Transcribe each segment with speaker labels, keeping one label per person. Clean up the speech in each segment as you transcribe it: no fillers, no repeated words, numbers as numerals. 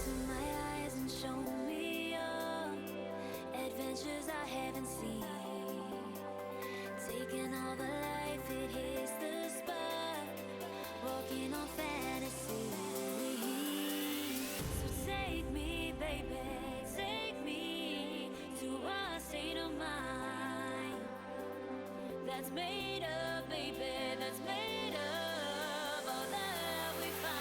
Speaker 1: Open my eyes and show me adventures I haven't seen. Taking all the life, it hits the spot. Walking on fantasy. So take me, baby, take me to a state of mind that's made of, baby, that's made of all that we find.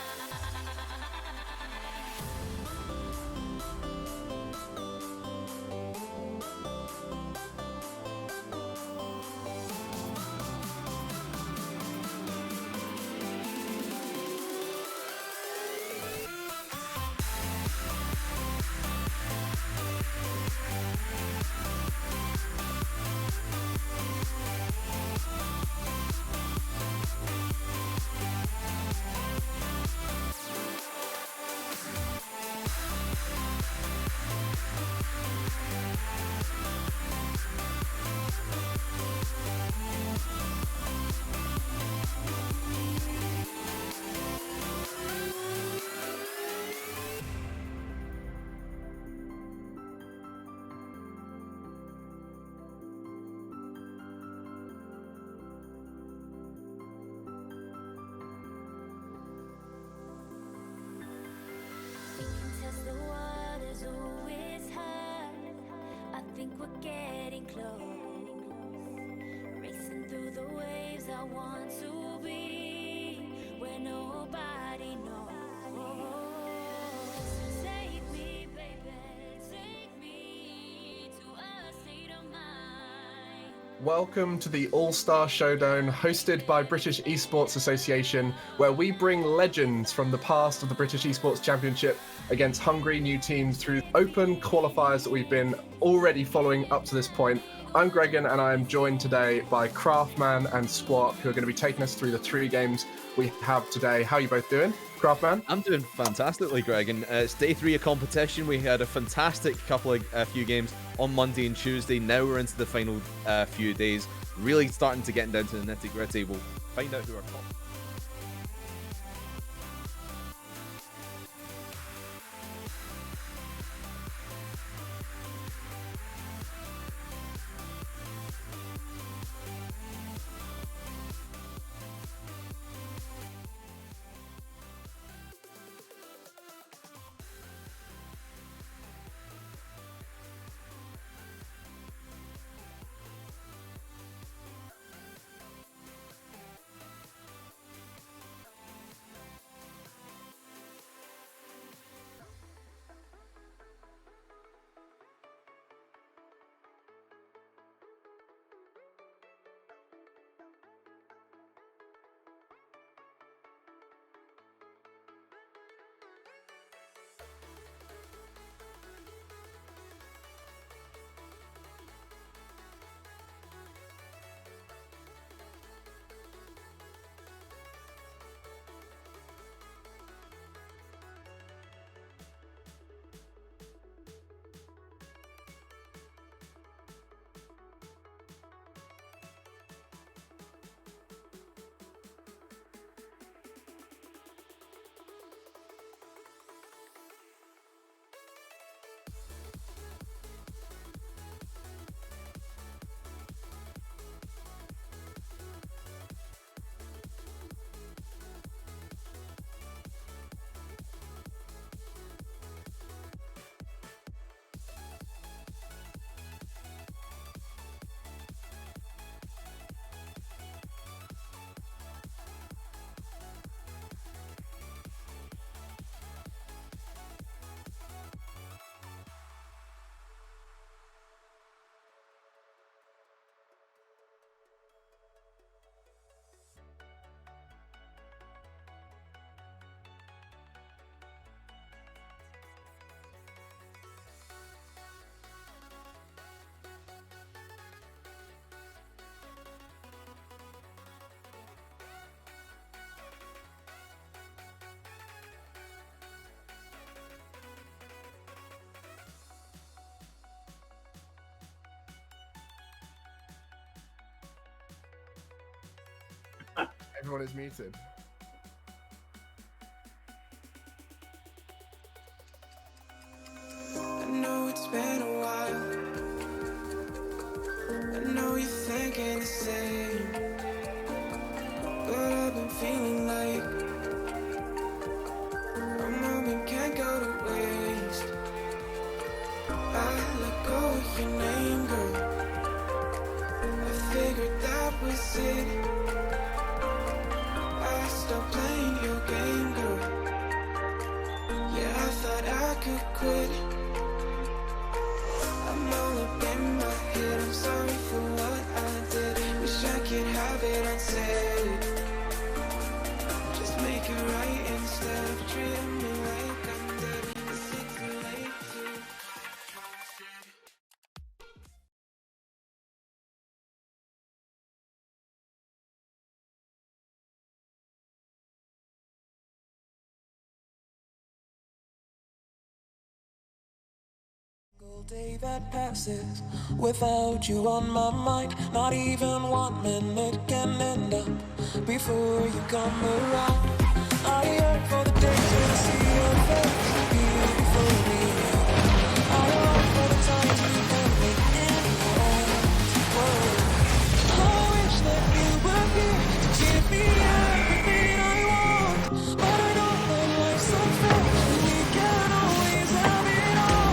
Speaker 1: We can test the waters, oh, it's hot. I think we're getting close. Racing through the waves, I want to be where nobody knows. Take me, baby, take me to a state of mind.
Speaker 2: Welcome to the All-Star Showdown, hosted by British Esports Association, where we bring legends from the past of the British Esports Championship against hungry new teams through open qualifiers that we've been already following up to this point. I'm Gregan, and I'm joined today by Craftman and Squawk, who are going to be taking us through the 3 games we have today. How are you both doing? Craftman?
Speaker 3: I'm doing fantastically, Greg, and it's day 3 of competition. We had a fantastic few games on Monday and Tuesday. Now we're into the final few days, really starting to get down to the nitty gritty. We'll find out who our top.
Speaker 2: Everyone is muted.
Speaker 4: unsaid. Just make it right instead of treating me like I'm dead. Is it too late to day that passes without you on my mind? Not even 1 minute can end up before you come around. I yearn for the days when I see your face beautiful me. I long for the times we can make it. I wish that you were here to give me everything I want, but I know that life's unfair. We can't always have it all.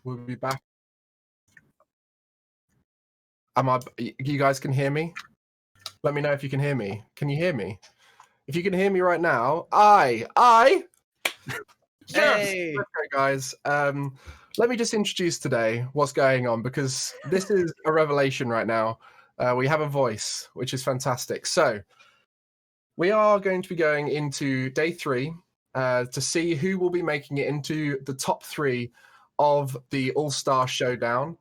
Speaker 2: We'll be back. You guys can hear me? Let me know if you can hear me. Can you hear me? If you can hear me right now, yes!
Speaker 3: Hey!
Speaker 2: Okay, guys. Let me just introduce today what's going on, because this is a revelation right now. We have a voice, which is fantastic. So we are going to be going into day 3 to see who will be making it into the top 3 of the All-Star Showdown.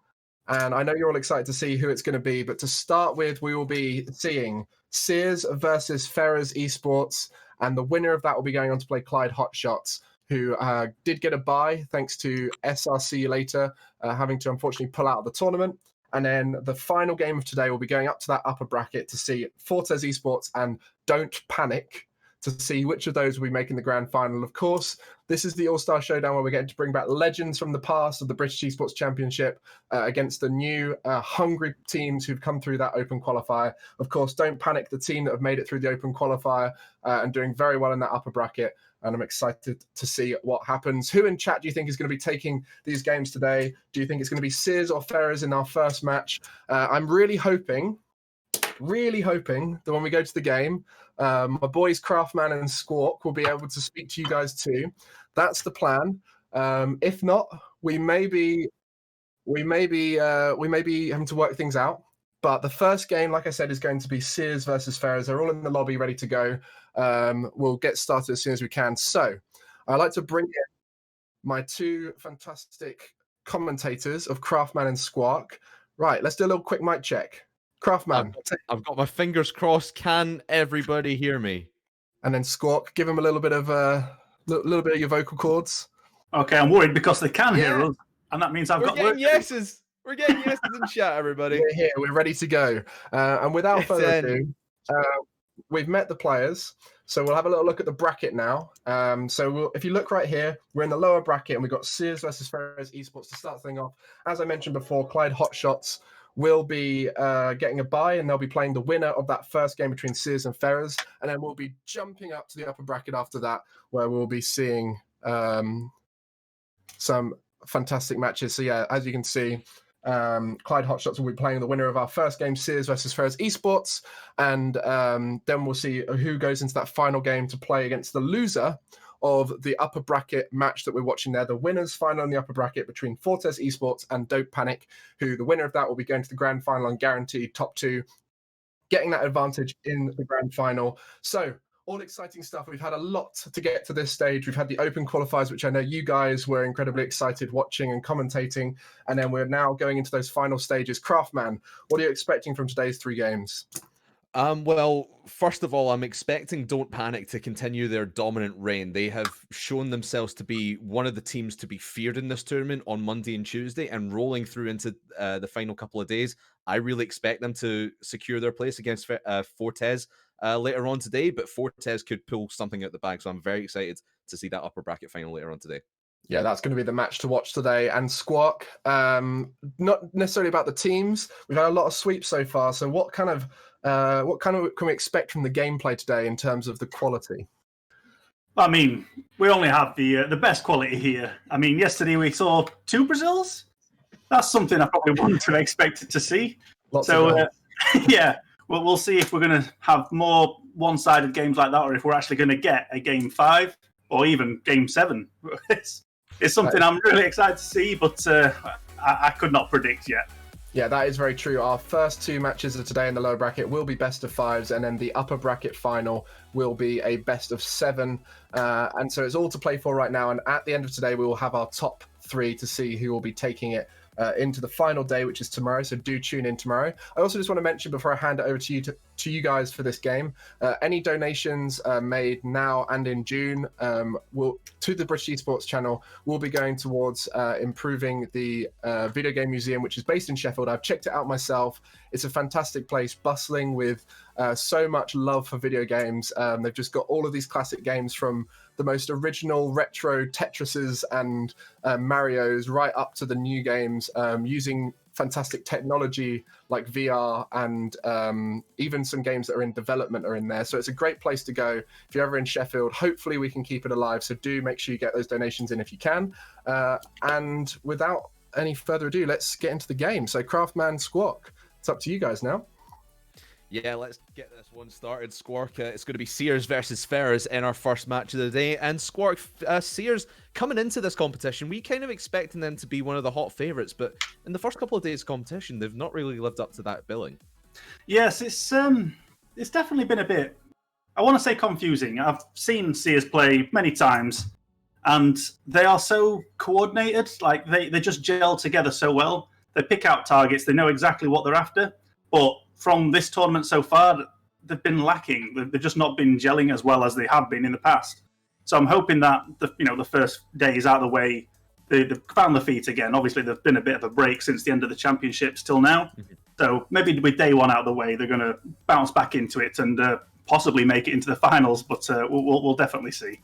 Speaker 2: And I know you're all excited to see who it's going to be, but to start with, we will be seeing Sears versus Ferrers Esports, and the winner of that will be going on to play Clyde Hotshots, who did get a bye thanks to SRC later having to unfortunately pull out of the tournament. And then the final game of today will be going up to that upper bracket to see Fortes Esports and Don't Panic, to see which of those will be making the grand final. Of course, this is the All-Star Showdown where we're getting to bring back legends from the past of the British Esports Championship against the new hungry teams who've come through that open qualifier. Of course, Don't Panic, the team that have made it through the open qualifier and doing very well in that upper bracket. And I'm excited to see what happens. Who in chat do you think is going to be taking these games today? Do you think it's going to be Sears or Ferrers in our first match? I'm really hoping that when we go to the game, my boys Craftman and Squawk will be able to speak to you guys too. That's the plan. If not, we may be having to work things out. But the first game, like I said, is going to be Sears versus Ferrers. They're all in the lobby, ready to go. We'll get started as soon as we can. So I'd like to bring in my 2 fantastic commentators of Craftman and Squawk. Right, let's do a little quick mic check. Craftman.
Speaker 3: I've got my fingers crossed. Can everybody hear me?
Speaker 2: And then Squawk, give him a little bit of your vocal cords.
Speaker 5: Okay, I'm worried because they can hear us, and that means I've got work.
Speaker 3: Yeses. We're getting yeses in chat, everybody.
Speaker 2: We're here. We're ready to go. And without further ado, we've met the players, so we'll have a little look at the bracket now. If you look right here, we're in the lower bracket, and we've got Sears versus Ferris Esports to start the thing off. As I mentioned before, Clyde Hotshots will be getting a bye, and they'll be playing the winner of that first game between Sears and Ferris, and then we'll be jumping up to the upper bracket after that, where we'll be seeing some fantastic matches. So yeah, as you can see, Clyde Hotshots will be playing the winner of our first game, Sears versus Ferris Esports, and then we'll see who goes into that final game to play against the loser of the upper bracket match that we're watching there. The winners final in the upper bracket between Fortes Esports and Dope Panic, who the winner of that will be going to the grand final and guaranteed top 2, getting that advantage in the grand final. So all exciting stuff. We've had a lot to get to this stage. We've had the open qualifiers, which I know you guys were incredibly excited watching and commentating. And then we're now going into those final stages. Craftman, what are you expecting from today's 3 games?
Speaker 3: Well, first of all, I'm expecting Don't Panic to continue their dominant reign. They have shown themselves to be one of the teams to be feared in this tournament on Monday and Tuesday, and rolling through into the final couple of days. I really expect them to secure their place against Fortes later on today, but Fortes could pull something out the bag, so I'm very excited to see that upper bracket final later on today.
Speaker 2: Yeah, that's going to be the match to watch today. And Squawk, not necessarily about the teams. We've had a lot of sweeps so far. So what kind of can we expect from the gameplay today in terms of the quality?
Speaker 5: I mean, we only have the best quality here. I mean, yesterday we saw 2 Brazils. That's something I probably wouldn't have expected to see. Yeah, well, we'll see if we're going to have more one-sided games like that, or if we're actually going to get a game 5 or even game 7. It's something I'm really excited to see, but I could not predict yet.
Speaker 2: Yeah, that is very true. Our first 2 matches of today in the lower bracket will be best of 5s, and then the upper bracket final will be a best of 7. And so it's all to play for right now. And at the end of today, we will have our top 3 to see who will be taking it into the final day, which is tomorrow. So do tune in tomorrow. I also just want to mention before I hand it over to you guys for this game, any donations made now and in June will to the British Esports channel will be going towards improving the video game museum, which is based in Sheffield. I've checked it out myself. It's a fantastic place, bustling with so much love for video games. They've just got all of these classic games, from the most original retro Tetrises and Marios right up to the new games, using fantastic technology like VR, and even some games that are in development are in there. So it's a great place to go if you're ever in Sheffield. Hopefully we can keep it alive. So do make sure you get those donations in if you can. And without any further ado, let's get into the game. So Craftman, Squawk, it's up to you guys now.
Speaker 3: Yeah, let's get this one started. Squawk, it's going to be Sears versus Ferris in our first match of the day. And Squawk, Sears, coming into this competition, we kind of expecting them to be one of the hot favourites, but in the first couple of days of competition, they've not really lived up to that billing.
Speaker 5: Yes, it's definitely been a bit, I want to say, confusing. I've seen Sears play many times, and they are so coordinated. Like, they just gel together so well. They pick out targets, they know exactly what they're after, but from this tournament so far, they've been lacking. They've just not been gelling as well as they have been in the past. So I'm hoping that the first day is out of the way. They've found their feet again. Obviously, there's been a bit of a break since the end of the championships till now. Mm-hmm. So maybe with day 1 out of the way, they're going to bounce back into it and possibly make it into the finals. But we'll definitely see.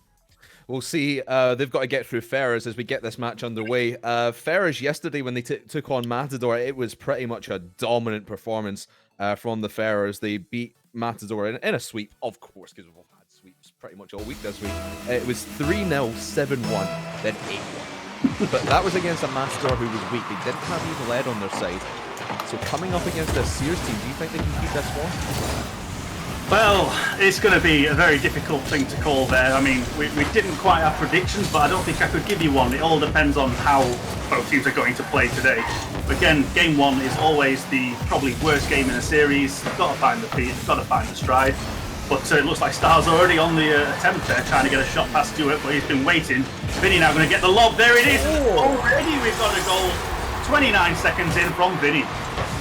Speaker 3: We'll see. They've got to get through Ferris as we get this match underway. Ferris yesterday, when they took on Matador, it was pretty much a dominant performance from the Ferris. They beat Matador in a sweep, of course, because we've all had sweeps pretty much all week this week. It was 3-0, 7-1, then 8-1. But that was against a Matador who was weak. They didn't have Evil Ed on their side. So coming up against a Sears team, do you think they can keep this one?
Speaker 5: Well, it's going to be a very difficult thing to call there. I mean, we didn't quite have predictions, but I don't think I could give you one. It all depends on how both teams are going to play today. Again, game 1 is always the probably worst game in a series. You've got to find the feet, you've got to find the stride. But it looks like Star's already on the attempt there, trying to get a shot past Stewart, but he's been waiting. Vinny now going to get the lob. There it is. Already we've got a goal. 29 seconds in from Vinny.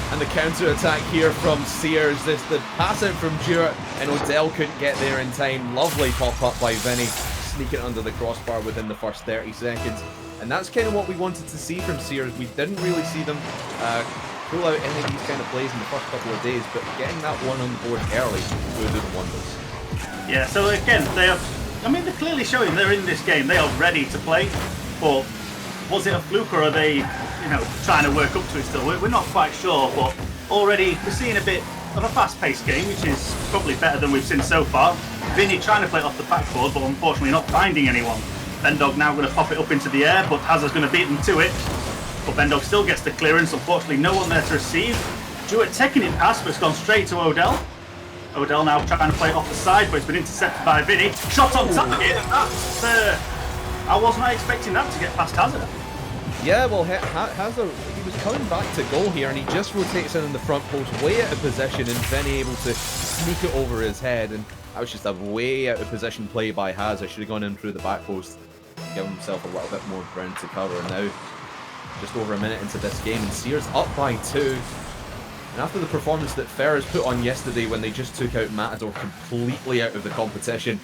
Speaker 3: And the counter-attack here from Sears. The pass out from Stewart, and Odell couldn't get there in time. Lovely pop-up by Vinny, sneaking under the crossbar within the first 30 seconds. And that's kind of what we wanted to see from Sears. We didn't really see them pull out any of these kind of plays in the first couple of days, but getting that one on the board early would have done wonders.
Speaker 5: Yeah, so again, they're clearly showing they're in this game. They are ready to play, but was it a fluke or are they, trying to work up to it still? We're not quite sure, but already we're seeing a bit of a fast-paced game, which is probably better than we've seen so far. Vinny trying to play it off the backboard, but unfortunately not finding anyone. Bendog now going to pop it up into the air, but Hazard's going to beat them to it. But Bendog still gets the clearance. Unfortunately, no one there to receive. Jewett taking it past, but it's gone straight to Odell. Odell now trying to play it off the side, but it's been intercepted by Vinny. Shot on target, and that's... I was not expecting that to get past Hazard.
Speaker 3: Yeah, well, Hazard, he was coming back to goal here, and he just rotates in the front post, way out of position, and Vinny able to sneak it over his head, and that was just a way out of position play by Hazard. Should have gone in through the back post, given himself a little bit more ground to cover. And now, just over a minute into this game, and Sears up by 2. And after the performance that Ferris put on yesterday when they just took out Matador completely out of the competition,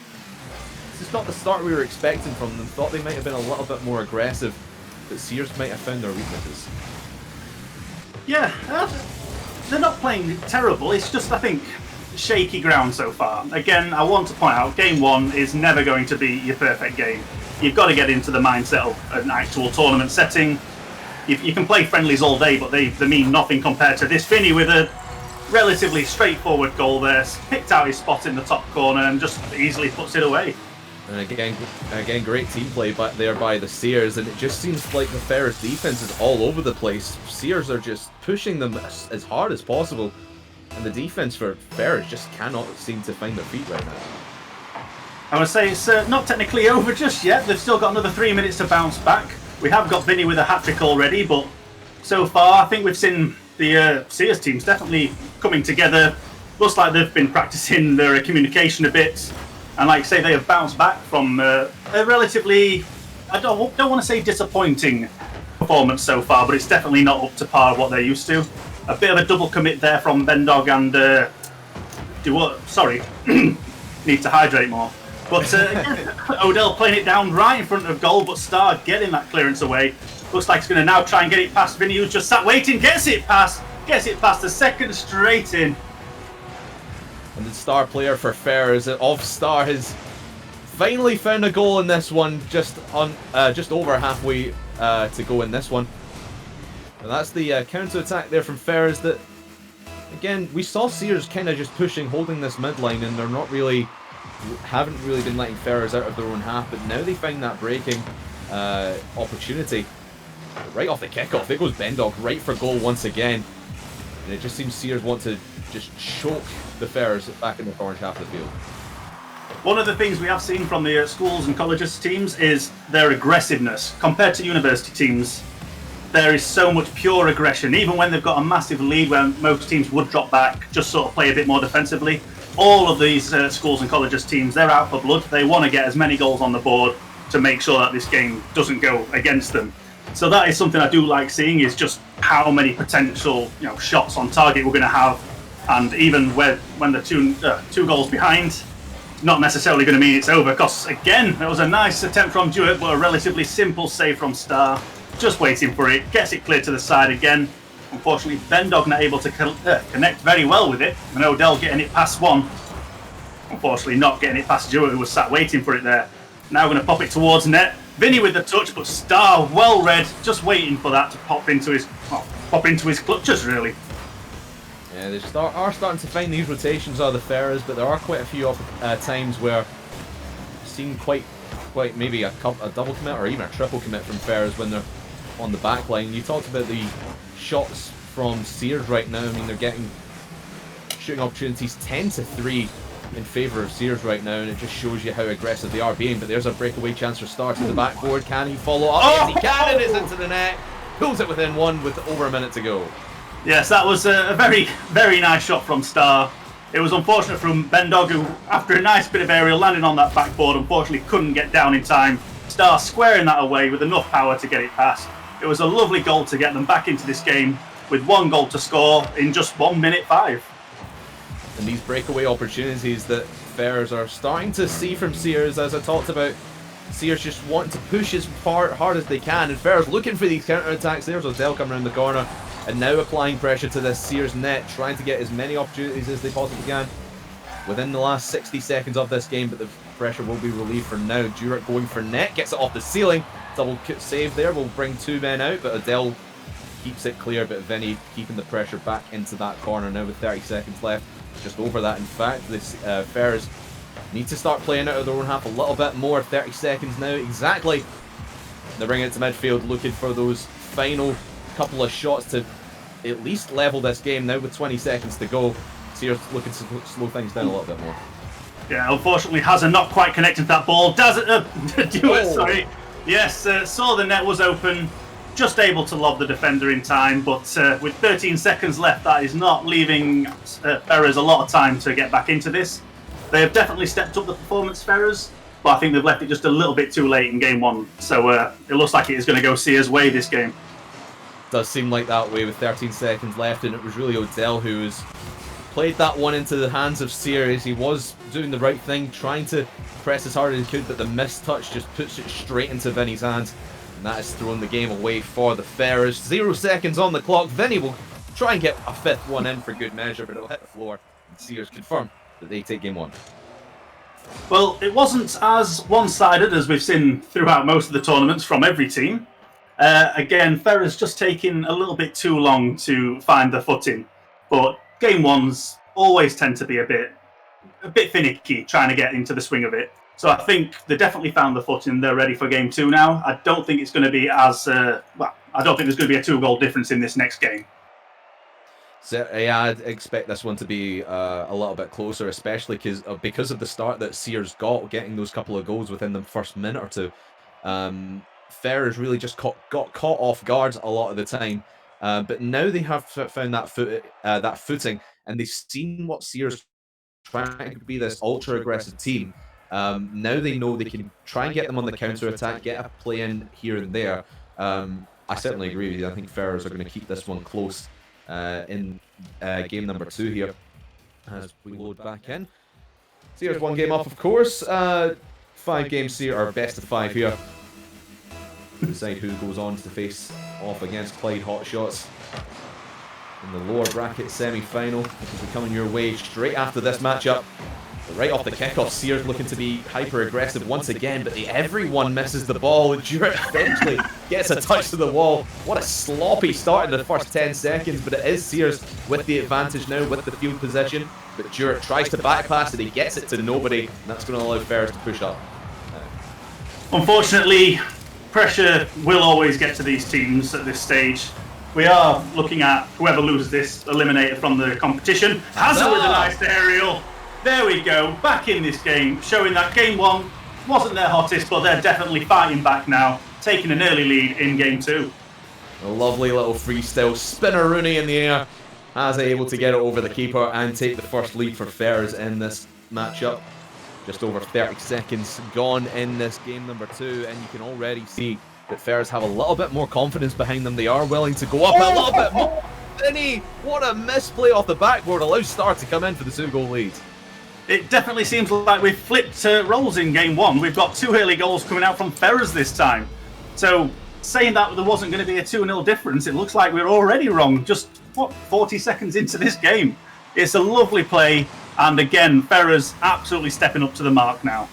Speaker 3: this is not the start we were expecting from them. Thought they might have been a little bit more aggressive, but Sears might have found their weaknesses.
Speaker 5: Yeah, they're not playing terrible. It's just, I think, shaky ground so far. Again, I want to point out, game 1 is never going to be your perfect game. You've got to get into the mindset of an actual tournament setting. You can play friendlies all day, but they mean nothing compared to this. Vinny with a relatively straightforward goal there, picked out his spot in the top corner and just easily puts it away.
Speaker 3: And again, great team play there by the Sears, and it just seems like the Ferris defense is all over the place. Sears are just pushing them as hard as possible, and the defense for Ferris just cannot seem to find their feet right now.
Speaker 5: I would say it's not technically over just yet. They've still got another 3 minutes to bounce back. We have got Vinny with a hat-trick already, but so far I think we've seen the Sears teams definitely coming together. Looks like they've been practicing their communication a bit, and like I say, they have bounced back from a relatively, I don't want to say disappointing performance so far, but it's definitely not up to par what they're used to. A bit of a double commit there from Bendog and need to hydrate more. But Odell playing it down right in front of goal, but Star getting that clearance away. Looks like he's going to now try and get it past Vinny, who's just sat waiting, gets it past the second straight in.
Speaker 3: And the star player for Ferris of Star has finally found a goal in this one, just over halfway to go in this one. And that's the counter-attack there from Ferris that, again, we saw Sears kind of just pushing, holding this midline, and they're haven't really been letting Ferris out of their own half, but now they find that breaking opportunity. Right off the kickoff, it goes Bendog right for goal once again. And it just seems Sears want to just choke the Ferris back in the orange half of the field.
Speaker 5: One of the things we have seen from the schools and colleges teams is their aggressiveness. Compared to university teams, there is so much pure aggression. Even when they've got a massive lead, when most teams would drop back, just sort of play a bit more defensively. All of these schools and colleges teams, they're out for blood. They want to get as many goals on the board to make sure that this game doesn't go against them. So that is something I do like seeing, is just how many potential shots on target we're going to have. And even when they're two goals behind, not necessarily going to mean it's over, because again, it was a nice attempt from Jewett, but a relatively simple save from Star. Just waiting for it, gets it clear to the side again. Unfortunately, Bendog not able to connect very well with it, and Odell getting it past one. Unfortunately, not getting it past Jewett, who was sat waiting for it there. Now going to pop it towards net. Vinny with the touch, but Star well read, just waiting for that to pop into his clutches, really.
Speaker 3: Yeah, they are starting to find these rotations are the Ferris, but there are quite a few times where I've seen quite maybe a double commit or even a triple commit from Ferris when they're on the back line. You talked about the shots from Sears right now. I mean, they're getting shooting opportunities 10-3 in favour of Sears right now, and it just shows you how aggressive they are being. But there's a breakaway chance for Star to the backboard. Can he follow up? Yes, he can, and it's into the net. Pulls it within one with over a minute to go.
Speaker 5: Yes, that was a very, very nice shot from Star. It was unfortunate from Bendog, who, after a nice bit of aerial landing on that backboard, unfortunately couldn't get down in time. Star squaring that away with enough power to get it past. It was a lovely goal to get them back into this game with one goal to score in just 1 minute 5.
Speaker 3: And these breakaway opportunities that Ferris are starting to see from Sears, as I talked about, Sears just wanting to push as hard as they can, and Ferris looking for these counter-attacks. There's Odell coming around the corner, And now applying pressure to this Sears net, trying to get as many opportunities as they possibly can within the last 60 seconds of this game, but the pressure will be relieved for now. Jurek going for net, gets it off the ceiling. Double save there will bring 2 men out, but Adele keeps it clear, but Vinny keeping the pressure back into that corner now with 30 seconds left. Just over that, in fact. This Ferris need to start playing out of their own half a little bit more. 30 seconds now, exactly. They're bringing it to midfield, looking for those final couple of shots to at least level this game now with 20 seconds to go. Sears looking to slow things down a little bit more.
Speaker 5: Yeah, unfortunately, Hazard not quite connected to that ball. Does it? Do it, sorry. Yes, saw the net was open, just able to lob the defender in time, but with 13 seconds left, that is not leaving Ferrers a lot of time to get back into this. They have definitely stepped up the performance, Ferrers, but I think they've left it just a little bit too late in game one. So it looks like it is going to go Sears' way this game.
Speaker 3: Does seem like that way with 13 seconds left, and it was really Odell who was played that one into the hands of Sears. He was doing the right thing, trying to press as hard as he could, but the missed touch just puts it straight into Vinny's hands. And that has thrown the game away for the Ferrers. 0 seconds on the clock. Vinny will try and get a 5th one in for good measure, but it'll hit the floor. And Sears confirm that they take game 1.
Speaker 5: Well, it wasn't as one-sided as we've seen throughout most of the tournaments from every team. Again, Ferrers just taking a little bit too long to find the footing. But game 1s always tend to be a bit finicky trying to get into the swing of it. So I think they definitely found the footing. They're ready for game 2 now. I don't think it's going to be as I don't think there's going to be a 2-goal difference in this next game.
Speaker 3: So, yeah, I'd expect this one to be a little bit closer, especially because of the start that Sears got, getting those couple of goals within the first minute or two. Ferrers really just got caught off guard a lot of the time. But now they have found that footing, and they've seen what Sears trying to be this ultra aggressive team. Now they know they can try and get them on the counter attack, get a play in here and there. I certainly agree with you. I think Ferrers are going to keep this one close in game number 2 here as we load back in. Sears 1 game up, of course. 5 games here, or best of 5 here. Decide who goes on to face off against Clyde Hotshots in the lower bracket semi-final, which will be coming your way straight after this matchup. But right off the kickoff, Sears looking to be hyper-aggressive once again, but everyone misses the ball. Jurek eventually gets a touch to the wall. What a sloppy start in the first 10 seconds, but it is Sears with the advantage now with the field position. But Jurek tries to back pass and he gets it to nobody, and that's going to allow Ferrers to push up.
Speaker 5: Unfortunately, pressure will always get to these teams at this stage. We are looking at whoever loses this eliminated from the competition. Hazard with a nice aerial. There we go, back in this game, showing that game 1 wasn't their hottest, but they're definitely fighting back now, taking an early lead in game 2.
Speaker 3: A lovely little freestyle spinner Rooney in the air. Hazard able to get it over the keeper and take the first lead for Ferrers in this matchup. Just over 30 seconds gone in this game number 2, and you can already see that Ferrers have a little bit more confidence behind them. They are willing to go up a little bit more. Vinny, what a misplay off the backboard, allows Star to come in for the 2-goal lead.
Speaker 5: It definitely seems like we've flipped roles in game 1. We've got 2 early goals coming out from Ferrers this time. So saying that there wasn't going to be a 2-0 difference, it looks like we're already wrong. Just, 40 seconds into this game. It's a lovely play. And again, Ferrers absolutely stepping up to the mark now.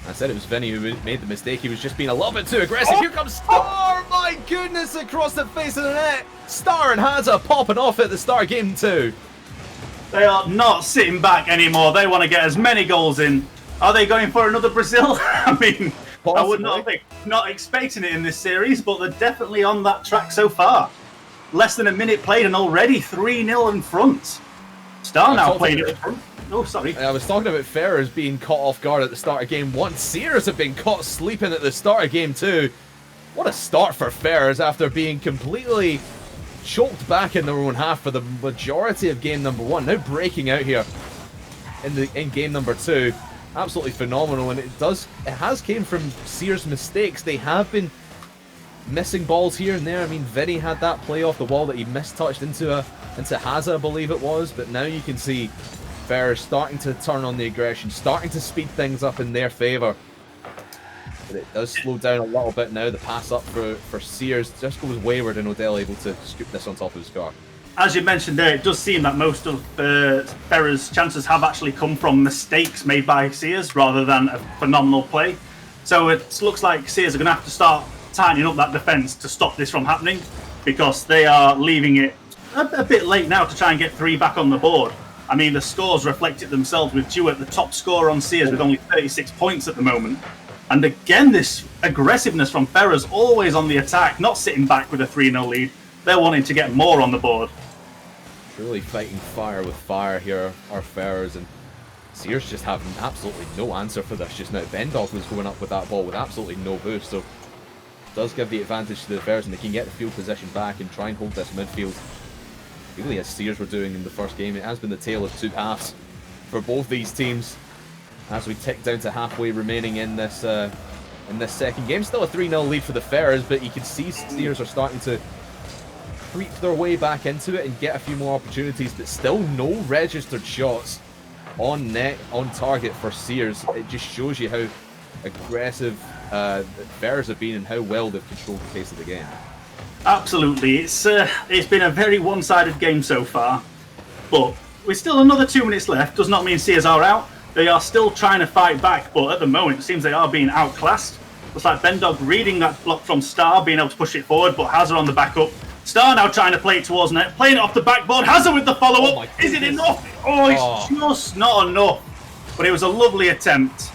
Speaker 3: I said it was Vinny who made the mistake. He was just being a little bit too aggressive. Here comes Star! My goodness, across the face of the net. Star and Hazard popping off at the start of game 2.
Speaker 5: They are not sitting back anymore. They want to get as many goals in. Are they going for another Brazil? I mean, possibly. I would not expecting it in this series, but they're definitely on that track so far. Less than a minute played and already 3-0 in front. Star now playing it. Oh, sorry.
Speaker 3: I was talking about Ferrers being caught off guard at the start of game 1. Sears have been caught sleeping at the start of game 2. What a start for Ferrers after being completely choked back in their own half for the majority of game number 1. Now breaking out here in game number 2. Absolutely phenomenal, and it has came from Sears' mistakes. They have been missing balls here and there. I mean, Vinny had that play off the wall that he mistouched into Hazard, I believe it was, but now you can see Ferrers starting to turn on the aggression, starting to speed things up in their favour. But it does slow down a little bit now. The pass up for Sears just goes wayward, and Odell able to scoop this on top of his car.
Speaker 5: As you mentioned there, it does seem that most of Ferrer's chances have actually come from mistakes made by Sears rather than a phenomenal play. So it looks like Sears are going to have to start tightening up that defence to stop this from happening, because they are leaving it a bit late now to try and get 3 back on the board. I mean, the scores reflect it themselves, with Jewett the top scorer on Sears with only 36 points at the moment. And again, this aggressiveness from Ferrer's always on the attack, not sitting back with a 3-0 lead. They're wanting to get more on the board.
Speaker 3: Really fighting fire with fire here are Ferrers, and Sears just having absolutely no answer for this just now. Bendog was going up with that ball with absolutely no boost, so does give the advantage to the Ferrers, and they can get the field position back and try and hold this midfield. Really, as Sears were doing in the first game, it has been the tale of 2 halves for both these teams. As we tick down to halfway remaining in this second game, still a 3-0 lead for the Ferrers, but you can see Sears are starting to creep their way back into it and get a few more opportunities, but still no registered shots on net, on target for Sears. It just shows you how aggressive the Ferrers have been and how well they've controlled the pace of the game.
Speaker 5: Absolutely. It's been a very one-sided game so far, but with still another 2 minutes left, does not mean Sears are out. They are still trying to fight back, but at the moment it seems they are being outclassed. Looks like Bendog reading that block from Star, being able to push it forward, but Hazard on the backup. Star now trying to play it towards net, playing it off the backboard. Hazard with the follow-up. Is it enough? Oh, it's just not enough. But it was a lovely attempt.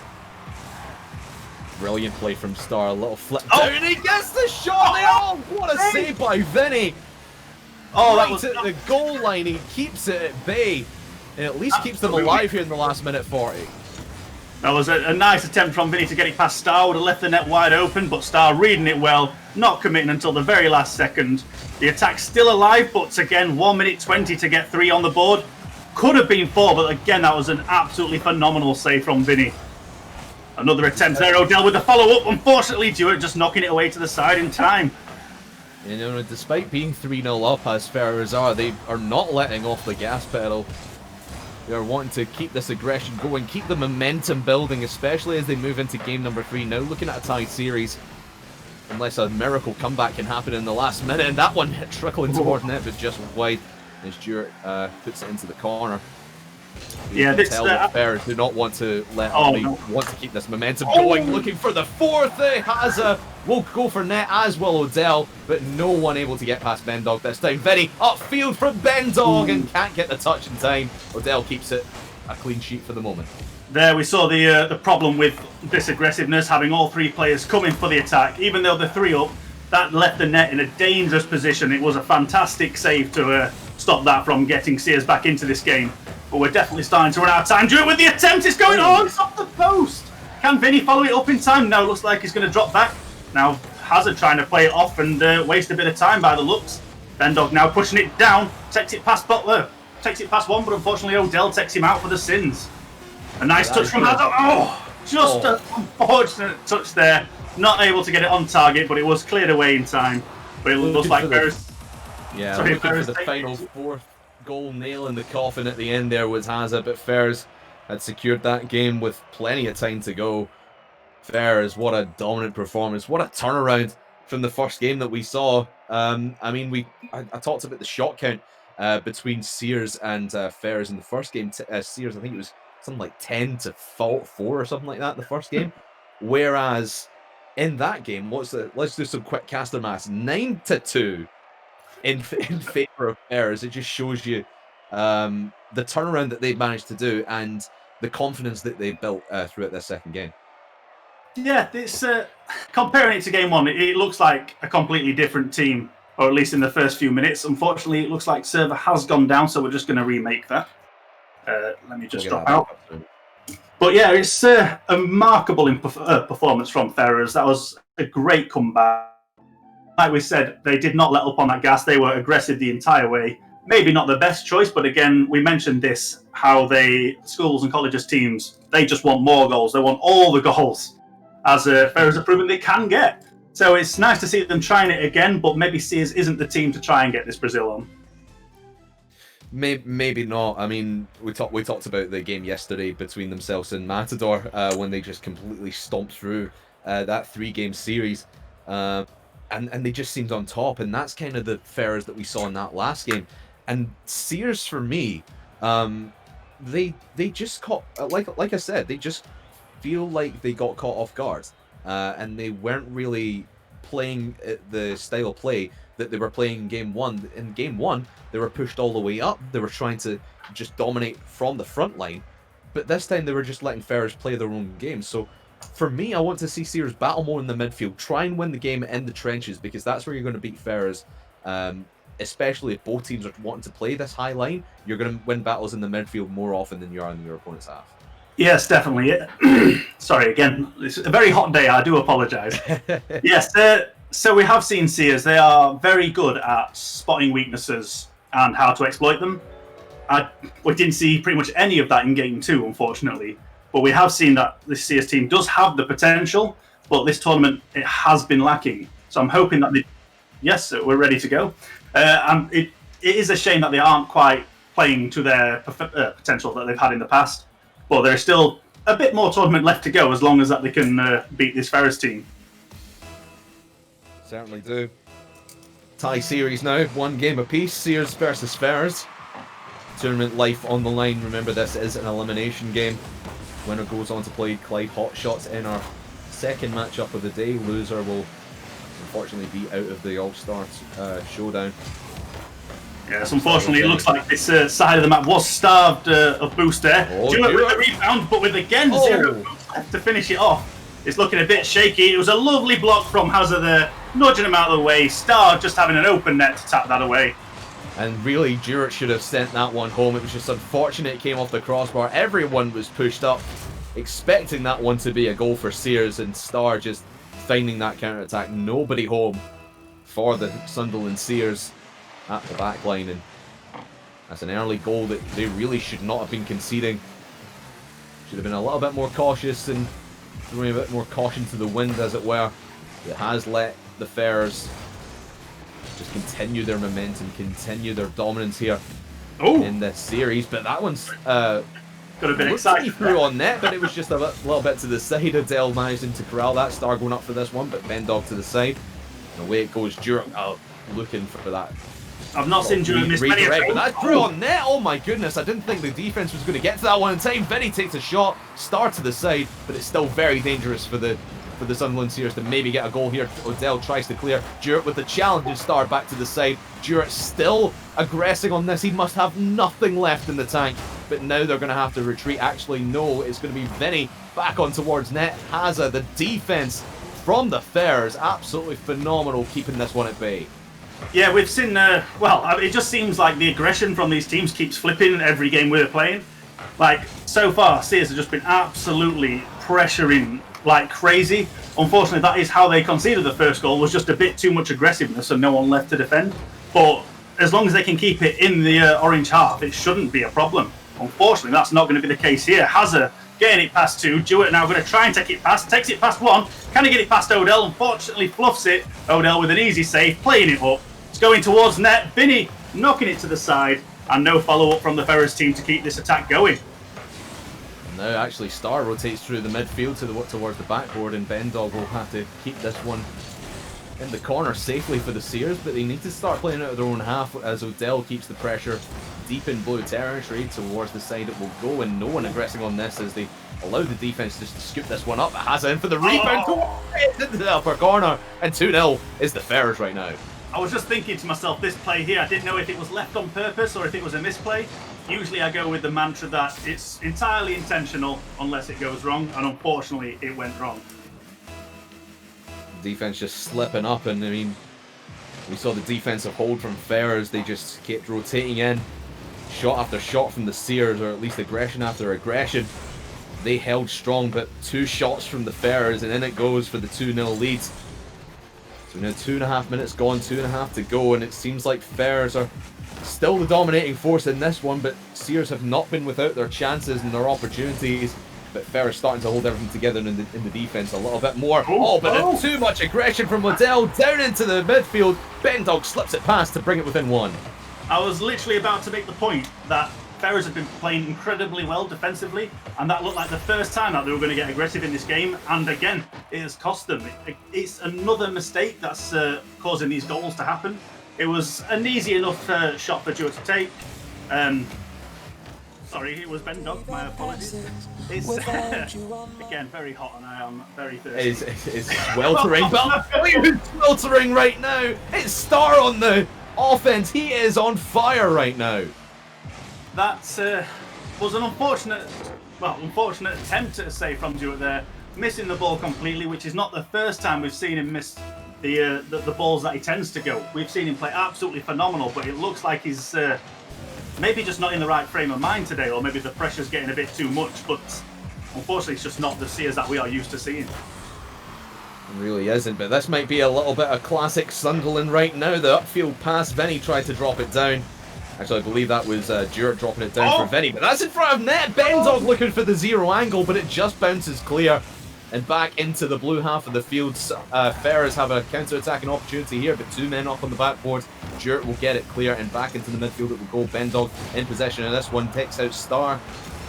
Speaker 3: Brilliant play from Star, a little flip down, and he gets the shot! What a save by Vinny! That was at the goal line, he keeps it at bay, and at least keeps them alive here in the last minute 40.
Speaker 5: That was a nice attempt from Vinny to get it past Star, would have left the net wide open, but Star reading it well, not committing until the very last second. The attack's still alive, but again, 1 minute 20 to get 3 on the board. Could have been 4, but again, that was an absolutely phenomenal save from Vinny. Another attempt there, Odell with the follow-up. Unfortunately, Jewett just knocking it away to the side in time.
Speaker 3: You know, despite being 3-0 up as Ferrers are, they are not letting off the gas pedal. They are wanting to keep this aggression going, keep the momentum building, especially as they move into game number 3. Now looking at a tied series, unless a miracle comeback can happen in the last minute, and that one trickling towards net, but just wide as Jewett puts it into the corner.
Speaker 5: Yeah, this
Speaker 3: Ferrers do not want to let want to keep this momentum going, looking for the 4th. Hazza will go for net, as will Odell, but no one able to get past Bendog this time. Vinny upfield from Bendog and can't get the touch in time. Odell keeps it a clean sheet for the moment.
Speaker 5: There we saw the problem with this aggressiveness, having all 3 players coming for the attack. Even though they're 3 up, that left the net in a dangerous position. It was a fantastic save to stop that from getting Sears back into this game. But we're definitely starting to run out of time. Jewett with the attempt, it's going on, it's off the post. Can Vinny follow it up in time? No, looks like he's going to drop back. Now Hazard trying to play it off and waste a bit of time by the looks. Bendog now pushing it down, takes it past Butler, takes it past one, but unfortunately Odell takes him out for the sins. A nice touch from Hazard. Just an unfortunate touch there. Not able to get it on target, but it was cleared away in time. But it looks like Ferrers.
Speaker 3: Yeah, looking for the final 4th goal nail in the coffin at the end there was Hazard, but Ferrers had secured that game with plenty of time to go. Ferrers, what a dominant performance, what a turnaround from the first game that we saw. I mean, I talked about the shot count between Sears and Ferrers in the first game. Sears, I think it was something like 10-4 or something like that in the first game, whereas in that game, let's do some quick caster maths, 9-2 in favor of Ferrers. It just shows you the turnaround that they managed to do and the confidence that they built throughout their second game.
Speaker 5: Yeah, it's comparing it to game 1, it looks like a completely different team, or at least in the first few minutes. Unfortunately, it looks like server has gone down, so we're just going to remake that. Let me just drop out. But yeah, it's a remarkable performance from Ferrers. That was a great comeback. Like we said, they did not let up on that gas. They were aggressive the entire way. Maybe not the best choice, but again, we mentioned this, how schools and colleges teams, they just want more goals. They want all the goals, as Ferrers have proven they can get. So it's nice to see them trying it again, but maybe Sears isn't the team to try and get this Brazil on.
Speaker 3: Maybe not. I mean, we talked about the game yesterday between themselves and Matador when they just completely stomped through that 3-game series. And they just seemed on top, and that's kind of the Ferrers that we saw in that last game. And Sears, for me, they just caught, like I said, they just feel like they got caught off guard, and they weren't really playing the style of play that they were playing in game one. In game one, they were pushed all the way up. They were trying to just dominate from the front line, but this time they were just letting Ferrers play their own game. So for me, I want to see Sears battle more in the midfield, try and win the game in the trenches, because that's where you're going to beat Ferrers. Especially if both teams are wanting to play this high line, you're going to win battles in the midfield more often than you are in your opponent's half.
Speaker 5: Yes, definitely. Sorry, again, it's a very hot day. I do apologise. Yes, so we have seen Sears. They are very good at spotting weaknesses and how to exploit them. We didn't see pretty much any of that in Game 2, unfortunately. But we have seen that this Sears team does have the potential, but this tournament, it has been lacking. So I'm hoping that yes, we're ready to go. And it is a shame that they aren't quite playing to their potential that they've had in the past. But there's still a bit more tournament left to go, as long as that they can beat this Ferrers team.
Speaker 3: Certainly do. Tie series now, 1 game apiece, Sears versus Ferrers. Tournament life on the line. Remember, this is an elimination game. Winner goes on to play Clyde Hotshots in our second matchup of the day. Loser will unfortunately be out of the All-Star Showdown.
Speaker 5: Yes, unfortunately, it looks like this side of the map was starved of boost there. Duet with the rebound, but with again 0 boost left to finish it off. It's looking a bit shaky. It was a lovely block from Hazard there, nudging him out of the way. Star just having an open net to tap that away.
Speaker 3: And really, Jurek should have sent that one home. It was just unfortunate it came off the crossbar. Everyone was pushed up, expecting that one to be a goal for Sears, and Star just finding that counter-attack. Nobody home for the Sunderland Sears at the back line, and that's an early goal that they really should not have been conceding. Should have been a little bit more cautious and throwing a bit more caution to the wind, as it were. It has let the Ferrers just continue their momentum, continue their dominance here in this series. But that one's
Speaker 5: got a bit excited
Speaker 3: through on net, but it was just a little bit to the side. Adele managing to corral that. Star going up for this one, but Bendog to the side. And away it goes. Jurek looking for that.
Speaker 5: I've not seen Jurek miss many
Speaker 3: but that's through on net. Oh my goodness, I didn't think the defense was going to get to that one in time. Vinny takes a shot. Star to the side, but it's still very dangerous for the Sunderland Sears to maybe get a goal here. Odell tries to clear. Jurek with the challenge, and Star back to the side. Jurek still aggressing on this. He must have nothing left in the tank, but now they're going to have to retreat. Actually, no, it's going to be Vinny back on towards net. Hazza, the defense from the Ferrers, absolutely phenomenal, keeping this one at bay.
Speaker 5: Yeah, we've seen, it just seems like the aggression from these teams keeps flipping every game we're playing. Like, so far, Sears have just been absolutely pressuring like crazy. Unfortunately, that is how they conceded the first goal, was just a bit too much aggressiveness and no one left to defend. But as long as they can keep it in the orange half, it shouldn't be a problem. Unfortunately, that's not going to be the case here. Hazard getting it past 2. Jewett now going to try and take it past. Takes it past 1. Can he get it past Odell? Unfortunately, fluffs it. Odell with an easy save, playing it up. It's going towards net. Vinny knocking it to the side. And no follow-up from the Ferrers team to keep this attack going.
Speaker 3: Now, actually, Star rotates through the midfield towards the backboard, and Bendog will have to keep this one in the corner safely for the Sears, but they need to start playing out of their own half as Odell keeps the pressure deep in blue territory towards the side it will go, and no one aggressing on this as they allow the defense just to scoop this one up. It has in for the rebound into the upper corner, and 2-0 is the Ferrers right now.
Speaker 5: I was just thinking to myself, this play here, I didn't know if it was left on purpose or if it was a misplay. Usually I go with the mantra that it's entirely intentional unless it goes wrong, and unfortunately it went wrong.
Speaker 3: Defense just slipping up, and I mean, we saw the defensive hold from Ferrers. They just kept rotating in, shot after shot from the Sears, or at least aggression after aggression. They held strong, but 2 shots from the Ferrers, and in it goes for the 2-0 lead. So now 2.5 minutes gone, 2.5 to go, and it seems like Ferrers are still the dominating force in this one, but Sears have not been without their chances and their opportunities. But Ferrers starting to hold everything together in the defense a little bit more. But too much aggression from Liddell down into the midfield. Bendog slips it past to bring it within 1.
Speaker 5: I was literally about to make the point that Ferrers have been playing incredibly well defensively, and that looked like the first time that they were going to get aggressive in this game, and again, it has cost them. It's another mistake that's causing these goals to happen. It was an easy enough shot for Joe to take. Sorry, it was Ben Dog, my apologies. It's, again, very hot, and I am very thirsty.
Speaker 3: It's sweltering, but I'm telling you who's sweltering right now. It's Star on the offense. He is on fire right now.
Speaker 5: That was an unfortunate attempt at a save from Jewett there, missing the ball completely, which is not the first time we've seen him miss the balls that he tends to go. We've seen him play absolutely phenomenal, but it looks like he's maybe just not in the right frame of mind today, or maybe the pressure's getting a bit too much, but unfortunately it's just not the Sears that we are used to seeing.
Speaker 3: It really isn't, but this might be a little bit of classic Sunderland right now. The upfield pass, Vinny tried to drop it down. Actually, I believe that was Jewett dropping it down for Vinny, but that's in front of net. Bendog looking for the zero angle, but it just bounces clear and back into the blue half of the field. Ferrers have a counter-attacking opportunity here, but 2 men up on the backboard. Jewett will get it clear, and back into the midfield it will go. Bendog in possession of this one, takes out Star,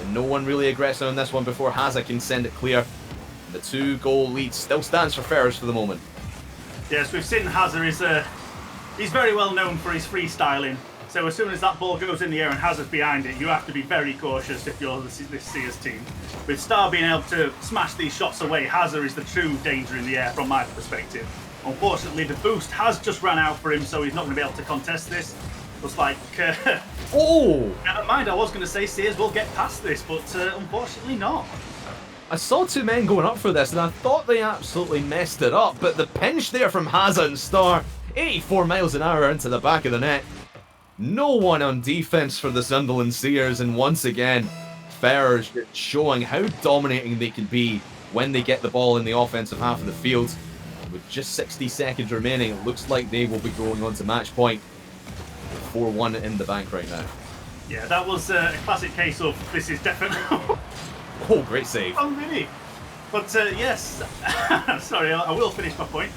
Speaker 3: and no one really aggressive on this one before Hazza can send it clear. The 2-goal lead still stands for Ferrers for the moment.
Speaker 5: Yes, we've seen Hazza he's very well known for his freestyling. So as soon as that ball goes in the air and Hazard's behind it, you have to be very cautious if you're this Sears team. With Star being able to smash these shots away, Hazard is the true danger in the air from my perspective. Unfortunately, the boost has just ran out for him, so he's not going to be able to contest this. Looks like...
Speaker 3: Oh!
Speaker 5: Never mind, I was going to say Sears will get past this, but unfortunately not.
Speaker 3: I saw 2 men going up for this, and I thought they absolutely messed it up, but the pinch there from Hazza and Star, 84 miles an hour into the back of the net. No one on defense for the Sunderland Sears, and once again, Ferrers showing how dominating they can be when they get the ball in the offensive half of the field. With just 60 seconds remaining, it looks like they will be going on to match point. 4-1 in the bank right now.
Speaker 5: Yeah, that was a classic case of this is definitely...
Speaker 3: Oh, great save.
Speaker 5: Oh, really? But yes, sorry, I will finish my point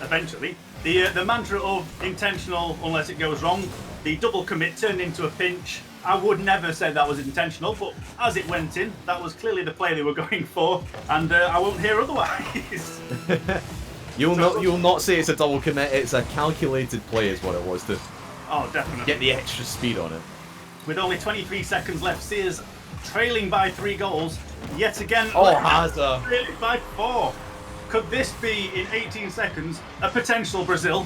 Speaker 5: eventually. The mantra of intentional unless it goes wrong, the double commit turned into a pinch. I would never say that was intentional, but as it went in, that was clearly the play they were going for, and I won't hear otherwise.
Speaker 3: You'll not say it's a double commit, it's a calculated play is what it was to
Speaker 5: definitely
Speaker 3: get the extra speed on it.
Speaker 5: With only 23 seconds left, Sears trailing by 3 goals, yet again
Speaker 3: Hazza
Speaker 5: trailing by 4. Could this be, in 18 seconds, a potential Brazil?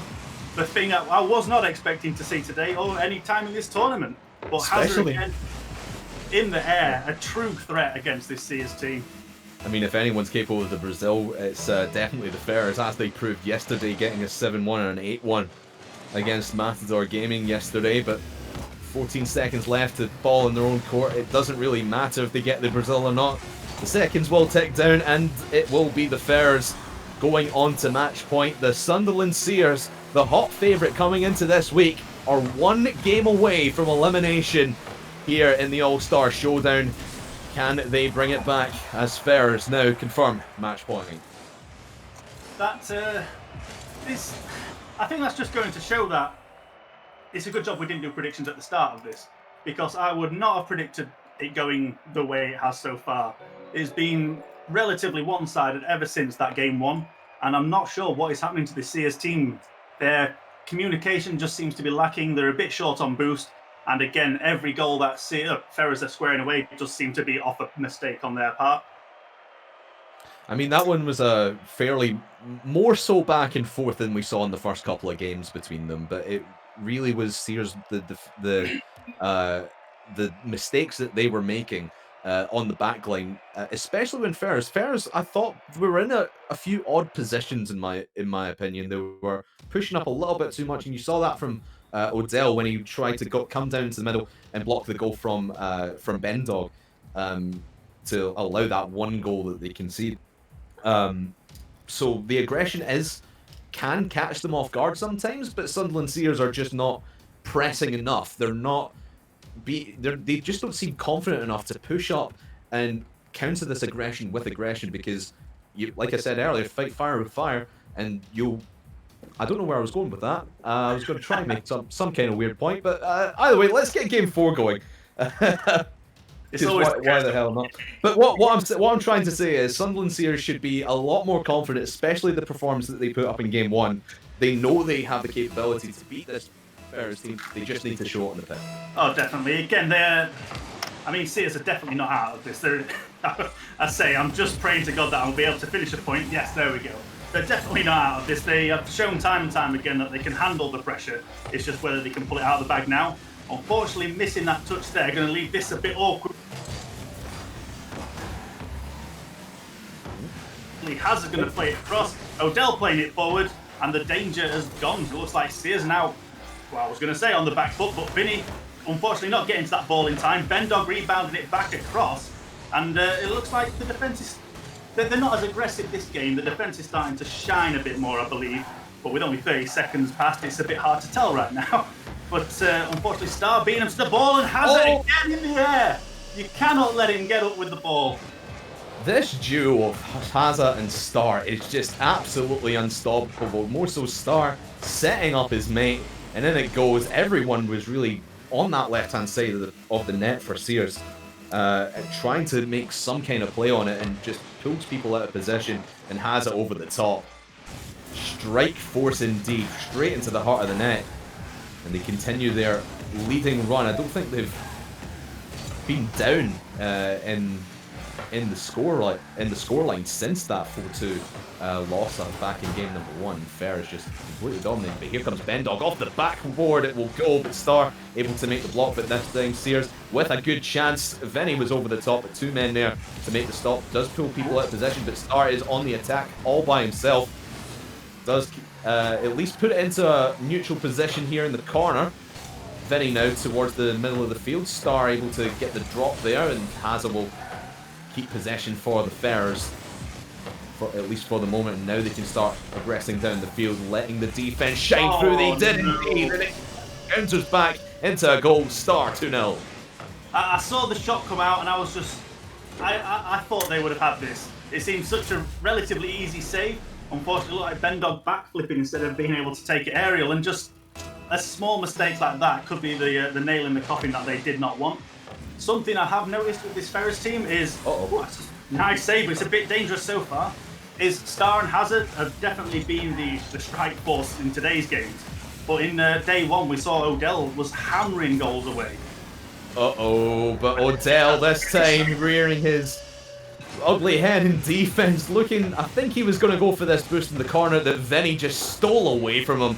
Speaker 5: The thing I was not expecting to see today or any time in this tournament. But Hazard again in the air, a true threat against this Sears team.
Speaker 3: I mean, if anyone's capable of the Brazil, it's definitely the Ferrers, as they proved yesterday, getting a 7-1 and an 8-1 against Matador Gaming yesterday. But 14 seconds left to ball in their own court. It doesn't really matter if they get the Brazil or not. The seconds will tick down, and it will be the Ferrers going on to match point. The Sunderland Sears, the hot favourite coming into this week, are 1 game away from elimination here in the All-Star Showdown. Can they bring it back as Ferrers now confirm match point?
Speaker 5: I think that's just going to show that it's a good job we didn't do predictions at the start of this, because I would not have predicted it going the way it has so far. It's been relatively one-sided ever since that game 1, and I'm not sure what is happening to the Sears team. Their communication just seems to be lacking. They're a bit short on boost, and again, every goal that Ferrers are squaring away just seem to be off a mistake on their part.
Speaker 3: I mean, that one was a fairly more so back and forth than we saw in the first couple of games between them, but it really was Sears the mistakes that they were making on the back line, especially when Ferrers, I thought we were in a few odd positions in my opinion. They were pushing up a little bit too much, and you saw that from Odell when he tried to come down to the middle and block the goal from Bendog to allow that 1 goal that they conceded. So the aggression can catch them off guard sometimes, but Sunderland Sears are just not pressing enough. They just don't seem confident enough to push up and counter this aggression with aggression, because like I said earlier, fight fire with fire, and I don't know where I was going with that. I was going to try and make some kind of weird point, but either way, let's get game 4 going.
Speaker 5: It's
Speaker 3: Because
Speaker 5: always
Speaker 3: why the hell not? But what I'm trying to say is Sunderland Sears should be a lot more confident, especially the performance that they put up in game 1. They know they have the capability to beat this Ferris team. They just need to show it on the pitch.
Speaker 5: Oh, definitely. Again, Sears are definitely not out of this. I say, I'm just praying to God that I'll be able to finish a point. Yes, there we go. They're definitely not out of this. They have shown time and time again that they can handle the pressure. It's just whether they can pull it out of the bag now. Unfortunately, missing that touch there, going to leave this a bit awkward. Hazard going to play it across. Odell playing it forward, and the danger has gone. It looks like Sears now, well, I was going to say on the back foot, but Vinny, unfortunately, not getting to that ball in time. Bendog rebounding it back across, and it looks like the defence is... They're not as aggressive this game. The defence is starting to shine a bit more, I believe. But with only 30 seconds past, it's a bit hard to tell right now. But unfortunately, Star beating him to the ball, and Hazard again in the air. You cannot let him get up with the ball.
Speaker 3: This duo of Haza and Star is just absolutely unstoppable. More so Star setting up his mate, and then it goes. Everyone was really on that left-hand side of the net for Sears, and trying to make some kind of play on it, and just pulls people out of position and has it over the top. Strike force indeed, straight into the heart of the net. And they continue their leading run. I don't think they've been down in the scoreline since that 4-2 loss back in game number 1. Fair is just completely dominating. But here comes Bendog off the backboard. It will go, but Star able to make the block. But this time Sears with a good chance. Vinny was over the top, but 2 men there to make the stop. Does pull people out of possession, but Star is on the attack all by himself. Does at least put it into a neutral position here in the corner. Vinny now towards the middle of the field. Star able to get the drop there, and Hazza will keep possession for the Ferrers, at least for the moment. And now they can start progressing down the field, letting the defense shine through. They did indeed, and it counters back into a goal. Star 2-0.
Speaker 5: I saw the shot come out, and I was just... I thought they would have had this. It seemed such a relatively easy save. Unfortunately, looked like Bendog backflipping instead of being able to take it aerial, and just a small mistake like that could be the nail in the coffin that they did not want. Something I have noticed with this Ferris team is, nice save, but it's a bit dangerous so far, is Star and Hazard have definitely been the strike force in today's games. But in day 1, we saw Odell was hammering goals away.
Speaker 3: But Odell this time rearing his ugly head in defense, looking, I think he was going to go for this boost in the corner that Vinny just stole away from him.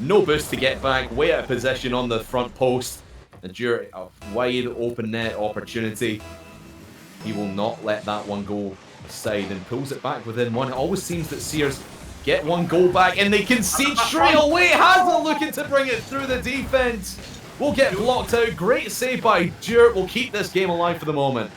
Speaker 3: No boost to get back, way out of position on the front post. A wide open net opportunity. He will not let that one go aside and pulls it back within 1. It always seems that Sears get 1 goal back and they concede straight away. Hazard looking to bring it through the defense. Will get blocked out. Great save by Dewart. Will keep this game alive for the moment.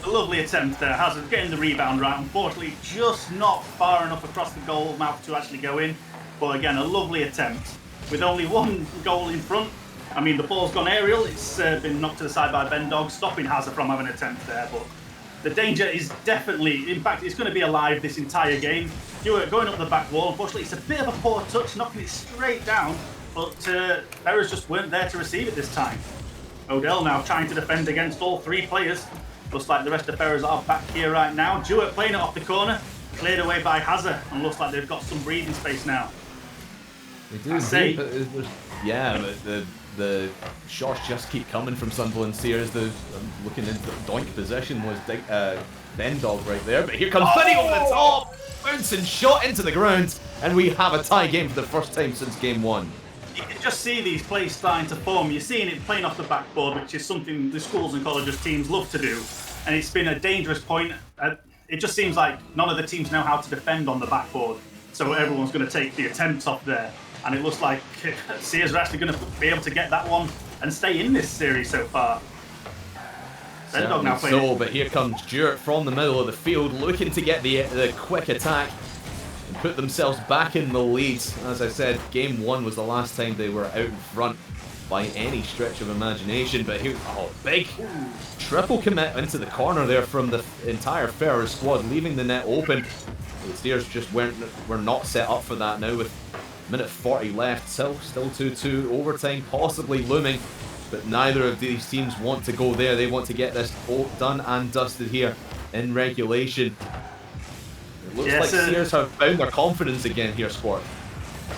Speaker 5: A lovely attempt there. Hazard getting the rebound right. Unfortunately, just not far enough across the goal mouth to actually go in. But again, a lovely attempt. With only 1 goal in front. I mean, the ball's gone aerial. It's been knocked to the side by Bendog, stopping Hazard from having an attempt there. But the danger is definitely, in fact, it's going to be alive this entire game. Dewart going up the back wall. Unfortunately, it's a bit of a poor touch, knocking it straight down. But Ferrers just weren't there to receive it this time. Odell now trying to defend against all 3 players. Looks like the rest of Ferrers are back here right now. Dewart playing it off the corner, cleared away by Hazard, and looks like they've got some breathing space now.
Speaker 3: They do indeed, but the shots just keep coming from Sunderland Sears. Looking into the doink possession was Bendog right there, but here comes Vinny over the top, bouncing shot into the ground, and we have a tie game for the first time since game 1.
Speaker 5: You can just see these plays starting to form. You're seeing it playing off the backboard, which is something the schools and colleges teams love to do. And it's been a dangerous point. It just seems like none of the teams know how to defend on the backboard. So everyone's going to take the attempts off there. And it looks like Sears are actually going to be able to get that one and stay in this series so far. Bendog now playing.
Speaker 3: So, but here comes Dewart from the middle of the field, looking to get the quick attack and put themselves back in the lead. As I said, game 1 was the last time they were out in front by any stretch of imagination. But here, big triple commit into the corner there from the entire Ferrers squad, leaving the net open. The Steers just were not set up for that now with minute 40 left. Still 2-2, overtime possibly looming. but neither of these teams want to go there. They want to get this all done and dusted here in regulation. It looks like Sears have found their confidence again here, Squart.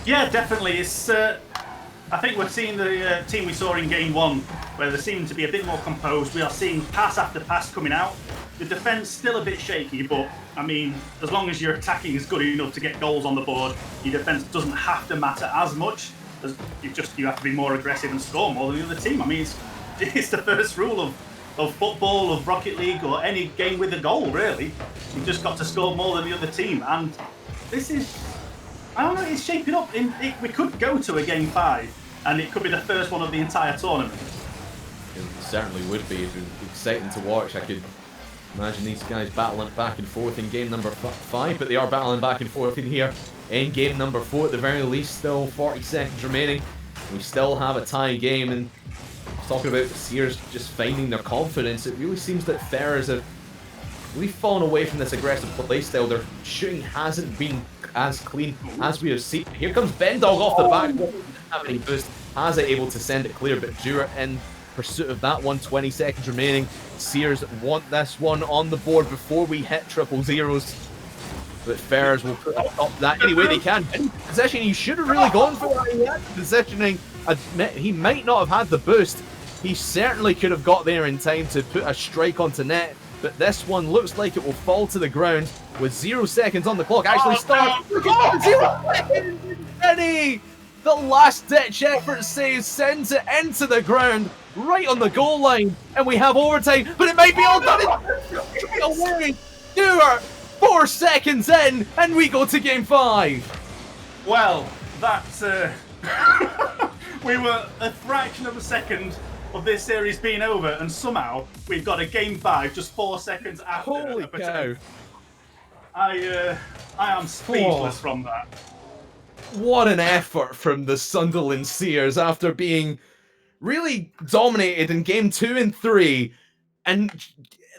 Speaker 5: Yeah, definitely. It's. I think we're seeing the team we saw in Game 1, where they seem to be a bit more composed. We are seeing pass after pass coming out. The defence still a bit shaky, but I mean, as long as your attacking is good enough to get goals on the board, your defence doesn't have to matter as much. As you have to be more aggressive and score more than the other team. I mean, it's the first rule of football, of Rocket League, or any game with a goal, really. You've just got to score more than the other team, and this is, I don't know, it's shaping up. We could go to a Game 5, and it could be the first one of the entire tournament.
Speaker 3: It certainly would be. It'd be exciting to watch. I could imagine these guys battling back and forth in game number 5, but they are battling back and forth in here in game number 4 at the very least. Still 40 seconds remaining. We still have a tie game, and talking about the Sears just finding their confidence, it really seems that Ferrers have really fallen away from this aggressive playstyle. Their shooting hasn't been as clean as we have seen. Here comes Bendog off the back. Doesn't have any boost. Has it able to send it clear, but Dewar in pursuit of that one. 20 seconds remaining. Sears want this one on the board before we hit triple zeros. But Ferrers will put up that any way they can. In possession, he should have really gone for that. He had the positioning. He might not have had the boost. He certainly could have got there in time to put a strike onto net. But this one looks like it will fall to the ground with 0 seconds on the clock. Actually, start. 0 seconds! Ready! The last ditch effort save sends it into the ground, right on the goal line, and we have overtime, but it might be all done away. Dewar, 4 seconds in, and we go to game 5.
Speaker 5: Well, that's we were a fraction of a second of this series being over, and somehow we've got a game 5 just 4 seconds after.
Speaker 3: Holy cow!
Speaker 5: I am speechless from that.
Speaker 3: What an effort from the Sunderland Sears after being really dominated in game 2 and 3, and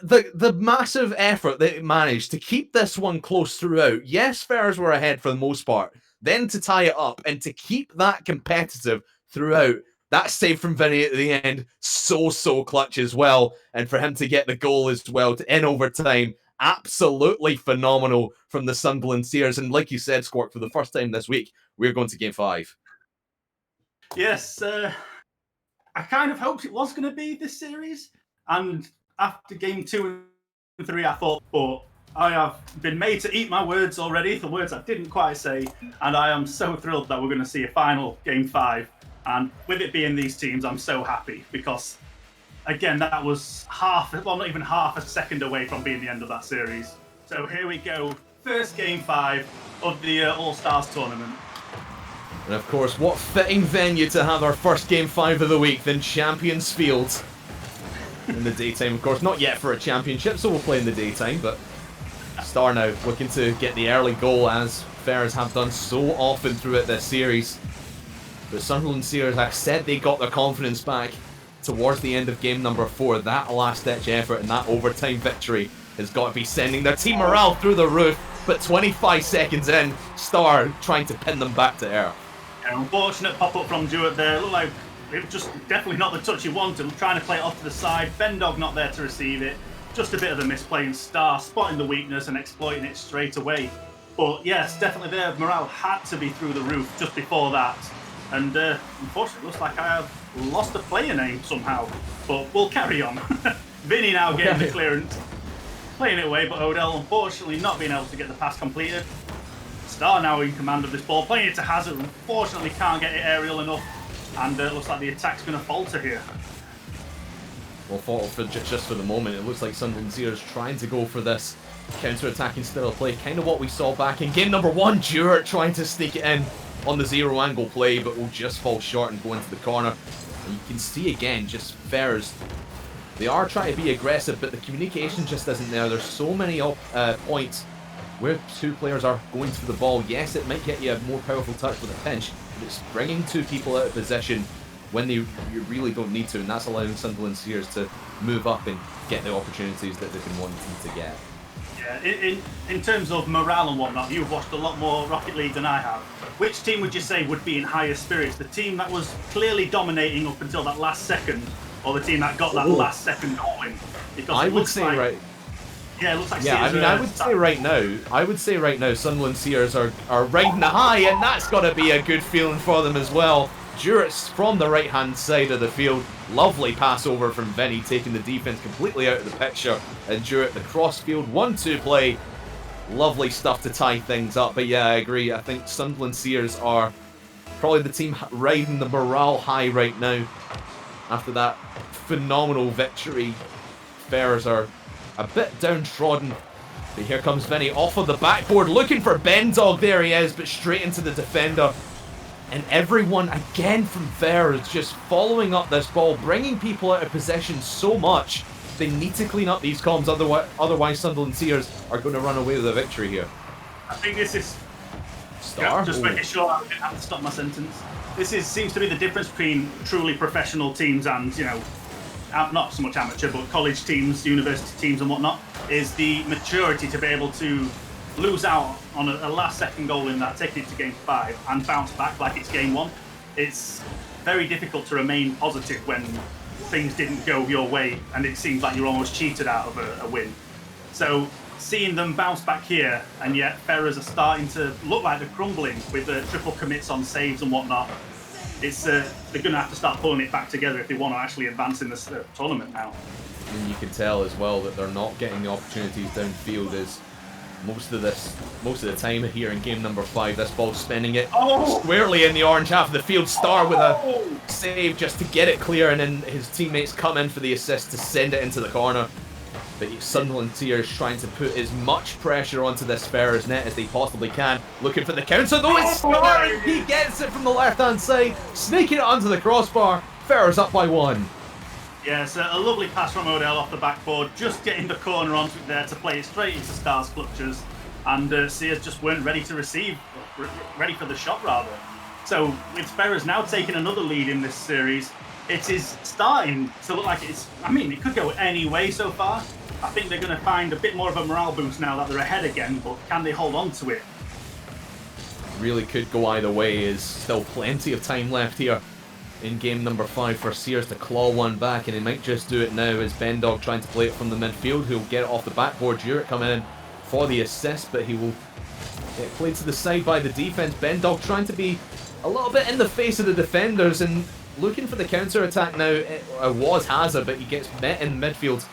Speaker 3: the massive effort they managed to keep this one close throughout. Yes, Ferrers were ahead for the most part, then to tie it up and to keep that competitive throughout. That save from Vinny at the end, so clutch as well, and for him to get the goal as well to in overtime, absolutely phenomenal from the Sunderland Sears. And like you said, Squawk, for the first time this week, we're going to game 5.
Speaker 5: Yes, I kind of hoped it was going to be this series, and after game 2 and 3, I thought, but I have been made to eat my words already, the words I didn't quite say, and I am so thrilled that we're going to see a final game 5. And with it being these teams, I'm so happy because, again, that was not even half a second away from being the end of that series. So here we go, first game 5 of the All-Stars tournament.
Speaker 3: And of course, what fitting venue to have our first game 5 of the week than Champions Field in the daytime. Of course, not yet for a championship, so we'll play in the daytime, but Star now looking to get the early goal, as Ferrers have done so often throughout this series. But Sunderland Sears, I said they got their confidence back towards the end of game number 4. That last-ditch effort and that overtime victory has got to be sending their team morale through the roof. But 25 seconds in, Star trying to pin them back to earth.
Speaker 5: Yeah, unfortunate pop-up from Jewett there. Looked like it was just definitely not the touch he wanted. Trying to play it off to the side. Bendog not there to receive it. Just a bit of a misplay, and Star spotting the weakness and exploiting it straight away. But yes, definitely their morale had to be through the roof just before that. And unfortunately, it looks like I have lost a player name somehow. But we'll carry on. Vinny now getting the clearance. Playing it away, but Odell unfortunately not being able to get the pass completed. Star now in command of this ball, playing it to Hazard. Unfortunately can't get it aerial enough. And it looks like the attack's going to falter here.
Speaker 3: Well, falter for just for the moment. It looks like Sunderland Sears trying to go for this counter-attacking style of play. Kind of what we saw back in game number 1. Dewar trying to sneak it in on the zero angle play, but will just fall short and go into the corner. And you can see again, just Ferrers, they are trying to be aggressive, but the communication just isn't there. There's so many points where 2 players are going for the ball. Yes, it might get you a more powerful touch with a pinch, but it's bringing 2 people out of position when you really don't need to, and that's allowing Sunderland Sears to move up and get the opportunities that they've been wanting to get.
Speaker 5: Yeah, in terms of morale and whatnot, you've watched a lot more Rocket League than I have. Which team would you say would be in higher spirits? The team that was clearly dominating up until that last second, or the team that got that last second goal in? Because
Speaker 3: I would say right.
Speaker 5: Yeah, it looks like.
Speaker 3: Yeah, I
Speaker 5: Sears
Speaker 3: mean, I would say right now, Sunderland Sears are riding the high, and that's got to be a good feeling for them as well. Duritz from the right-hand side of the field. Lovely pass over from Vinny, taking the defense completely out of the picture. And Duritz, the cross-field 1-2 play. Lovely stuff to tie things up. But yeah, I agree. I think Sunderland Sears are probably the team riding the morale high right now. After that phenomenal victory, Ferrers are a bit downtrodden. But here comes Vinny off of the backboard, looking for Bendog. There he is, but straight into the defender. And everyone, again from Ferrers, just following up this ball, bringing people out of possession so much. They need to clean up these comms, otherwise Sunderland Sears are going to run away with a victory here.
Speaker 5: I think this is...
Speaker 3: Star?
Speaker 5: Just making sure I didn't have to stop my sentence. Seems to be the difference between truly professional teams and, not so much amateur, but college teams, university teams and whatnot, is the maturity to be able to lose out on a last-second goal in that, taking it to game 5, and bounce back like it's game 1. It's very difficult to remain positive when things didn't go your way, and it seems like you're almost cheated out of a win. So seeing them bounce back here, and yet Ferrers are starting to look like they're crumbling with the triple commits on saves and whatnot. They're going to have to start pulling it back together if they want to actually advance in this tournament now.
Speaker 3: And you can tell as well that they're not getting the opportunities downfield as most of the time here in game number 5, this ball's spinning it squarely in the orange half of the field. Star with a save just to get it clear, and then his teammates come in for the assist to send it into the corner. But Sunderland Sears trying to put as much pressure onto this Ferrers net as they possibly can. Looking for the counter, though it's Star, and he gets it from the left-hand side, sneaking it onto the crossbar. Ferrers up by 1.
Speaker 5: Yeah, so a lovely pass from Odell off the backboard, just getting the corner onto it there to play it straight into Star's clutches, and Sears just weren't ready to receive, ready for the shot rather. So with Ferrers now taking another lead in this series, it is starting to look like it could go any way so far. I think they're going to find a bit more of a morale boost now that they're ahead again, but can they hold on to it?
Speaker 3: Really could go either way. Is still plenty of time left here in game number 5 for Sears to claw one back, and he might just do it now as Bendog trying to play it from the midfield, who'll get it off the backboard. Jurek coming in for the assist, but he will get played to the side by the defense. Bendog trying to be a little bit in the face of the defenders and looking for the counter attack now. It was Hazard, but he gets met in midfield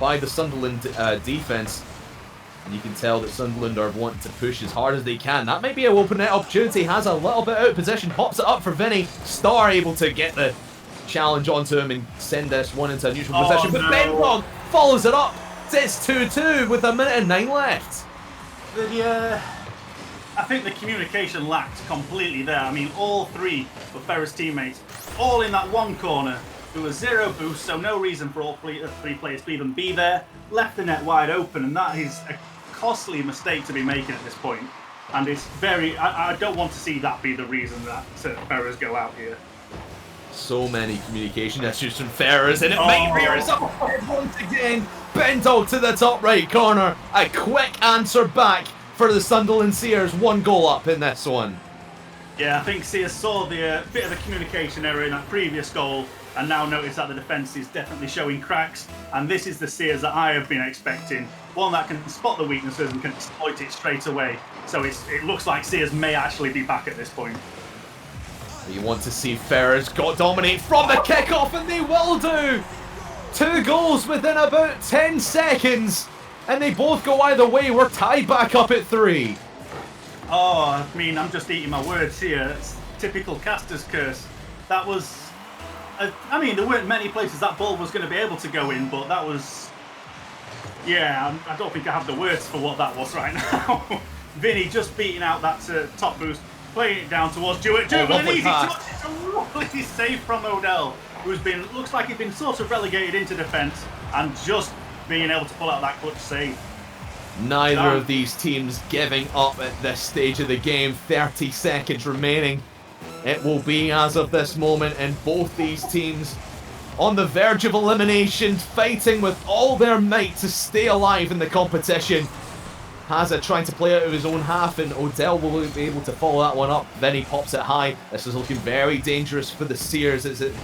Speaker 3: by the Sunderland defense. And you can tell that Sunderland are wanting to push as hard as they can. That might be an open net opportunity. Has a little bit out of position. Pops it up for Vinny. Star able to get the challenge onto him and send this one into a neutral position. But Bendog follows it up. It's 2-2 with 1:09 left.
Speaker 5: I think the communication lacked completely there. I mean, all 3 of Ferrers' teammates, all in that one corner. There was 0 boost, so no reason for all 3 players to even be there. Left the net wide open, and that is a costly mistake to be making at this point. And it's I don't want to see that be the reason that Ferrers go out here.
Speaker 3: So many communication issues from Ferrers, and it might rear us up once again. Bendog to the top right corner. A quick answer back for the Sunderland Sears. 1 goal up in this one.
Speaker 5: Yeah, I think Sears saw the bit of the communication error in that previous goal, and now notice that the defence is definitely showing cracks, and this is the Sears that I have been expecting. One that can spot the weaknesses and can exploit it straight away. So it looks like Sears may actually be back at this point.
Speaker 3: You want to see Ferrers dominate from the kickoff, and they will do! 2 goals within about 10 seconds, and they both go either way. We're tied back up at 3.
Speaker 5: Oh, I mean, I'm just eating my words here. It's typical caster's curse. That was... I mean, there weren't many places that ball was going to be able to go in, but that was... Yeah, I don't think I have the words for what that was right now. Vinny just beating out that top boost, playing it down towards Jewett. Jewett with an easy touch. It's a lovely save from Odell, who's looks like he's been sort of relegated into defence, and just being able to pull out that clutch save.
Speaker 3: Neither of these teams giving up at this stage of the game. 30 seconds remaining. It will be as of this moment, and both these teams on the verge of elimination, fighting with all their might to stay alive in the competition. Hazza trying to play out of his own half, and Odell will be able to follow that one up. Then he pops it high. This is looking very dangerous for the Sears as it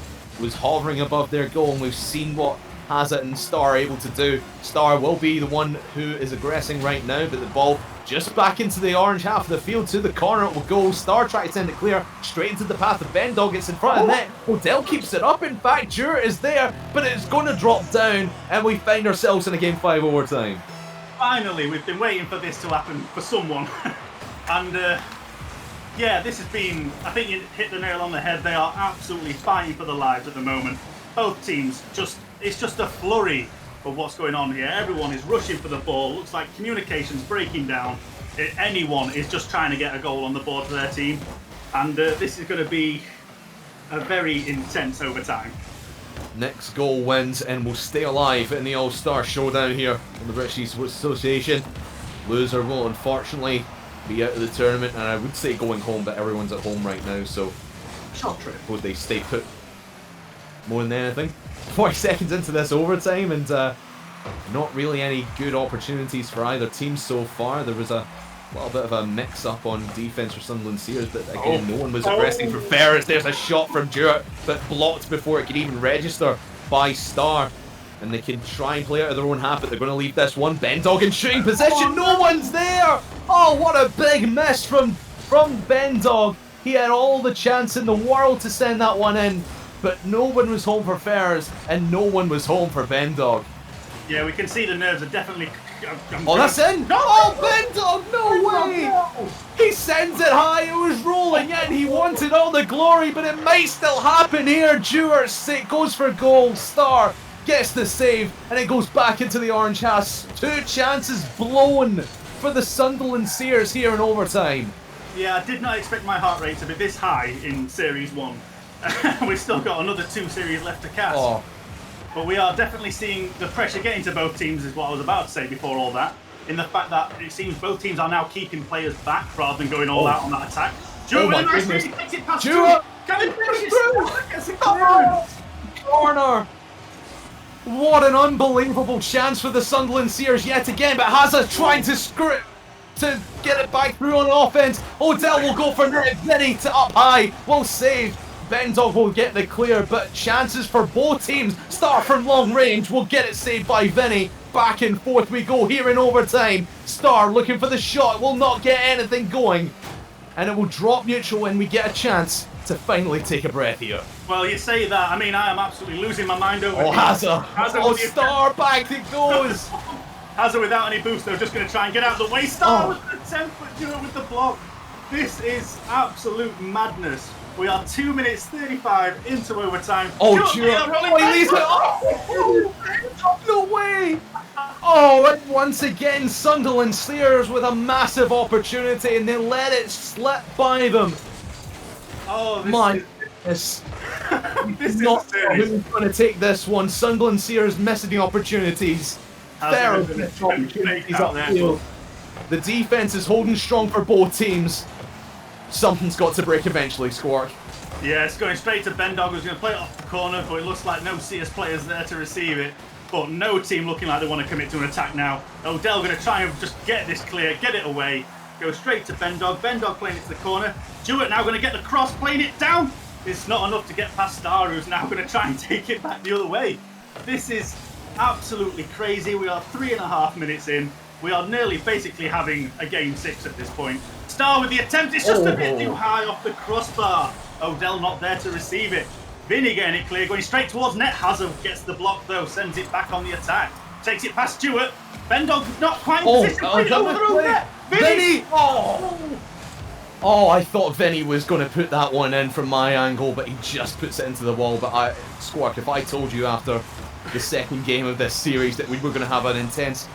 Speaker 3: was hovering above their goal, and we've seen what Hazza and Star are able to do. Star will be the one who is aggressing right now, but the ball just back into the orange half of the field to the corner it will go. Star trying to send it clear straight into the path of Bendog. It's in front of net. Odell keeps it up. In fact, Jura is there, but it's going to drop down, and we find ourselves in a game 5 overtime.
Speaker 5: Finally, we've been waiting for this to happen for someone. And yeah, this has been, I think you hit the nail on the head. They are absolutely fighting for their lives at the moment. Both teams, it's just a flurry of what's going on here. Everyone is rushing for the ball. Looks like communication's breaking down. Anyone is just trying to get a goal on the board for their team. And this is going to be a very intense overtime.
Speaker 3: Next goal wins and will stay alive in the All-Star Showdown here on the British Esports Association. Loser will unfortunately be out of the tournament, and I would say going home, but everyone's at home right now, so
Speaker 5: Short trip.
Speaker 3: suppose they stay put more than anything. 40 seconds into this overtime, and not really any good opportunities for either team so far. There was a little bit of a mix-up on defense for Sunderland Sears, but again, no one was aggressing for Ferris. There's a shot from Jura, but blocked before it could even register by Star. And they can try and play out of their own half, but they're going to leave this one. Bendog in shooting position. No one's there. Oh, what a big miss from Bendog. He had all the chance in the world to send that one in, but no one was home for Ferris, and no one was home for Bendog.
Speaker 5: Yeah, we can see the nerves are definitely...
Speaker 3: Oh, that's in! No! Oh, Bendog! No way!
Speaker 5: No.
Speaker 3: He sends it high. It was rolling in. He wanted all the glory, but it might still happen here. Dewar goes for goal. Star gets the save, and it goes back into the orange house. 2 chances blown for the Sunderland Sears here in overtime.
Speaker 5: Yeah, I did not expect my heart rate to be this high in Series 1. We've still got another 2 series left to cast.
Speaker 3: Oh.
Speaker 5: But we are definitely seeing the pressure getting to both teams, is what I was about to say before all that. In the fact that it seems both teams are now keeping players back rather than going all out on that attack.
Speaker 3: Oh my goodness.
Speaker 5: Takes it past
Speaker 3: Dewar!
Speaker 5: Can he finish it?
Speaker 3: Through!
Speaker 5: Gets it clearance.
Speaker 3: Corner! What an unbelievable chance for the Sunderland Sears yet again, but Hazza trying to script to get it back through on offense. Odell will go for net. Vinny to up high. Will save. Bendog will get the clear, but chances for both teams. Start from long range. Will get it saved by Vinny. Back and forth we go here in overtime. Star looking for the shot. Will not get anything going. And it will drop neutral when we get a chance to finally take a breath here.
Speaker 5: Well, you say that. I mean, I am absolutely losing my mind over
Speaker 3: Oh,
Speaker 5: here.
Speaker 3: Hazza. Oh,
Speaker 5: with the
Speaker 3: Star back it goes.
Speaker 5: Hazza without any boost, they're just going to try and get out of the way. Star
Speaker 3: Oh.
Speaker 5: with the attempt, but Dewar with the block. This is absolute madness. We are 2 minutes 35 into overtime.
Speaker 3: Oh,
Speaker 5: Dewar,
Speaker 3: Dewar.
Speaker 5: they are rolling
Speaker 3: Oh, he
Speaker 5: back.
Speaker 3: leaves it. Oh, no way. Oh, and once again, Sunderland Sears with a massive opportunity, and they let it slip by them.
Speaker 5: Oh, this
Speaker 3: My
Speaker 5: is,
Speaker 3: goodness.
Speaker 5: this is
Speaker 3: Not
Speaker 5: serious.
Speaker 3: who's going to take this one. Sunderland Sears missing the opportunities.
Speaker 5: Hazard
Speaker 3: Fair
Speaker 5: with the
Speaker 3: opportunities
Speaker 5: out there.
Speaker 3: upfield. The defense is holding strong for both teams. Something's got to break eventually, Squark.
Speaker 5: Yeah, it's going straight to Bendog, who's going to play it off the corner, but it looks like no CS players there to receive it. But no team looking like they want to commit to an attack now. Odell going to try and just get this clear, get it away. Go straight to Bendog. Bendog playing it to the corner. Jewett now going to get the cross, playing it down. It's not enough to get past Star, who's now going to try and take it back the other way. This is absolutely crazy. We are 3.5 minutes in. We are nearly basically having a game 6 at this point. Star with the attempt. It's just a bit too high off the crossbar. Odell not there to receive it. Vinny getting it clear, going straight towards net. Hazard gets the block though, sends it back on the attack. Takes it past Stewart. Bendog not quite in position. Put it over the own net.
Speaker 3: Vinny! Oh, I thought Vinny was going to put that one in from my angle, but he just puts it into the wall. But Squark, if I told you after the second game of this series that we were going to have an intense,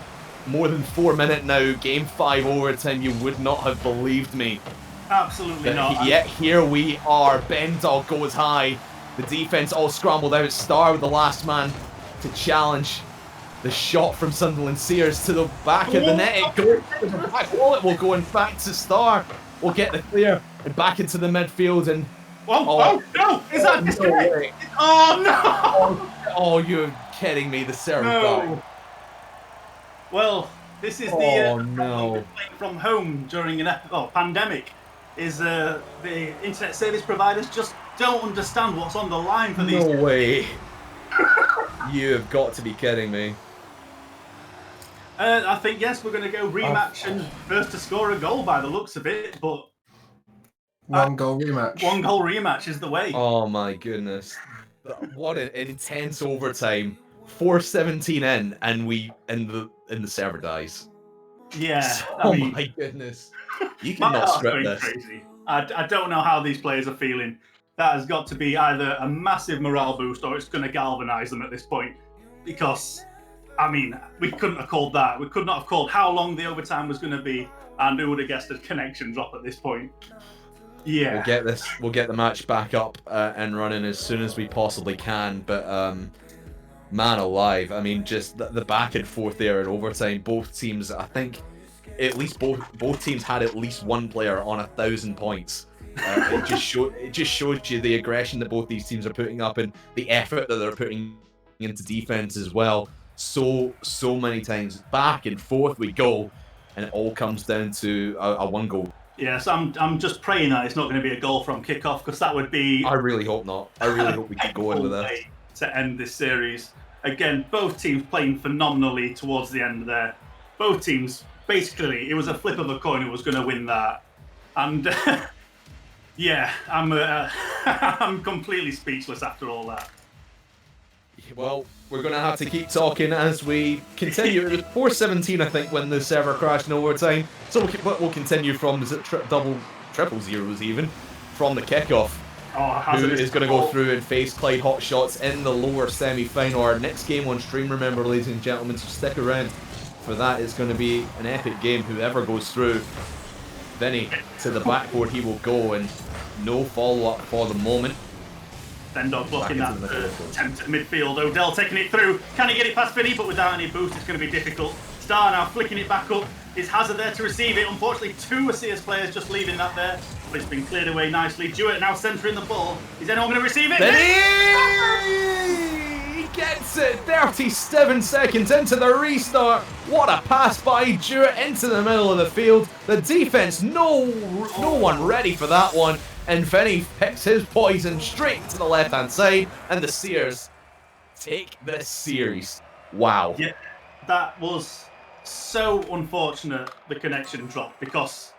Speaker 3: more than 4-minute now, game 5 overtime, you would not have believed me.
Speaker 5: Absolutely not.
Speaker 3: Yet here we are. Bendog goes high. The defense all scrambled out. Star with the last man to challenge the shot from Sunderland Sears to the back of the net. It goes to the back wall. It will go in back to Star. We'll get the clear and back into the midfield, and
Speaker 5: Oh, no! Is that
Speaker 3: no
Speaker 5: disconnect?
Speaker 3: way.
Speaker 5: Oh, no!
Speaker 3: Oh, you're kidding me. The server
Speaker 5: No.
Speaker 3: died.
Speaker 5: Well, this is
Speaker 3: Oh,
Speaker 5: the
Speaker 3: no.
Speaker 5: problem with playing from home during an pandemic. Is the internet service providers just don't understand what's on the line for these.
Speaker 3: No way. You have got to be kidding me.
Speaker 5: I think, yes, we're going to go rematch and first to score a goal by the looks of it, but
Speaker 2: One goal rematch.
Speaker 5: 1 goal rematch is the way.
Speaker 3: Oh my goodness. What an intense overtime. 4:17 in, and the server dies.
Speaker 5: Yeah.
Speaker 3: Oh my goodness. You
Speaker 5: My
Speaker 3: cannot
Speaker 5: heart's
Speaker 3: script
Speaker 5: going
Speaker 3: this.
Speaker 5: crazy. I don't know how these players are feeling. That has got to be either a massive morale boost or it's going to galvanise them at this point. Because, I mean, we couldn't have called that. We could not have called how long the overtime was going to be, and who would have guessed a connection drop at this point. Yeah.
Speaker 3: We'll get the match back up and running as soon as we possibly can. But man alive, I mean, just the back and forth there in overtime. Both teams, I think, at least both teams had at least one player on 1,000 points. It just showed you the aggression that both these teams are putting up and the effort that they're putting into defense as well. So many times back and forth we go, and it all comes down to a 1 goal.
Speaker 5: Yes, I'm just praying that it's not going to be a goal from kickoff, because that would be.
Speaker 3: I really hope not. I really hope we keep going with that.
Speaker 5: To end this series. Again, both teams playing phenomenally towards the end there. Both teams, basically, it was a flip of a coin who was going to win that. And yeah, I'm completely speechless after all that.
Speaker 3: Well, we're going to have to keep talking as we continue. It was 4:17, I think, when the server crashed in overtime. So we'll continue from, is it triple zeros even, from the kickoff. Who is going to go through and face Clyde Hotshots in the lower semi-final. Our next game on stream, remember, ladies and gentlemen, so stick around for that. It's going to be an epic game. Whoever goes through, Vinny, to the backboard he will go, and no follow-up for the moment.
Speaker 5: Sendog blocking that attempt at midfield. Odell taking it through. Can he get it past Vinny? But without any boost, it's going to be difficult. Star now flicking it back up. Is Hazard there to receive it? Unfortunately, 2 Sears players just leaving that there. But it's been cleared away nicely. Jewett now centering the ball. Is anyone going to receive it?
Speaker 3: Vinny! He gets it! 37 seconds into the restart. What a pass by Jewett into the middle of the field. The defense, no one ready for that one. And Vinny picks his poison straight to the left-hand side, and the Sears take this series. Wow.
Speaker 5: Yeah, that was so unfortunate, the connection drop, because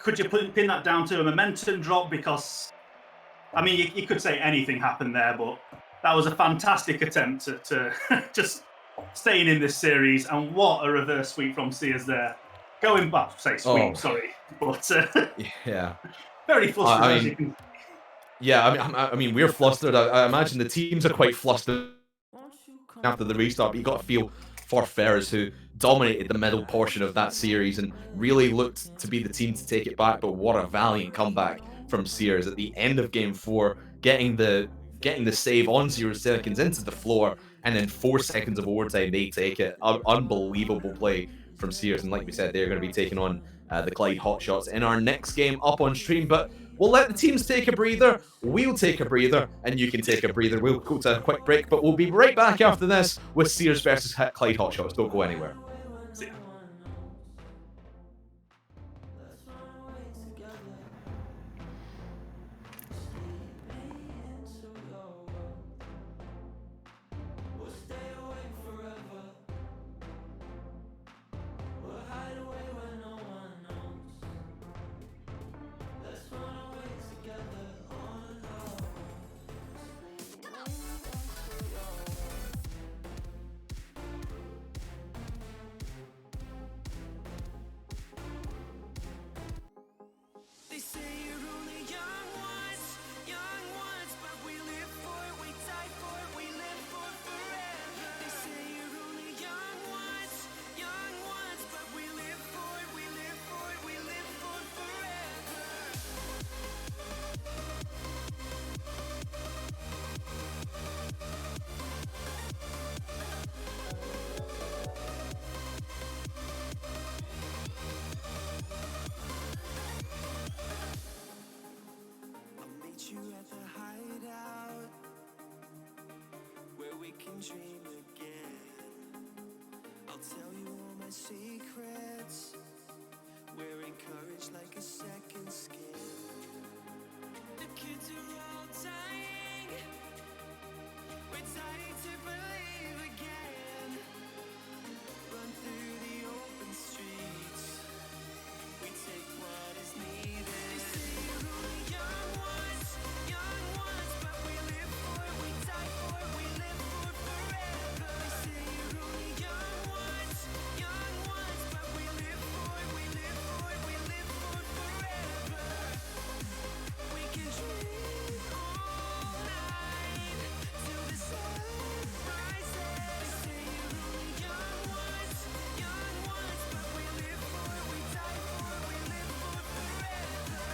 Speaker 5: could you pin that down to a momentum drop? Because, I mean, you could say anything happened there, but that was a fantastic attempt to just staying in this series, and what a reverse sweep from Sears there. Going back, sorry, but
Speaker 3: yeah.
Speaker 5: Very flustered.
Speaker 3: I mean, we're flustered. I imagine the teams are quite flustered after the restart, but you got to feel for Ferris, who dominated the middle portion of that series and really looked to be the team to take it back. But what a valiant comeback from Sears at the end of Game 4, getting the save on 0 seconds into the floor, and then 4 seconds of overtime, they take it. Unbelievable play from Sears, and like we said, they're going to be taking on the Clyde Hotshots in our next game up on stream. But we'll let the teams take a breather, we'll take a breather, and you can take a breather. We'll go to a quick break, but we'll be right back after this with Sears versus Clyde Hotshots. Don't go anywhere.
Speaker 5: See ya.
Speaker 4: can dream again. I'll tell you all my secrets. We're encouraged like a second skin. The kids are all dying. We're dying to believe again. Run through the open streets. We take what is needed. They say you're only young ones, but we live for it, we die for it, we live for it forever. They say you're only young ones, but we live for it, we live for it, we live for it forever. We can dream all night till the sun rises. They say you're only young ones, but we live for it, we die for it, we live for it forever.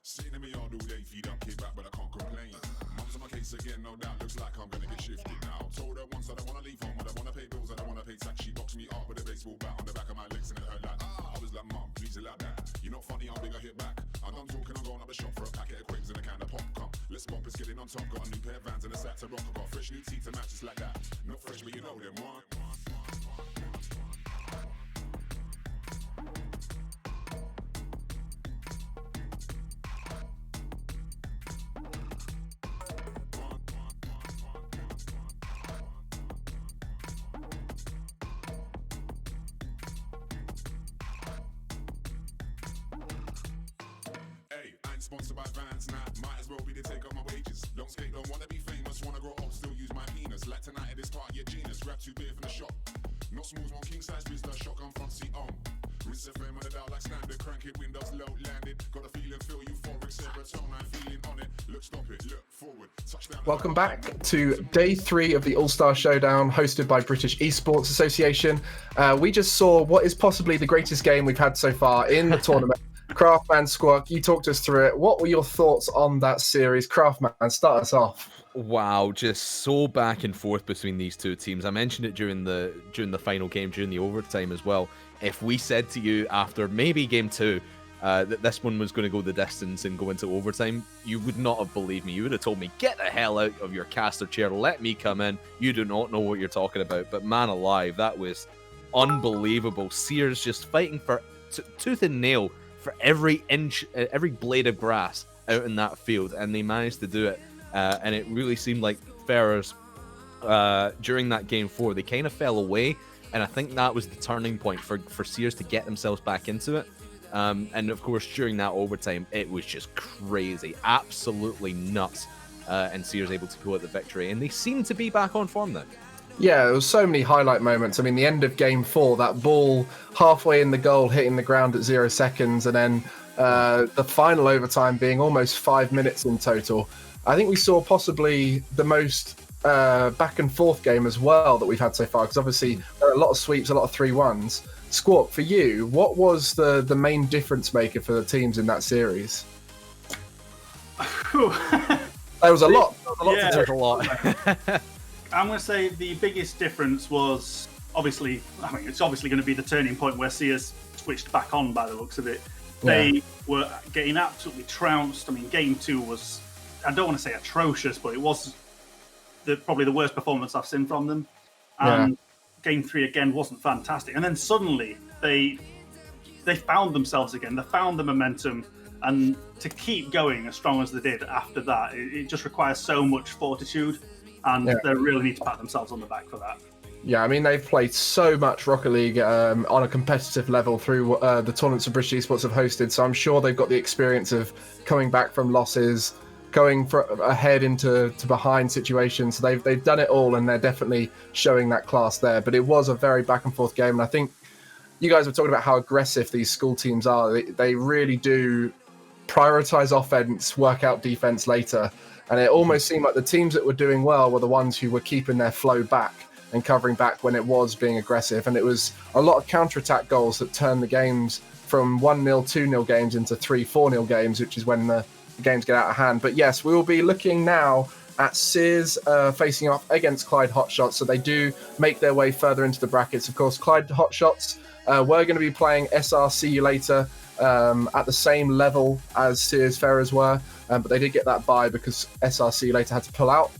Speaker 6: Sitting in my yard all day, feed up, kid back, but I can't complain. Mum's on my case again, no doubt, looks like I'm gonna get shifted now. Told her once I don't wanna leave home, I don't wanna pay bills, I don't wanna pay tax. She boxed me up with a baseball bat on the back of my legs and it hurt like I was like, Mum, please allow that. You're not funny, I'm big, I hit back. I'm done talking, I'm going up the shop for a packet of quaves and a can of popcorn. Let's bump, it's getting on top, got a new pair of Vans and a sack to rock. I got fresh new teeth to match just like that. Not fresh, but you know them, one. Sponsored by Vans now, might as well be to take up my wages. Don't skate, don't wanna be famous, wanna grow up, still use my penis. Like tonight at this party at Genus, grab 2 beer from the shop. Not smooth, one king size blister, shotgun front seat on. Rinse the frame on the dial like standard, crank it, windows low, landed. Got a feeling, feel euphoric, serotonin, I'm feeling on it. Look, stop it, look forward, touchdown.
Speaker 2: Welcome back to day 3 of the All-Star Showdown, hosted by British Esports Association. We just saw what is possibly the greatest game we've had so far in the tournament. Craftman, Squawk, you talked us through it. What were your thoughts on that series? Craftman, start us off.
Speaker 3: Wow, just so back and forth between these two teams. I mentioned it during the final game, during the overtime as well. If we said to you after maybe game 2 that this one was going to go the distance and go into overtime, you would not have believed me. You would have told me, get the hell out of your caster chair, let me come in. You do not know what you're talking about. But man alive, that was unbelievable. Sears just fighting for tooth and nail for every inch, every blade of grass out in that field, and they managed to do it. And it really seemed like Ferrers, during that game 4, they kind of fell away, and I think that was the turning point for Sears to get themselves back into it. And of course, during that overtime, it was just crazy, absolutely nuts, and Sears able to pull out the victory, and they seem to be back on form then.
Speaker 2: Yeah, there was so many highlight moments. I mean, the end of game 4, that ball halfway in the goal hitting the ground at 0 seconds, and then the final overtime being almost 5 minutes in total. I think we saw possibly the most back and forth game as well that we've had so far, because obviously there are a lot of sweeps, a lot of 3-1s. Squawk, for you, what was the main difference maker for the teams in that series? There was a lot.
Speaker 3: There's a lot.
Speaker 5: I'm going to say the biggest difference was obviously, I mean, it's obviously going to be the turning point where Sears switched back on by the looks of it. They were getting absolutely trounced. I mean, game 2 was, I don't want to say atrocious, but it was probably the worst performance I've seen from them. And game 3 again wasn't fantastic. And then suddenly they found themselves again. They found the momentum. And to keep going as strong as they did after that, it just requires so much fortitude. and
Speaker 2: Yeah.
Speaker 5: they really need to pat themselves on the back for that.
Speaker 2: Yeah, I mean, they've played so much Rocket League on a competitive level through the tournaments that British Esports have hosted, so I'm sure they've got the experience of coming back from losses, going ahead into behind situations. So they've done it all, and they're definitely showing that class there. But it was a very back and forth game, and I think you guys were talking about how aggressive these school teams are. They really do prioritize offense, work out defense later, and it almost seemed like the teams that were doing well were the ones who were keeping their flow back and covering back when it was being aggressive. And it was a lot of counter-attack goals that turned the games from 1-0, 2-0 games into 3-, 4-0 games, which is when the games get out of hand. But yes, we will be looking now at Sears facing off against Clyde Hotshots. So they do make their way further into the brackets. Of course, Clyde Hotshots we're going to be playing SRC later at the same level as Sears Ferrers were, but they did get that bye because SRC later had to pull out.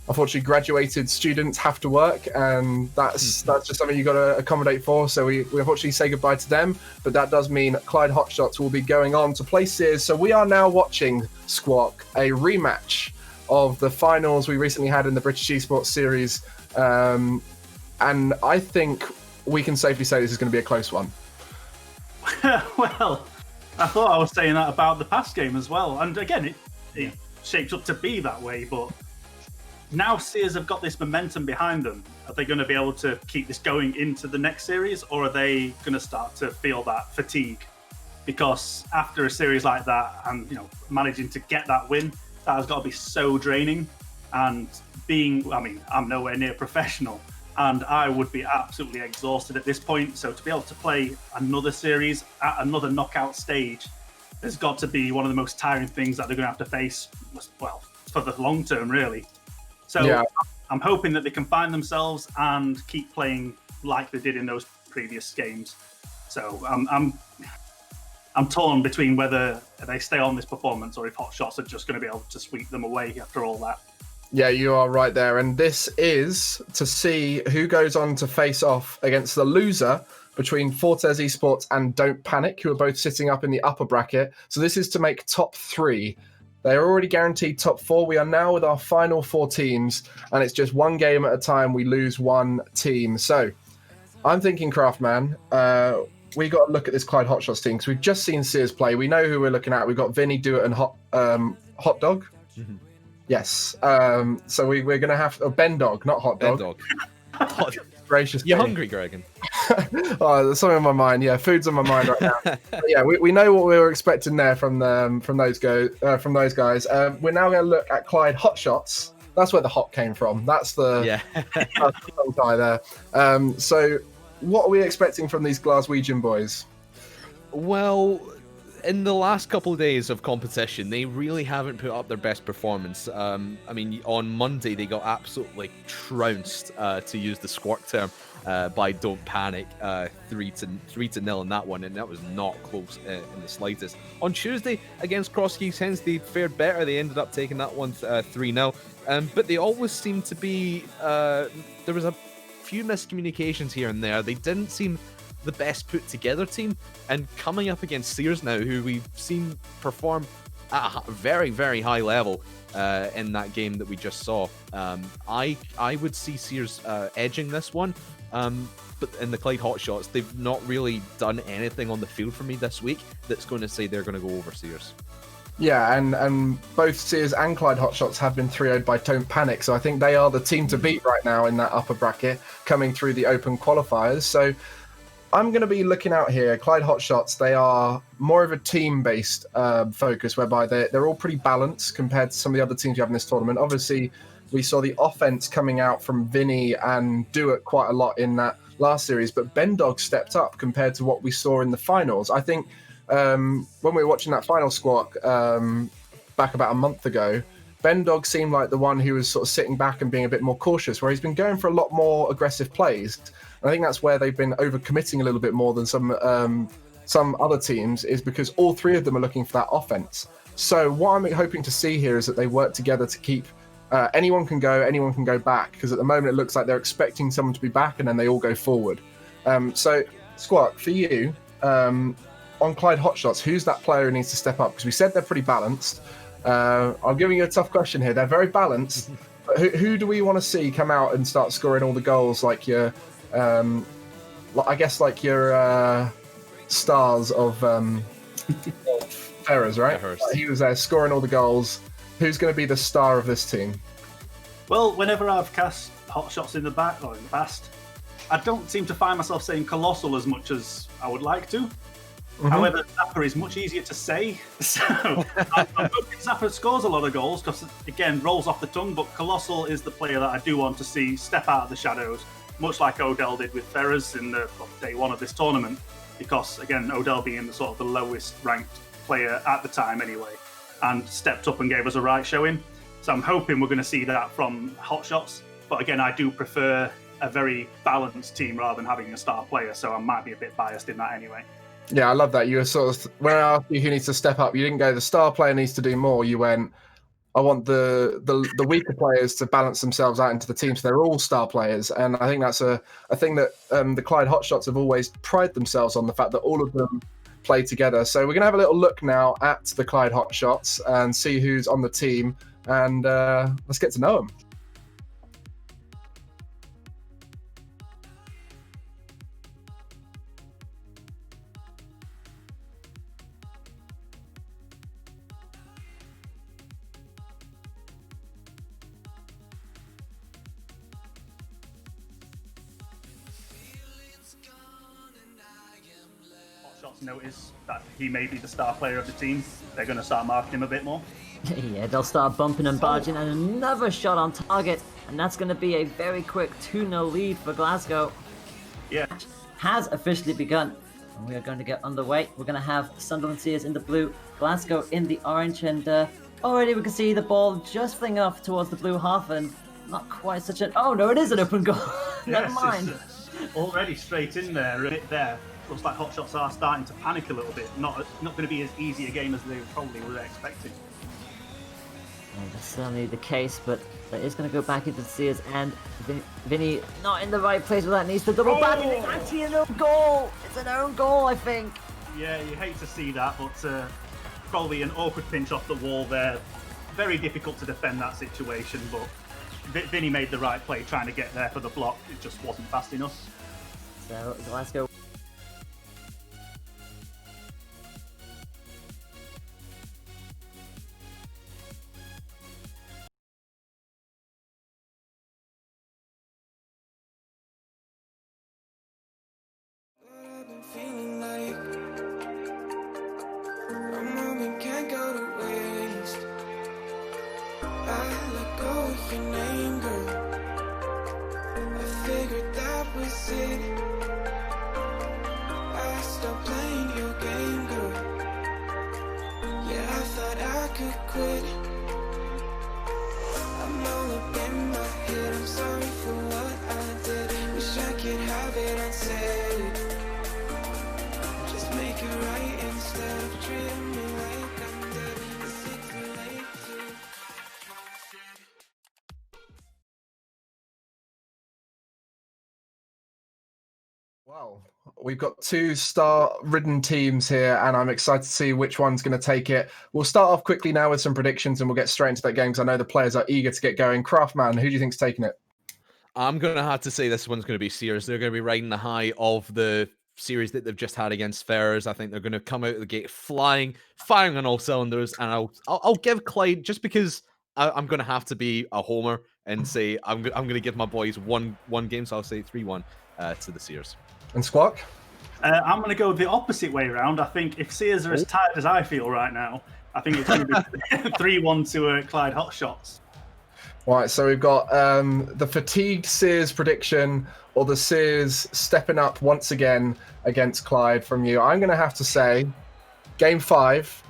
Speaker 2: Unfortunately, graduated students have to work, and that's just something you've got to accommodate for. So we unfortunately say goodbye to them, but that does mean Clyde Hotshots will be going on to play Sears. So we are now watching, Squawk, a rematch of the finals we recently had in the British Esports Series, and I think we can safely say this is going to be a close one.
Speaker 5: Well, I thought I was saying that about the past game as well, and again, it shapes up to be that way, but now Sears have got this momentum behind them. Are they going to be able to keep this going into the next series, or are they going to start to feel that fatigue? Because after a series like that, and managing to get that win, that has got to be so draining. And I'm nowhere near professional, and I would be absolutely exhausted at this point. So to be able to play another series at another knockout stage has got to be one of the most tiring things that they're going to have to face, well, for the long term, really. So yeah. I'm hoping that they can find themselves and keep playing like they did in those previous games. So I'm torn between whether they stay on this performance or if Hotshots are just going to be able to sweep them away after all that.
Speaker 2: Yeah, you are right there. And this is to see who goes on to face off against the loser between Fortes Esports and Don't Panic, who are both sitting up in the upper bracket. So this is to make top 3. They are already guaranteed top 4. We are now with our final 4 teams, and it's just one game at a time. We lose one team. So I'm thinking, Craftman, we got to look at this Clyde Hotshots team because we've just seen Sears play. We know who we're looking at. We've got Vinny, Do It, and Hot Dog. Mm-hmm. Yes. So we're going to have Ben Dog, not Hot Dog.
Speaker 3: Ben Dog.
Speaker 2: Gracious.
Speaker 3: You're hungry, Gregan?
Speaker 2: Oh, there's something on my mind. Yeah, food's on my mind right now. But yeah, we know what we were expecting there from those guys. We're now going to look at Clyde Hotshots. That's where the hot came from. That's the guy there. So, what are we expecting from these Glaswegian boys?
Speaker 3: Well, in the last couple of days of competition, they really haven't put up their best performance. On Monday they got absolutely trounced, to use the Squawk term, by Don't Panic, 3-0 in that one, and that was not close in the slightest. On Tuesday against Cross Keys Hens, they fared better. They ended up taking that one 3-0, but they always seem to be. There was a few miscommunications here and there. They didn't seem the best put together team, and coming up against Sears now, who we've seen perform at a very, very high level in that game that we just saw, I would see Sears edging this one, but in the Clyde Hotshots, they've not really done anything on the field for me this week that's going to say they're going to go over Sears.
Speaker 2: Yeah, and both Sears and Clyde Hotshots have been 3-0'd by Don't Panic, so I think they are the team to beat right now in that upper bracket coming through the open qualifiers. So I'm going to be looking out here. Clyde Hotshots, they are more of a team-based focus, whereby they're all pretty balanced compared to some of the other teams you have in this tournament. Obviously, we saw the offense coming out from Vinny and Do It quite a lot in that last series, but Ben Dog stepped up compared to what we saw in the finals. I think when we were watching that final Squawk back about a month ago, Ben Dog seemed like the one who was sort of sitting back and being a bit more cautious, where he's been going for a lot more aggressive plays. And I think that's where they've been overcommitting a little bit more than some other teams, is because all 3 of them are looking for that offense. So what I'm hoping to see here is that they work together to keep anyone can go back, because at the moment it looks like they're expecting someone to be back and then they all go forward. So Squawk, for you, on Clyde Hotshots, who's that player who needs to step up? Because we said they're pretty balanced. I'm giving you a tough question here. They're very balanced, but But who do we want to see come out and start scoring all the goals, like your, I guess like your stars of Ferrers, right? He was there scoring all the goals. Who's going to be the star of this team?
Speaker 5: Well, whenever I've cast hot shots in the back or in the past, I don't seem to find myself saying Colossal as much as I would like to. However, Zapper is much easier to say. So I'm hoping Zapper scores a lot of goals because, again, rolls off the tongue, but Colossal is the player that I do want to see step out of the shadows, much like Odell did with Ferrers in the day one of this tournament. Because, again, Odell being the sort of the lowest ranked player at the time anyway, and stepped up and gave us a right showing. So I'm hoping we're going to see that from hot shots. But again, I do prefer a very balanced team rather than having a star player, so I might be a bit biased in that anyway.
Speaker 2: Yeah, I love that. You were sort of, when I asked you who needs to step up, you didn't go, the star player needs to do more. You went, I want the weaker players to balance themselves out into the team, so they're all star players. And I think that's a thing that the Clyde Hotshots have always prided themselves on, the fact that all of them play together. So we're going to have a little look now at the Clyde Hotshots and see who's on the team, and let's get to know them.
Speaker 5: Notice that he may be the star player of the team, they're going to start marking him a bit more.
Speaker 7: Yeah, they'll start bumping and barging, and another shot on target, and that's going to be a very quick 2-0 lead for Glasgow.
Speaker 5: Yeah.
Speaker 7: Has officially begun, and we are going to get underway. We're going to have Sunderland Sears in the blue, Glasgow in the orange, and already we can see the ball just flinging off towards the blue half, and not quite such an... Oh no, it is an open goal. Never mind.
Speaker 5: Already straight in there, a bit there. Looks like Hotshots are starting to panic a little bit. Not going to be as easy a game as they probably were expecting.
Speaker 7: Well, that's certainly the case, but that is going to go back into the Sears, and Vinny not in the right place where that needs to double back, and it's actually an own goal. It's an own goal, I think.
Speaker 5: Yeah, you hate to see that, but probably an awkward pinch off the wall there. Very difficult to defend that situation, but Vinny made the right play trying to get there for the block. It just wasn't fast enough.
Speaker 7: So Glasgow.
Speaker 4: Feeling like a moment can't go to waste. I let go of your name, girl. I figured that was it. I stopped playing your game, girl. Yeah, I thought I could quit. I'm all up in my head. I'm sorry for what I did. Wish I could have it unsaid. Make it right instead of treating me like I'm dead. Is it too late to...
Speaker 2: Well, we've got two star-ridden teams here, and I'm excited to see which one's going to take it. We'll start off quickly now with some predictions, and we'll get straight into that game because I know the players are eager to get going. Craftman, who do you think's taking it? I'm
Speaker 3: going to have to say this one's going to be Sears. They're going to be riding the high of the series that they've just had against Ferrers. I think they're going to come out of the gate flying, firing on all cylinders, and I'll give Clyde, just because I'm going to have to be a homer and say I'm going to give my boys one game, so I'll say 3-1 to the Sears. And
Speaker 2: Squawk?
Speaker 5: I'm going to go the opposite way around. I think if Sears are as tired as I feel right now, I think it's going to be 3-1 to Clyde Hotshots.
Speaker 2: Right, so we've got the fatigued Sears prediction, or the Sears stepping up once again against Clyde from you. I'm going to have to say, Game 5,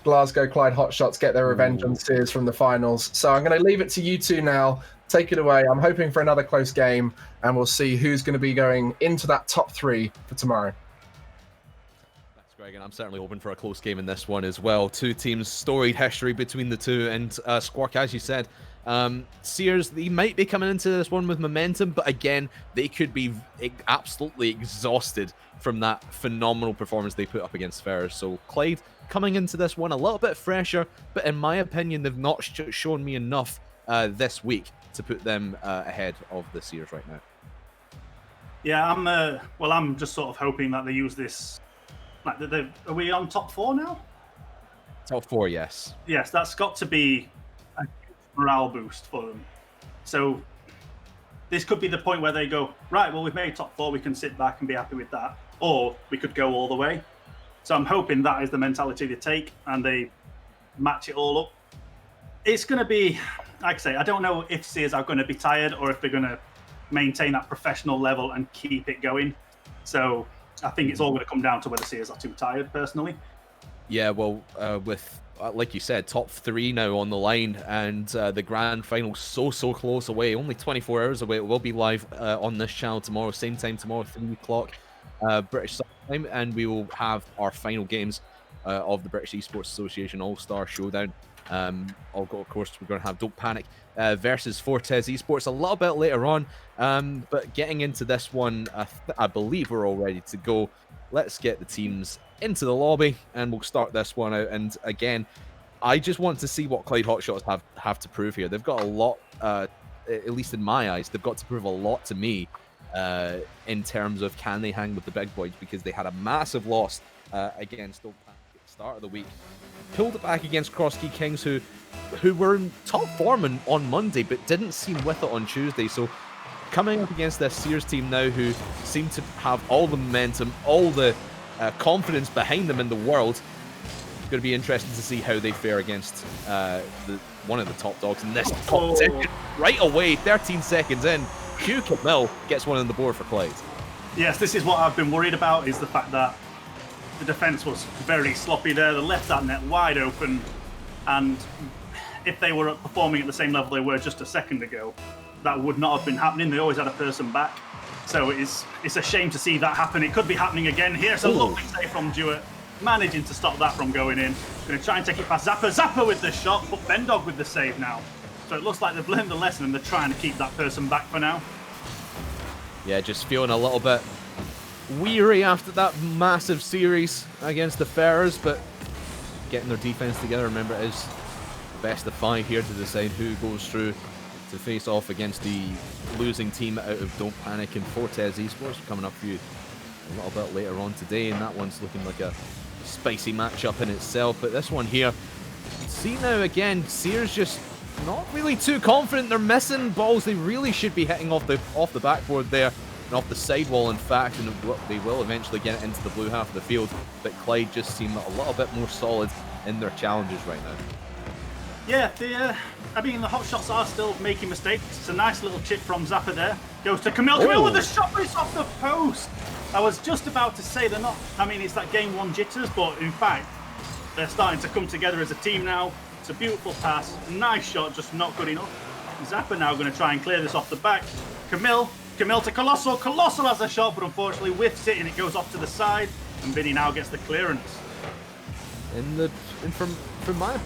Speaker 2: Glasgow Clyde Hotshots get their revenge on Sears from the finals. So I'm going to leave it to you two now. Take it away. I'm hoping for another close game, and we'll see who's going to be going into that top 3 for tomorrow.
Speaker 3: Thanks, Greg, and I'm certainly hoping for a close game in this one as well. Two teams, storied history between the two, and Squawk, as you said, Sears, they might be coming into this one with momentum, but again, they could be absolutely exhausted from that phenomenal performance they put up against Ferrers. So Clyde coming into this one a little bit fresher, but in my opinion, they've not shown me enough this week to put them ahead of the Sears right now.
Speaker 5: Yeah, I'm just sort of hoping that they use this. Like, are we on top 4 now?
Speaker 3: Top 4, yes.
Speaker 5: Yes, that's got to be a morale boost for them. So this could be the point where they go, right, well, we've made top 4, we can sit back and be happy with that. Or we could go all the way. So I'm hoping that is the mentality they take and they match it all up. It's going to be, like I say, I don't know if Sears are going to be tired or if they're going to maintain that professional level and keep it going. So I think it's all going to come down to whether Sears are too tired, personally.
Speaker 3: Yeah, well, with, like you said, top 3 now on the line, and the grand final so close away, only 24 hours away. It will be live on this channel tomorrow, same time tomorrow, 3 o'clock British time, and we will have our final games of the British Esports Association All-Star Showdown. Of course, we're going to have Don't Panic versus Fortes Esports a little bit later on, but getting into this one, I believe we're all ready to go. Let's get the teams into the lobby and we'll start this one out. And again, I just want to see what Clyde Hotshots have to prove here. They've got a lot, at least in my eyes, they've got to prove a lot to me in terms of can they hang with the big boys, because they had a massive loss against Don't Panic at the start of the week. Pulled it back against Cross Key Kings, who were in top form on Monday, but didn't seem with it on Tuesday. So coming up against this Sears team now, who seem to have all the momentum, all the confidence behind them in the world, it's going to be interesting to see how they fare against one of the top dogs in this competition. Right away, 13 seconds in, Hugh Camille gets one on the board for Clyde.
Speaker 5: Yes, this is what I've been worried about, is the fact that the defense was very sloppy there. They left that net wide open, and if they were performing at the same level they were just a second ago, that would not have been happening. They always had a person back. So it's a shame to see that happen. It could be happening again. Here's a lovely save from Jewett, managing to stop that from going in. Going to try and take it past Zappa. Zappa with the shot, but Bendog with the save now. So it looks like they've learned the lesson and they're trying to keep that person back for now.
Speaker 3: Yeah, just feeling a little bit weary after that massive series against the Ferrers, but getting their defense together. Remember, it is best of 5 here to decide who goes through to face off against the losing team out of Don't Panic and Fortes Esports, coming up for you a little bit later on today, and that one's looking like a spicy matchup in itself. But this one here, see now again, Sears just not really too confident. They're missing balls they really should be hitting off the backboard there, and off the sidewall in fact, and they will eventually get it into the blue half of the field. But Clyde just seem a little bit more solid in their challenges right now.
Speaker 5: Yeah, the Hotshots are still making mistakes. It's a nice little chip from Zappa there. Goes to Camille. Camille with the shot, but it's off the post. I was just about to say they're not, it's that game 1 jitters, but in fact, they're starting to come together as a team now. It's a beautiful pass, nice shot, just not good enough. Zappa now going to try and clear this off the back. Camille to Colossal. Colossal has a shot, but unfortunately whiffs it and it goes off to the side. And Vinny now gets the clearance.
Speaker 3: And from my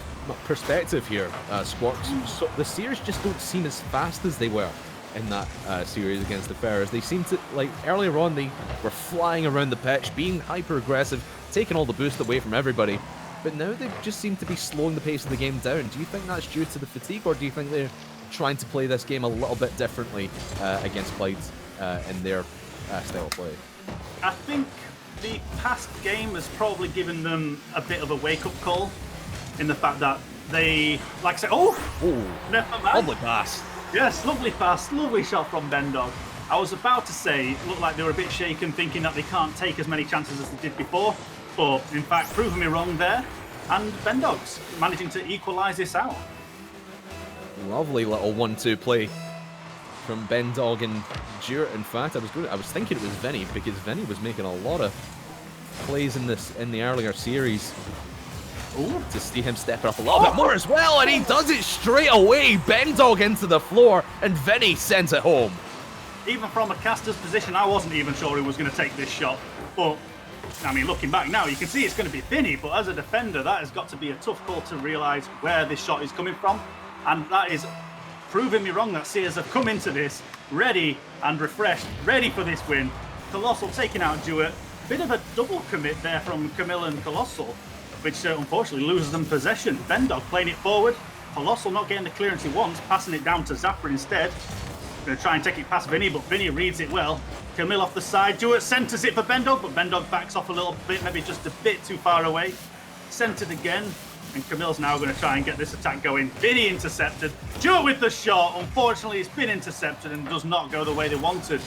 Speaker 3: perspective here, Squawks, so the Sears just don't seem as fast as they were in that series against the Ferrers. They seem to, like, earlier on, they were flying around the pitch, being hyper aggressive, taking all the boost away from everybody. But now they just seem to be slowing the pace of the game down. Do you think that's due to the fatigue, or do you think they're trying to play this game a little bit differently against Clyde in their style of play?
Speaker 5: I think the past game has probably given them a bit of a wake-up call, in the fact that they, like I said, never mind.
Speaker 3: Lovely pass.
Speaker 5: Yes, lovely pass, lovely shot from Bendog. I was about to say, it looked like they were a bit shaken, thinking that they can't take as many chances as they did before, but in fact, proving me wrong there, and Bendog's managing to equalise this out.
Speaker 3: Lovely little 1-2 play from Bendog and Jewett. In fact, I was thinking it was Vinny, because Vinny was making a lot of plays in the earlier series.
Speaker 5: Ooh.
Speaker 3: To see him step it up a little bit more as well, and he does it straight away. Bendog into the floor, and Vinny sends it home.
Speaker 5: Even from a caster's position, I wasn't even sure he was going to take this shot. But, looking back now, you can see it's going to be Vinny, but as a defender, that has got to be a tough call to realise where this shot is coming from. And that is proving me wrong, that Sears have come into this ready and refreshed, ready for this win. Colossal taking out Jewett. Bit of a double commit there from Camille and Colossal, which unfortunately loses them possession. Bendog playing it forward. Colossal not getting the clearance he wants, passing it down to Zappa instead. Going to try and take it past Vinny, but Vinny reads it well. Camille off the side. Jewett centers it for Bendog, but Bendog backs off a little bit, maybe just a bit too far away. Centered again, and Camille's now going to try and get this attack going. Vinny intercepted. Jewett with the shot. Unfortunately, it's been intercepted and does not go the way they wanted.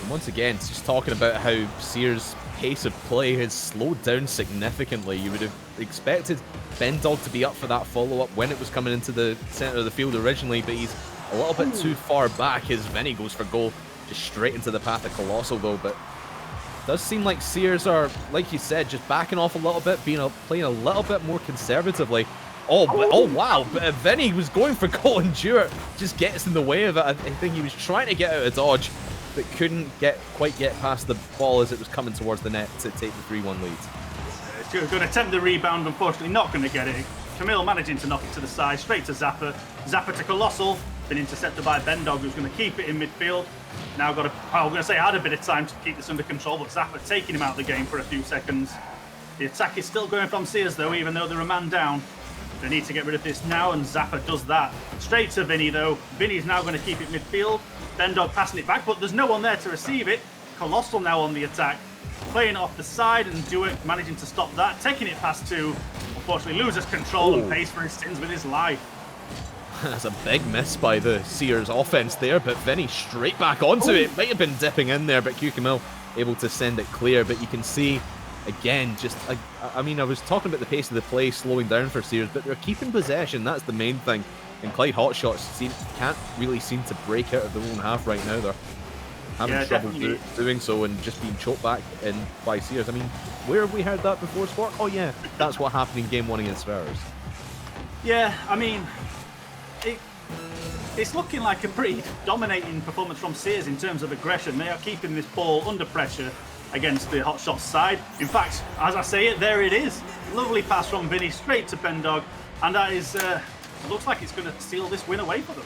Speaker 3: And once again, it's just talking about how Sears' pace of play has slowed down significantly. You would have expected Bendog to be up for that follow-up when it was coming into the center of the field originally, but he's a little bit too far back as Vinny goes for goal, just straight into the path of Colossal though. But it does seem like Sears are, like you said, just backing off a little bit, playing a little bit more conservatively. Oh wow, but Vinny was going for goal and Jewett just gets in the way of it. I think he was trying to get out of dodge, but couldn't quite get past the ball as it was coming towards the net to take the 3-1 lead.
Speaker 5: Jewett going to attempt the rebound, unfortunately not going to get it. Camille managing to knock it to the side, straight to Zappa. Zappa to Colossal. Been intercepted by Bendog, who's going to keep it in midfield. Now got I'm going to say had a bit of time to keep this under control, but Zappa taking him out of the game for a few seconds. The attack is still going from Sears though, even though they're a man down. They need to get rid of this now, and Zappa does that. Straight to Vinny though. Vinny's now going to keep it midfield. Bendog passing it back, but there's no one there to receive it. Colossal now on the attack. Playing it off the side, and Jewett managing to stop that. Taking it past two. Unfortunately loses control and pays for his sins with his life.
Speaker 3: That's a big miss by the Sears offense there, but Vinny straight back onto it. Might have been dipping in there, but Camille able to send it clear. But you can see, again, just, I mean, I was talking about the pace of the play slowing down for Sears, but they're keeping possession. That's the main thing. And Clyde Hotshots can't really seem to break out of their own half right now. They're having trouble doing so and just being choked back in by Sears. I mean, where have we heard that before, Spark? Oh yeah, that's what happened in game 1 against Ferrers.
Speaker 5: Yeah, I mean, it's looking like a pretty dominating performance from Sears in terms of aggression. They are keeping this ball under pressure against the Hotshots side. In fact, as I say it, there it is. Lovely pass from Vinny straight to Bendog, and that is looks like it's going to seal this win away for them.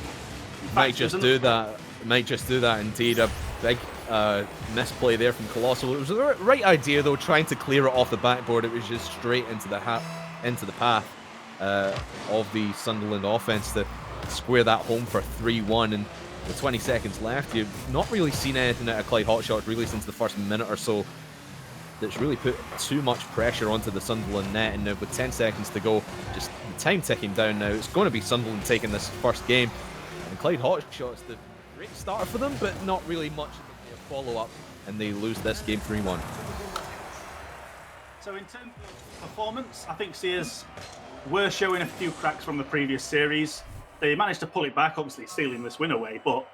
Speaker 3: Might just do that. Might just do that indeed. A big misplay there from Colossal. It was the right idea though, trying to clear it off the backboard. It was just straight into the path of the Sunderland offense to square that home for 3-1. And with 20 seconds left, you've not really seen anything out of Clyde Hotshots really since the first minute or so that's really put too much pressure onto the Sunderland net. And with 10 seconds to go, just the time ticking down now, it's going to be Sunderland taking this first game. And Clyde Hotshots, the great start for them, but not really much of their follow-up, and they lose this game 3-1.
Speaker 5: So in terms of performance, I think Sears were showing a few cracks from the previous series. They managed to pull it back, obviously sealing this win away, but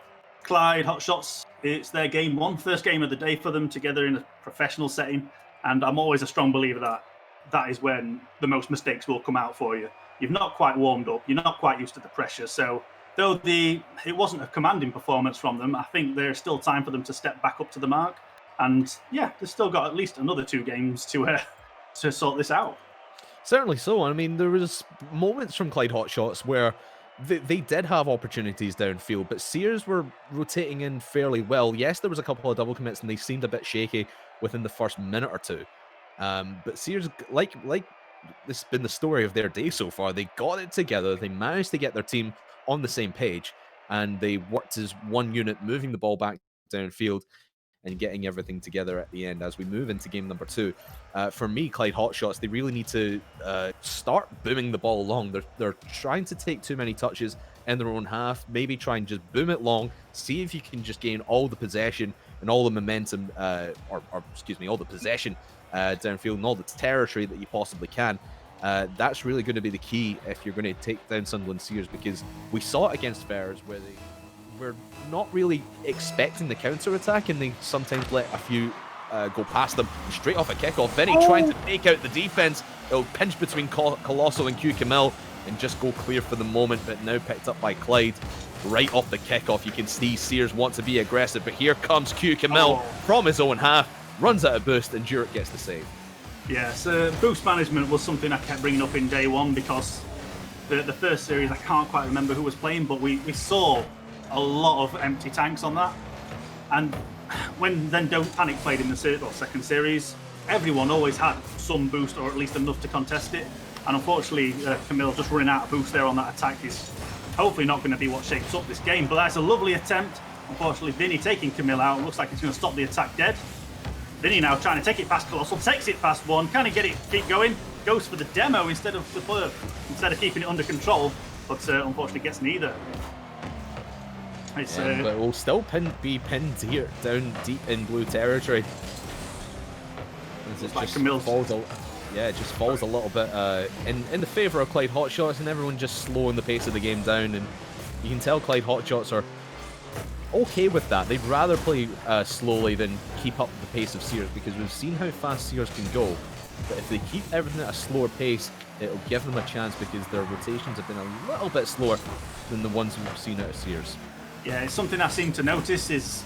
Speaker 5: Clyde Hotshots, it's their game 1, first game of the day for them together in a professional setting, and I'm always a strong believer that that is when the most mistakes will come out for you. You've not quite warmed up, you're not quite used to the pressure, so though it wasn't a commanding performance from them, I think there's still time for them to step back up to the mark, and yeah, they've still got at least another 2 games to sort this out.
Speaker 3: Certainly so. I mean, there was moments from Clyde Hotshots where they did have opportunities downfield, but Sears were rotating in fairly well. Yes, there was a couple of double commits and they seemed a bit shaky within the first minute or two. But Sears, like this has been the story of their day so far, they got it together. They managed to get their team on the same page, and they worked as one unit, moving the ball back downfield and getting everything together at the end as we move into game number 2. For me, Clyde Hotshots, they really need to start booming the ball along. They're trying to take too many touches in their own half. Maybe try and just boom it long. See if you can just gain all the possession and all the momentum, or excuse me, all the possession downfield and all the territory that you possibly can. That's really going to be the key if you're going to take down Sunderland Sears, because we saw it against Ferrers where they were not really expecting the counter-attack and they sometimes let a few go past them straight off a kickoff. Vinny trying to take out the defense. It'll pinch between Colossal and Camille and just go clear for the moment, but now picked up by Clyde right off the kickoff. You can see Sears want to be aggressive, but here comes Camille from his own half, runs out a boost, and Jurek gets the save.
Speaker 5: Yeah, so boost management was something I kept bringing up in day 1 because the first series, I can't quite remember who was playing, but we saw a lot of empty tanks on that. And when then Don't Panic played in the second series, everyone always had some boost, or at least enough to contest it. And unfortunately, Camille just running out of boost there on that attack is hopefully not going to be what shapes up this game. But that's a lovely attempt. Unfortunately, Vinny taking Camille out. Looks like it's going to stop the attack dead. Vinny now trying to take it past Colossal, takes it past one. Can he get it? Keep going. Goes for the demo instead of the blur, instead of keeping it under control. But unfortunately, gets neither.
Speaker 3: But will still be pinned here down deep in blue territory. It
Speaker 5: like
Speaker 3: just
Speaker 5: Camille's.
Speaker 3: falls a little bit in the favour of Clyde Hotshots, and everyone just slowing the pace of the game down. And you can tell Clyde Hotshots are okay with that. They'd rather play slowly than keep up the pace of Sears, because we've seen how fast Sears can go. But if they keep everything at a slower pace, it'll give them a chance, because their rotations have been a little bit slower than the ones we've seen out of Sears.
Speaker 5: Yeah, it's something I seem to notice is...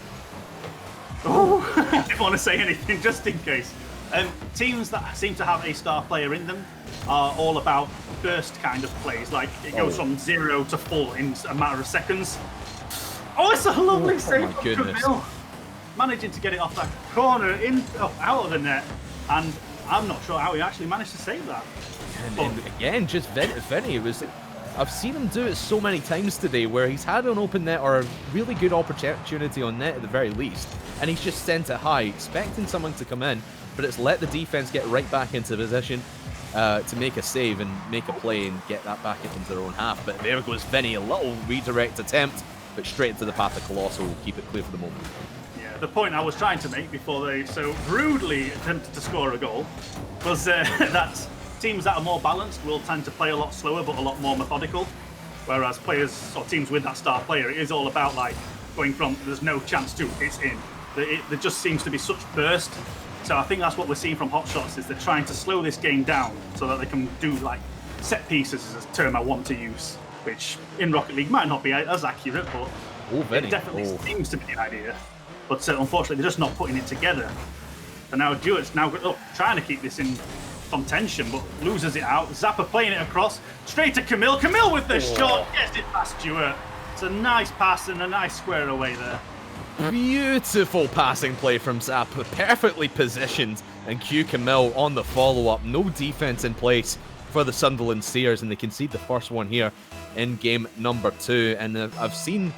Speaker 5: Oh, I didn't want to say anything just in case. Teams that seem to have a star player in them are all about burst kind of plays. Like, it goes from 0 to full in a matter of seconds. Oh, it's a lovely save from Camille. Managing to get it off that corner, out of the net. And I'm not sure how he actually managed to save that.
Speaker 3: And again, just Vinny, I've seen him do it so many times today, where he's had an open net or a really good opportunity on net at the very least, and he's just sent it high, expecting someone to come in, but it's let the defense get right back into position to make a save and make a play and get that back into their own half. But there goes Vinny, a little redirect attempt, but straight into the path of Colossal. Will keep it clear for the moment.
Speaker 5: Yeah, the point I was trying to make before they so rudely attempted to score a goal was that teams that are more balanced will tend to play a lot slower but a lot more methodical, whereas players or teams with that star player, it is all about like going from there's no chance to it's in. There just seems to be such burst. So I think that's what we're seeing from Hotshots, is they're trying to slow this game down so that they can do like set pieces, is a term I want to use, which in Rocket League might not be as accurate, but it definitely seems to be the idea. But unfortunately, they're just not putting it together. And now Dewart's now trying to keep this in contention, but loses it out. Zappa playing it across, straight to Camille. Camille with the shot, gets it past Stewart. It's a nice pass and a nice square away there.
Speaker 3: Beautiful passing play from Zappa, perfectly positioned, and Q Camille on the follow-up. No defense in place for the Sunderland Sears, and they concede the first one here in game number 2. And I've seen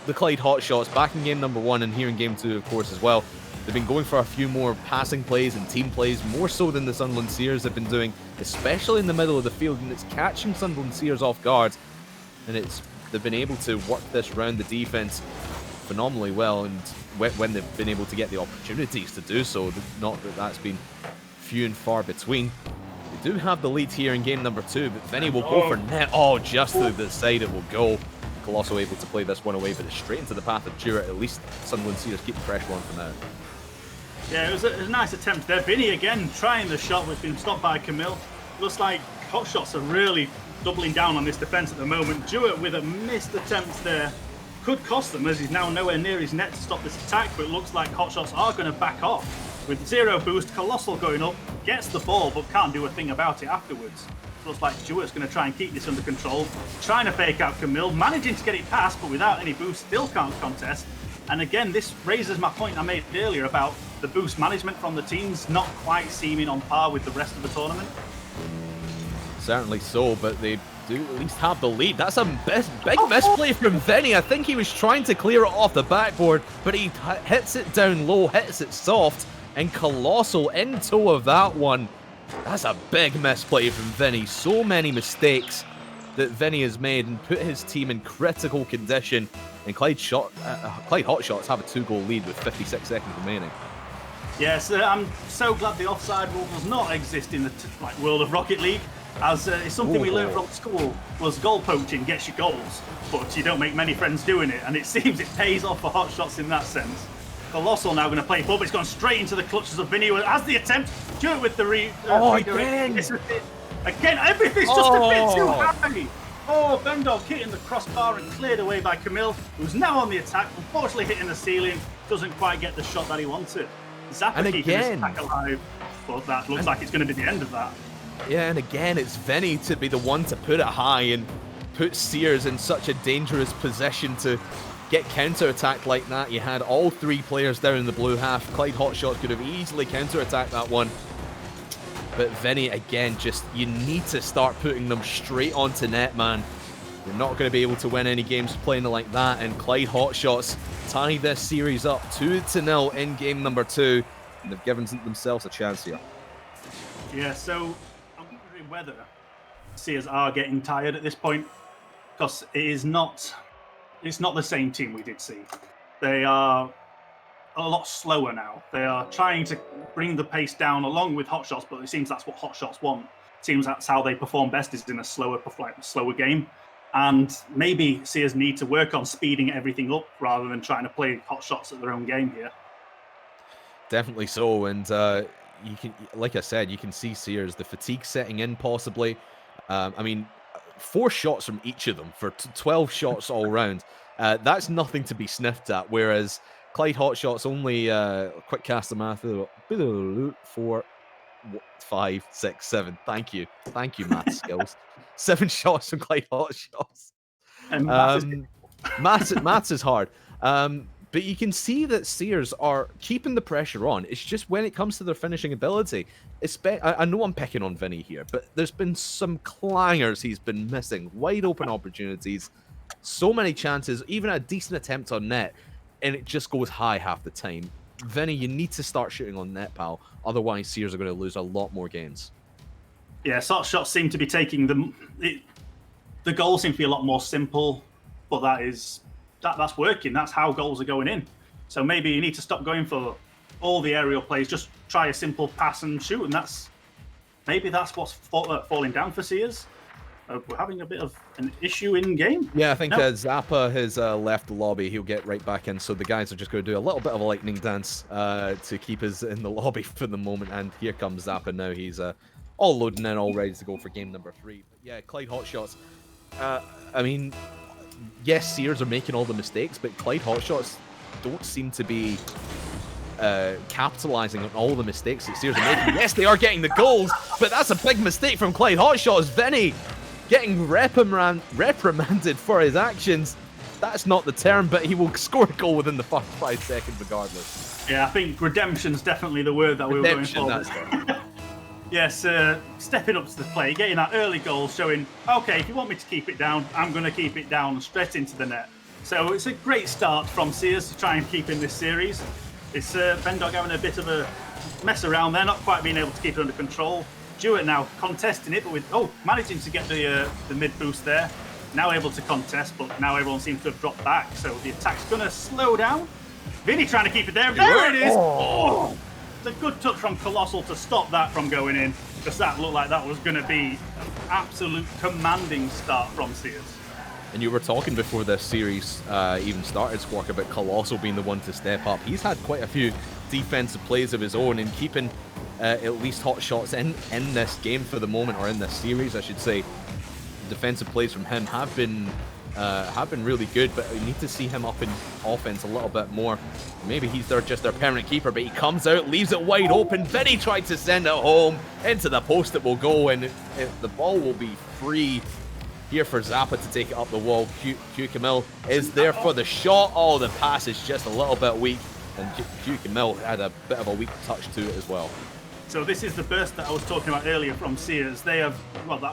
Speaker 3: the Clyde Hotshots back in game number 1 and here in game 2, of course, as well. They've been going for a few more passing plays and team plays, more so than the Sunderland Sears have been doing, especially in the middle of the field, and it's catching Sunderland Sears off guard. And they've been able to work this round the defense phenomenally well, and when they've been able to get the opportunities to do so, not that that's been few and far between. They do have the lead here in game number 2, but Vinny will go for net. Oh, just to the side it will go. Colossal able to play this one away, but it's straight into the path of Jura. At least Sunderland Sears keep the pressure on for now.
Speaker 5: Yeah, it was a nice attempt there. Vinny again trying the shot, but it's been stopped by Camille. Looks like Hotshots are really doubling down on this defense at the moment. Jewett with a missed attempt there could cost them, as he's now nowhere near his net to stop this attack, but it looks like Hotshots are going to back off. With 0 boost, Colossal going up, gets the ball, but can't do a thing about it afterwards. Looks like Stewart's going to try and keep this under control, trying to fake out Camille, managing to get it past, but without any boost, still can't contest. And again, this raises my point I made earlier about the boost management from the teams not quite seeming on par with the rest of the tournament.
Speaker 3: Certainly so, but they do at least have the lead. That's a big misplay from Vinny. I think he was trying to clear it off the backboard, but he hits it down low, hits it soft, and Colossal in tow of that one. That's a big misplay from Vinny. So many mistakes that Vinny has made and put his team in critical condition. And Clyde Hotshots have a 2-goal lead with 56 seconds remaining.
Speaker 5: Yes, I'm so glad the offside rule does not exist in the world of Rocket League, as it's something we learned from school, was goal poaching gets you goals, but you don't make many friends doing it, and it seems it pays off for Hotshots in that sense. Colossal now going to play forward, but it's gone straight into the clutches of Vinny as the attempt. Do it with the
Speaker 3: again!
Speaker 5: Again, everything's just a bit too high! Oh, Bendog hitting the crossbar and cleared away by Camille, who's now on the attack, unfortunately hitting the ceiling, doesn't quite get the shot that he wanted. Zappa keeping his attack alive, but that looks like it's going to be the end of that.
Speaker 3: Yeah, and again, it's Vinny to be the one to put it high and put Sears in such a dangerous position to get counter-attacked like that. You had all 3 players down in the blue half. Clyde Hotshots could have easily counter-attacked that one, But Vinny, again, just you need to start putting them straight onto net, man. You're not going to be able to win any games playing it like that. And Clyde Hotshots tie this series up 2-0 in game number 2. And they've given themselves a chance here.
Speaker 5: Yeah, so I'm wondering whether Sears are getting tired at this point, because it's not the same team we did see. They are a lot slower now. They are trying to bring the pace down along with Hotshots, but it seems that's what Hotshots want. It seems that's how they perform best, is in a slower game. And maybe Sears need to work on speeding everything up rather than trying to play Hotshots at their own game here.
Speaker 3: Definitely so, and you can, like I said, you can see Sears, the fatigue setting in possibly. I mean, 4 shots from each of them for 12 shots all round. That's nothing to be sniffed at, whereas Clyde Hotshots only, quick cast the math, 4, 5, 6, 7. Thank you, math skills. 7 shots from Clyde Hotshots. Maths is hard. But you can see that Sears are keeping the pressure on. It's just when it comes to their finishing ability, I know I'm picking on Vinny here, but there's been some clangers he's been missing. Wide open opportunities, so many chances, even a decent attempt on net, and it just goes high half the time. Vinny, you need to start shooting on net, pal. Otherwise, Sears are going to lose a lot more games.
Speaker 5: Yeah, sort of shots seem to be taking them. The goals seem to be a lot more simple, but that's working. That's how goals are going in. So maybe you need to stop going for all the aerial plays. Just try a simple pass and shoot, and that's what's falling down for Sears. We're having a bit of an issue in game.
Speaker 3: Yeah, I think Zappa has left the lobby. He'll get right back in. So the guys are just going to do a little bit of a lightning dance to keep us in the lobby for the moment. And here comes Zappa now. He's all loading in, all ready to go for game number 3. But yeah, Clyde Hotshots. I mean, yes, Sears are making all the mistakes, but Clyde Hotshots don't seem to be capitalizing on all the mistakes that Sears are making. Yes, they are getting the goals, but that's a big mistake from Clyde Hotshots. Vinny getting reprimanded for his actions. That's not the term, but he will score a goal within the first 5 seconds regardless.
Speaker 5: Yeah, I think redemption's definitely the word that we were going for. Yes, stepping up to the play, getting that early goal, showing, okay, if you want me to keep it down, I'm going to keep it down straight into the net. So it's a great start from Sears to try and keep in this series. It's Bendog having a bit of a mess around there, not quite being able to keep it under control. Jewett now contesting it, but managing to get the mid boost there. Now able to contest, but now everyone seems to have dropped back. So the attack's going to slow down. Vinny trying to keep it there. There it is! Oh! It's a good touch from Colossal to stop that from going in, because that looked like that was going to be an absolute commanding start from Sears.
Speaker 3: And you were talking before this series even started, Squawk, about Colossal being the one to step up. He's had quite a few defensive plays of his own and keeping at least hot shots in this game for the moment, or in this series, I should say. Defensive plays from him have been really good, but we need to see him up in offense a little bit more. Maybe he's just their permanent keeper, but he comes out, leaves it wide open. Vinny tried to send it home into the post. It will go, and the ball will be free here for Zappa to take it up the wall. Q Camille is there for the shot. Oh, the pass is just a little bit weak, and Q Camille had a bit of a weak touch to it as well.
Speaker 5: So this is the burst that I was talking about earlier from Sears. That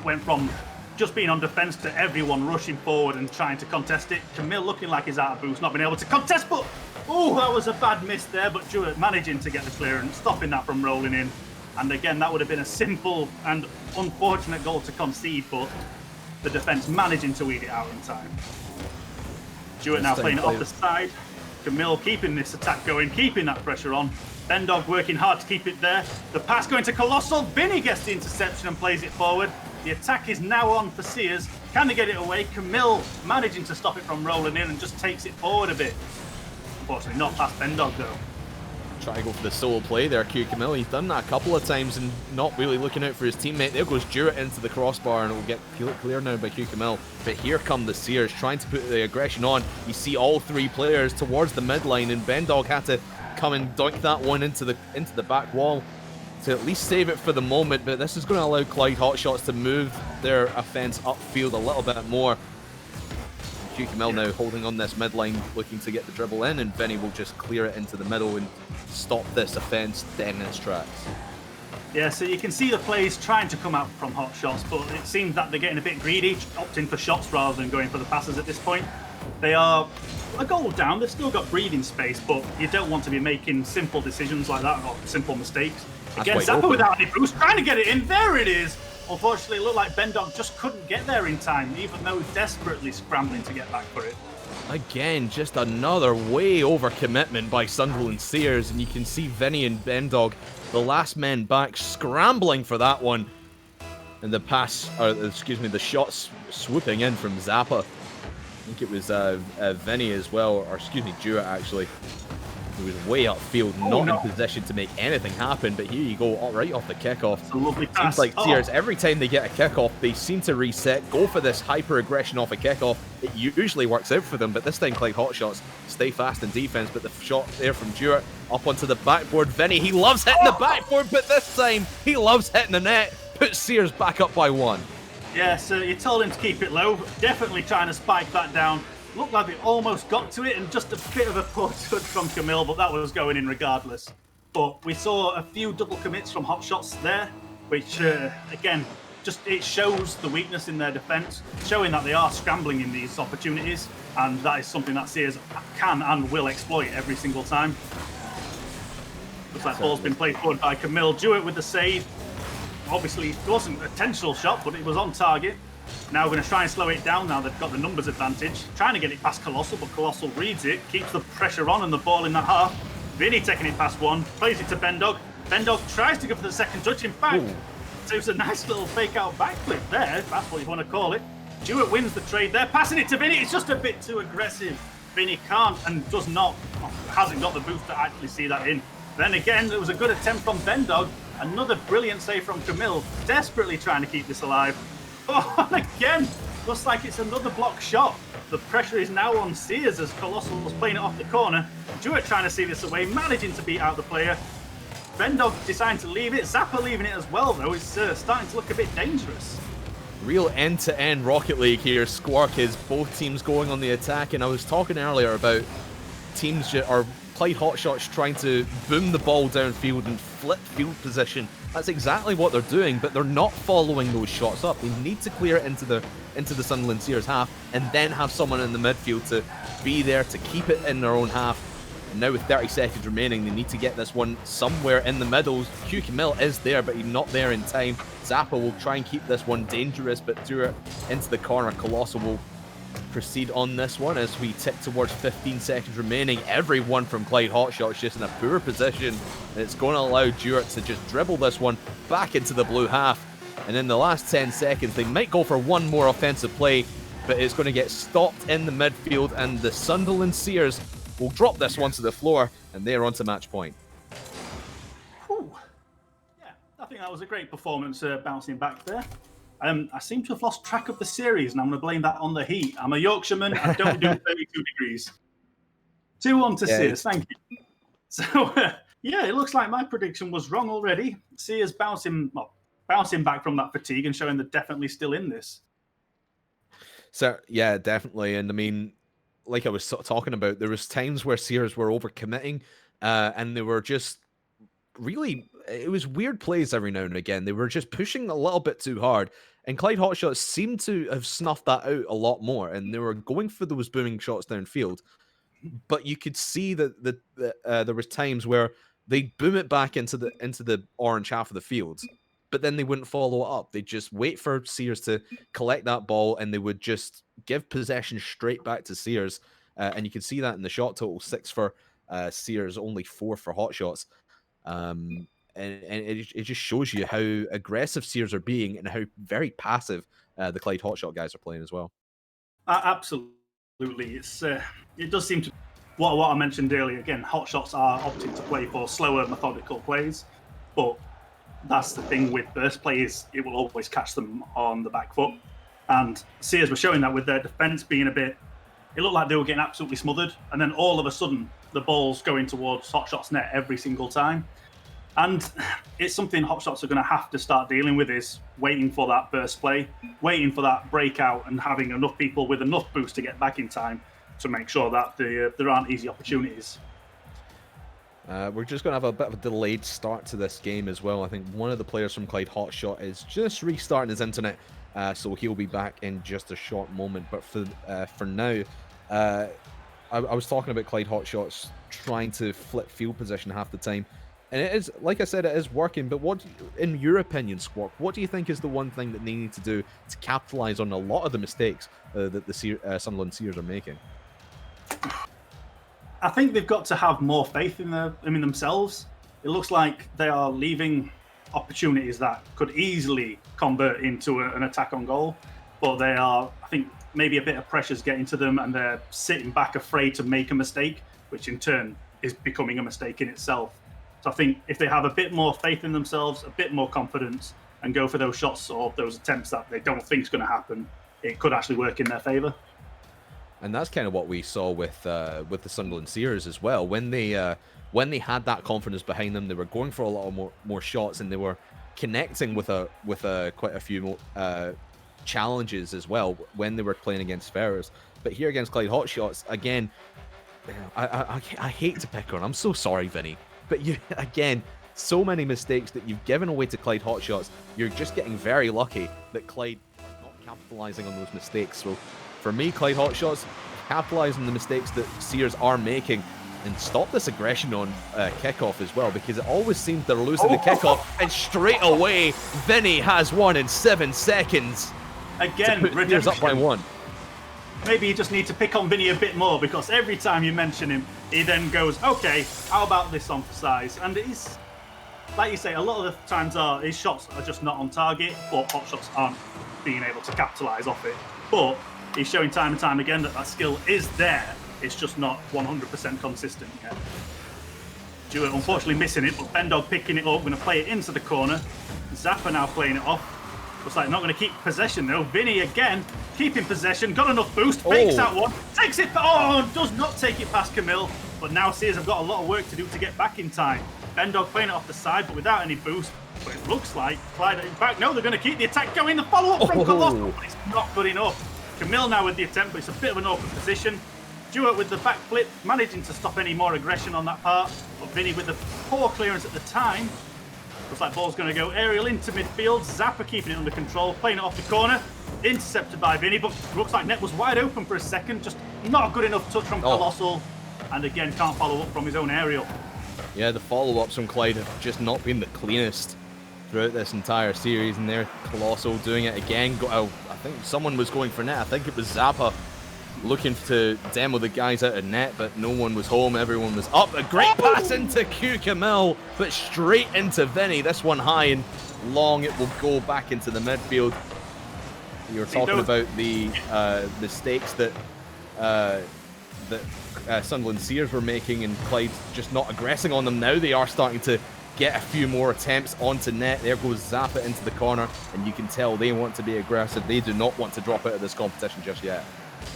Speaker 5: went from just being on defense to everyone rushing forward and trying to contest it. Camille looking like he's out of boost, not being able to contest, but that was a bad miss there. But Jewett managing to get the clearance, stopping that from rolling in. And again, that would have been a simple and unfortunate goal to concede, but the defense managing to weed it out in time. Jewett now playing it off the side. Camille keeping this attack going, keeping that pressure on. Bendog working hard to keep it there. The pass going to Colossal. Vinny gets the interception and plays it forward. The attack is now on for Sears. Can they get it away? Camille managing to stop it from rolling in and just takes it forward a bit. Unfortunately, not past Bendog though.
Speaker 3: Try to go for the solo play there, Q Camille. He's done that a couple of times and not really looking out for his teammate. There goes Jewett into the crossbar, and it will get clear now by Q Camille. But here come the Sears trying to put the aggression on. You see all 3 players towards the midline, and Bendog had to come and doink that one into the back wall to at least save it for the moment. But this is going to allow Clyde Hotshots to move their offense upfield a little bit more. Q Camille now holding on this midline, looking to get the dribble in, and Vinny will just clear it into the middle and stop this offense dead in its tracks.
Speaker 5: Yeah, so you can see the players trying to come out from hot shots, but it seems that they're getting a bit greedy, opting for shots rather than going for the passes at this point. They are a goal down, they've still got breathing space, but you don't want to be making simple decisions like that, or simple mistakes. Again, Zappa without any boost, trying to get it in, there it is! Unfortunately, it looked like Bendog just couldn't get there in time, even though desperately scrambling to get back for it.
Speaker 3: Again, just another way over commitment by Sunderland Sears, and you can see Vinny and Bendog, the last men back, scrambling for that one. And the pass, or excuse me, the shots swooping in from Zappa. I think it was Vinny as well, or excuse me, Jewett actually. He was way upfield, not in position to make anything happen, but here you go, right off the kickoff.
Speaker 5: It's a lovely pass.
Speaker 3: Seems like Sears, every time they get a kickoff, they seem to reset, go for this hyper-aggression off a kickoff. It usually works out for them, but this time Clyde Hotshots stay fast in defense, but the shot there from Jewett up onto the backboard. Vinny, he loves hitting the backboard, but this time he loves hitting the net, puts Sears back up by 1.
Speaker 5: Yeah, so you told him to keep it low, definitely trying to spike that down. Looked like they almost got to it, and just a bit of a poor touch from Camille, but that was going in regardless. But we saw a few double commits from hot shots there, which, again, just it shows the weakness in their defence, showing that they are scrambling in these opportunities, and that is something that Sears can and will exploit every single time. Looks like ball's been played forward by Camille. Jewett with the save. Obviously, it wasn't a potential shot, but it was on target. Now we're going to try and slow it down now they've got the numbers advantage. Trying to get it past Colossal, but Colossal reads it, keeps the pressure on and the ball in that half. Vinny taking it past 1, plays it to Bendog. Bendog tries to go for the second touch. In fact, so it's a nice little fake-out backflip there, if that's what you want to call it. Jewett wins the trade there, passing it to Vinny. It's just a bit too aggressive. Vinny can't and does not, hasn't got the boost to actually see that in. Then again, there was a good attempt from Bendog. Another brilliant save from Camille, desperately trying to keep this alive. Oh, and again, looks like it's another block shot. The pressure is now on Sears as Colossal was playing it off the corner. Jewett trying to see this away, managing to beat out the player. Bendog deciding to leave it. Zappa leaving it as well, though. It's starting to look a bit dangerous.
Speaker 3: Real end-to-end Rocket League here. Squark is both teams going on the attack, and I was talking earlier about teams or Clyde Hotshots trying to boom the ball downfield and flip field position. That's exactly what they're doing, but they're not following those shots up. They need to clear it into the Sunderland Sears half, and then have someone in the midfield to be there to keep it in their own half. And now with 30 seconds remaining, they need to get this one somewhere in the middle. Hugh Camille is there, but he's not there in time. Zappa will try and keep this one dangerous, but threw it into the corner. Colossal will proceed on this one as we tick towards 15 seconds remaining. Everyone from Clyde Hotshots just in a poor position, and it's going to allow Jewett to just dribble this one back into the blue half. And in the last 10 seconds, they might go for one more offensive play, but it's going to get stopped in the midfield, and the Sunderland Sears will drop this one to the floor, and they're on to match point.
Speaker 5: Whew. Yeah, I think that was a great performance bouncing back there. I seem to have lost track of the series, and I'm going to blame that on the heat. I'm a Yorkshireman. I don't do 32 degrees. 2-1 to Sears. Thank you. So, yeah, it looks like my prediction was wrong already. Sears bouncing back from that fatigue and showing they're definitely still in this.
Speaker 3: So, yeah, definitely. And I mean, like I was talking about, there was times where Sears were overcommitting, and they were just really, it was weird plays every now and again. They were just pushing a little bit too hard, and Clyde Hotshots seemed to have snuffed that out a lot more, and they were going for those booming shots downfield. But you could see that there was times where they'd boom it back into the orange half of the field, but then they wouldn't follow it up. They'd just wait for Sears to collect that ball, and they would just give possession straight back to Sears. And you can see that in the shot total, 6 for Sears, only 4 for Hotshots. And it just shows you how aggressive Sears are being and how very passive the Clyde Hotshot guys are playing as well.
Speaker 5: Absolutely. It does seem to, what I mentioned earlier, again, Hotshots are opting to play for slower, methodical plays, but that's the thing with burst players, it will always catch them on the back foot. And Sears were showing that with their defence being a bit, it looked like they were getting absolutely smothered, and then all of a sudden the ball's going towards Hotshot's net every single time. And it's something Hotshots are going to have to start dealing with, is waiting for that burst play, waiting for that breakout, and having enough people with enough boost to get back in time to make sure that there aren't easy opportunities.
Speaker 3: We're just going to have a bit of a delayed start to this game as well. I think one of the players from Clyde Hotshot is just restarting his internet, so he'll be back in just a short moment. But for now, I was talking about Clyde Hotshots trying to flip field position half the time. And it is, like I said, it is working. But what, in your opinion, Squawk, what do you think is the one thing that they need to do to capitalize on a lot of the mistakes that the Sunderland Seers are making?
Speaker 5: I think they've got to have more faith in themselves. It looks like they are leaving opportunities that could easily convert into an attack on goal. But they are, I think, maybe a bit of pressure's getting to them, and they're sitting back afraid to make a mistake, which in turn is becoming a mistake in itself. So I think if they have a bit more faith in themselves, a bit more confidence, and go for those shots or those attempts that they don't think is going to happen, it could actually work in their favour.
Speaker 3: And that's kind of what we saw with the Sunderland Seers as well. When they had that confidence behind them, they were going for a lot of more shots, and they were connecting with quite a few more challenges as well when they were playing against Ferrers. But here against Clyde Hotshots, again, I hate to pick on. I'm so sorry, Vinny. But again, so many mistakes that you've given away to Clyde Hotshots. You're just getting very lucky that Clyde are not capitalizing on those mistakes. So for me, Clyde Hotshots, capitalize on the mistakes that Seers are making and stop this aggression on kickoff as well, because it always seems they're losing the kickoff, and straight away, Vinny has one in 7 seconds.
Speaker 5: Again,
Speaker 3: Seers up by 1.
Speaker 5: Maybe you just need to pick on Vinny a bit more, because every time you mention him, he then goes, okay, how about this on for size? And it's, like you say, a lot of the times his shots are just not on target, but hot shots aren't being able to capitalise off it. But he's showing time and time again that skill is there. It's just not 100% consistent yet. Jewett unfortunately missing it, but Bendog picking it up, going to play it into the corner. Zappa now playing it off. Looks like not going to keep possession though. Vinny again, keeping possession, got enough boost, fakes out one, takes it, does not take it past Camille. But now Seers have got a lot of work to do to get back in time. Bendog playing it off the side, but without any boost. But it looks like Clyde, in fact, no, they're going to keep the attack going. The follow-up from Colossal, but it's not good enough. Camille now with the attempt, but it's a bit of an awkward position. Jewett with the back flip, managing to stop any more aggression on that part. But Vinny with the poor clearance at the time. Looks like ball's going to go aerial into midfield. Zappa keeping it under control, playing it off the corner. Intercepted by Vinny, but looks like net was wide open for a second. Just not a good enough touch from Colossal. And again, can't follow up from his own aerial.
Speaker 3: Yeah, the follow-ups from Clyde have just not been the cleanest throughout this entire series. And there, Colossal doing it again. I think someone was going for net. I think it was Zappa looking to demo the guys out of net, but no one was home. Everyone was up. A great pass into Q Camille, but straight into Vinny. This one high and long. It will go back into the midfield. You were talking about the mistakes that Sunderland Seers were making, and Clyde just not aggressing on them. Now they are starting to get a few more attempts onto net. There goes Zappa into the corner, and you can tell they want to be aggressive. They do not want to drop out of this competition just yet.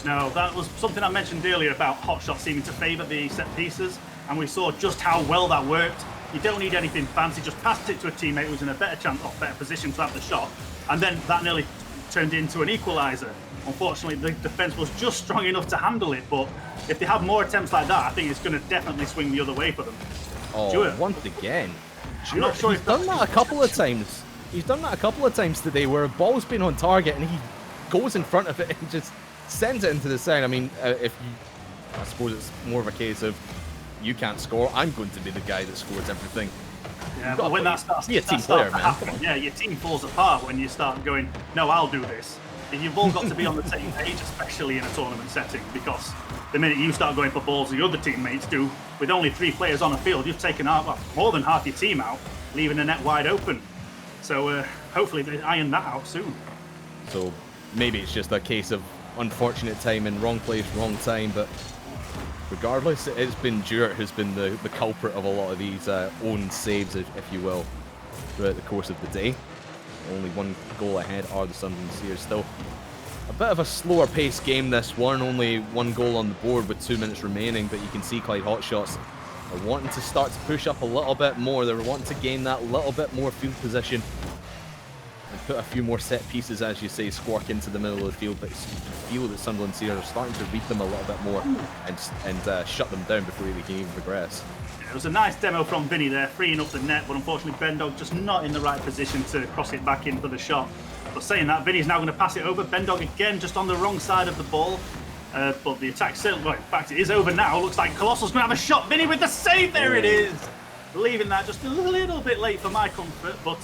Speaker 5: No, that was something I mentioned earlier about Hotshot seeming to favour the set pieces, and we saw just how well that worked. You don't need anything fancy, just passed it to a teammate who's in a better chance, or better position to have the shot, and then that nearly turned into an equaliser. Unfortunately, the defence was just strong enough to handle it, but if they have more attempts like that, I think it's going to definitely swing the other way for them.
Speaker 3: Once again.
Speaker 5: I'm not sure
Speaker 3: he's done that a couple of times. He's done that a couple of times today, where a ball's been on target and he goes in front of it and just sends it into the side. I mean, I suppose it's more of a case of you can't score, I'm going to be the guy that scores everything.
Speaker 5: Yeah, but when that starts,
Speaker 3: be a team player, man.
Speaker 5: Yeah, your team falls apart when you start going, no, I'll do this. You've all got to be on the same page, especially in a tournament setting, because the minute you start going for balls the other teammates do, with only 3 players on a field, you've taken out more than half your team out, leaving the net wide open. So hopefully they iron that out soon.
Speaker 3: So maybe it's just a case of unfortunate timing, wrong place, wrong time, but regardless, it's been Jewett who's been the culprit of a lot of these own saves, if you will, throughout the course of the day. Only 1 goal ahead are the Sunderland Seers. Still a bit of a slower paced game, this one. Only 1 goal on the board with 2 minutes remaining, but you can see Clyde Hotshots are wanting to start to push up a little bit more. They're wanting to gain that little bit more field position and put a few more set pieces, as you say, Squawk into the middle of the field. But you feel that Sunderland Seers are starting to read them a little bit more and shut them down before they can even progress.
Speaker 5: It was a nice demo from Vinny there, freeing up the net, but unfortunately Bendog just not in the right position to cross it back in for the shot. But saying that, Vinny's now going to pass it over. Bendog again just on the wrong side of the ball. But the attack still, well, in fact, it is over now. Looks like Colossal's going to have a shot. Vinny with the save, there it is. Leaving that just a little bit late for my comfort, but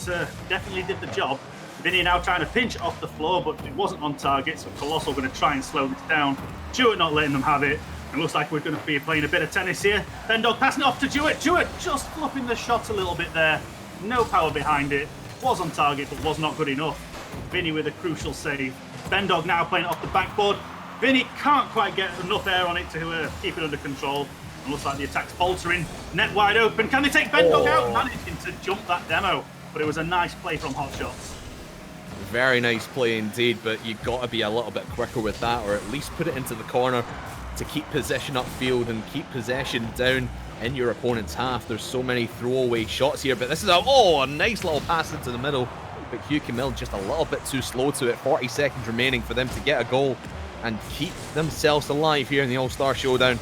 Speaker 5: definitely did the job. Vinny now trying to pinch off the floor, but it wasn't on target, so Colossal going to try and slow this down. Jewett not letting them have it. It looks like we're going to be playing a bit of tennis here. Bendog passing it off to Jewett. Jewett just fluffing the shot a little bit there. No power behind it. Was on target, but was not good enough. Vinny with a crucial save. Bendog now playing it off the backboard. Vinny can't quite get enough air on it to keep it under control. It looks like the attack's faltering. Net wide open. Can they take Bendog out? Managing to jump that demo. But it was a nice play from Hot Shots.
Speaker 3: Very nice play indeed, but you've got to be a little bit quicker with that, or at least put it into the corner to keep possession upfield and keep possession down in your opponent's half. There's so many throwaway shots here, but this is a nice little pass into the middle. But Hugh Camille just a little bit too slow to it. 40 seconds remaining for them to get a goal and keep themselves alive here in the All-Star Showdown.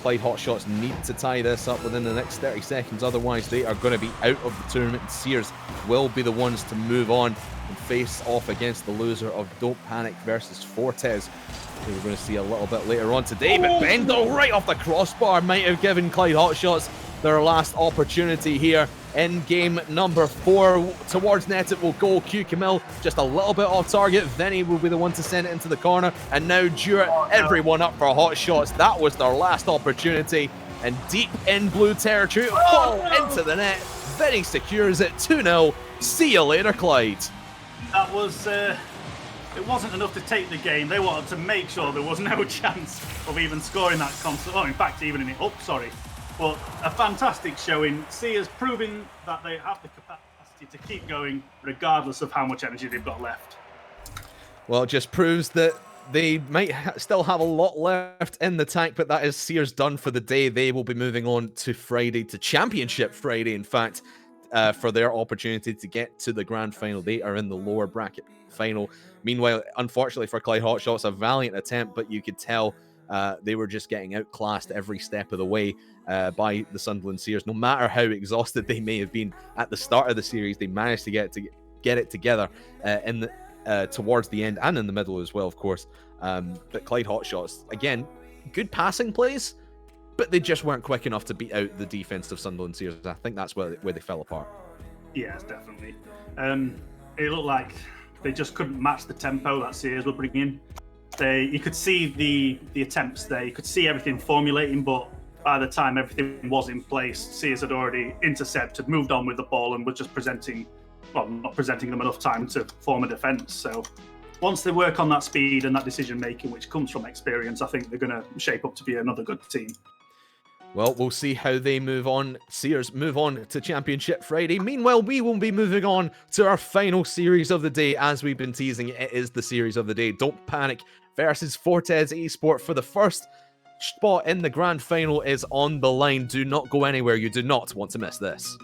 Speaker 3: Clyde Hotshots need to tie this up within the next 30 seconds, otherwise they are going to be out of the tournament. Sears will be the ones to move on and face off against the loser of Don't Panic versus Fortes, who we're going to see a little bit later on today. But Bendel right off the crossbar might have given Clyde Hotshots their last opportunity here in game number 4. Towards net it will go. Q Camille just a little bit off target. Vinny will be the one to send it into the corner, and now Jewett, everyone up for hot shots. That was their last opportunity, and deep in blue territory, ball into the net. Vinny secures it. 2-0. See you later, Clyde.
Speaker 5: That was it wasn't enough to take the game. They wanted to make sure there was no chance of even scoring that console. Oh, in fact, evening it up, sorry. But a fantastic showing. Sears proving that they have the capacity to keep going regardless of how much energy they've got left.
Speaker 3: Well, it just proves that they might still have a lot left in the tank, but that is Sears done for the day. They will be moving on to Friday, to Championship Friday, in fact, for their opportunity to get to the grand final. They are in the lower bracket final. Meanwhile, unfortunately for Clyde Hotshots, a valiant attempt, but you could tell they were just getting outclassed every step of the way by the Sunderland Sears. No matter how exhausted they may have been at the start of the series, they managed to get it together towards the end and in the middle as well, of course. But Clyde Hotshots, again, good passing plays, but they just weren't quick enough to beat out the defense of Sunderland Sears. I think that's where they fell apart.
Speaker 5: Yes, definitely. It looked like they just couldn't match the tempo that Sears were bringing. You could see the attempts there. You could see everything formulating, but by the time everything was in place, Sears had already intercepted, moved on with the ball, and was just not presenting them enough time to form a defence. So once they work on that speed and that decision making, which comes from experience, I think they're going to shape up to be another good team.
Speaker 3: Well, we'll see how they move on. Sears move on to Championship Friday. Meanwhile, we will be moving on to our final series of the day. As we've been teasing, it is the series of the day. Don't Panic versus Fortes Esport for the first spot in the grand final is on the line. Do not go anywhere. You do not want to miss this.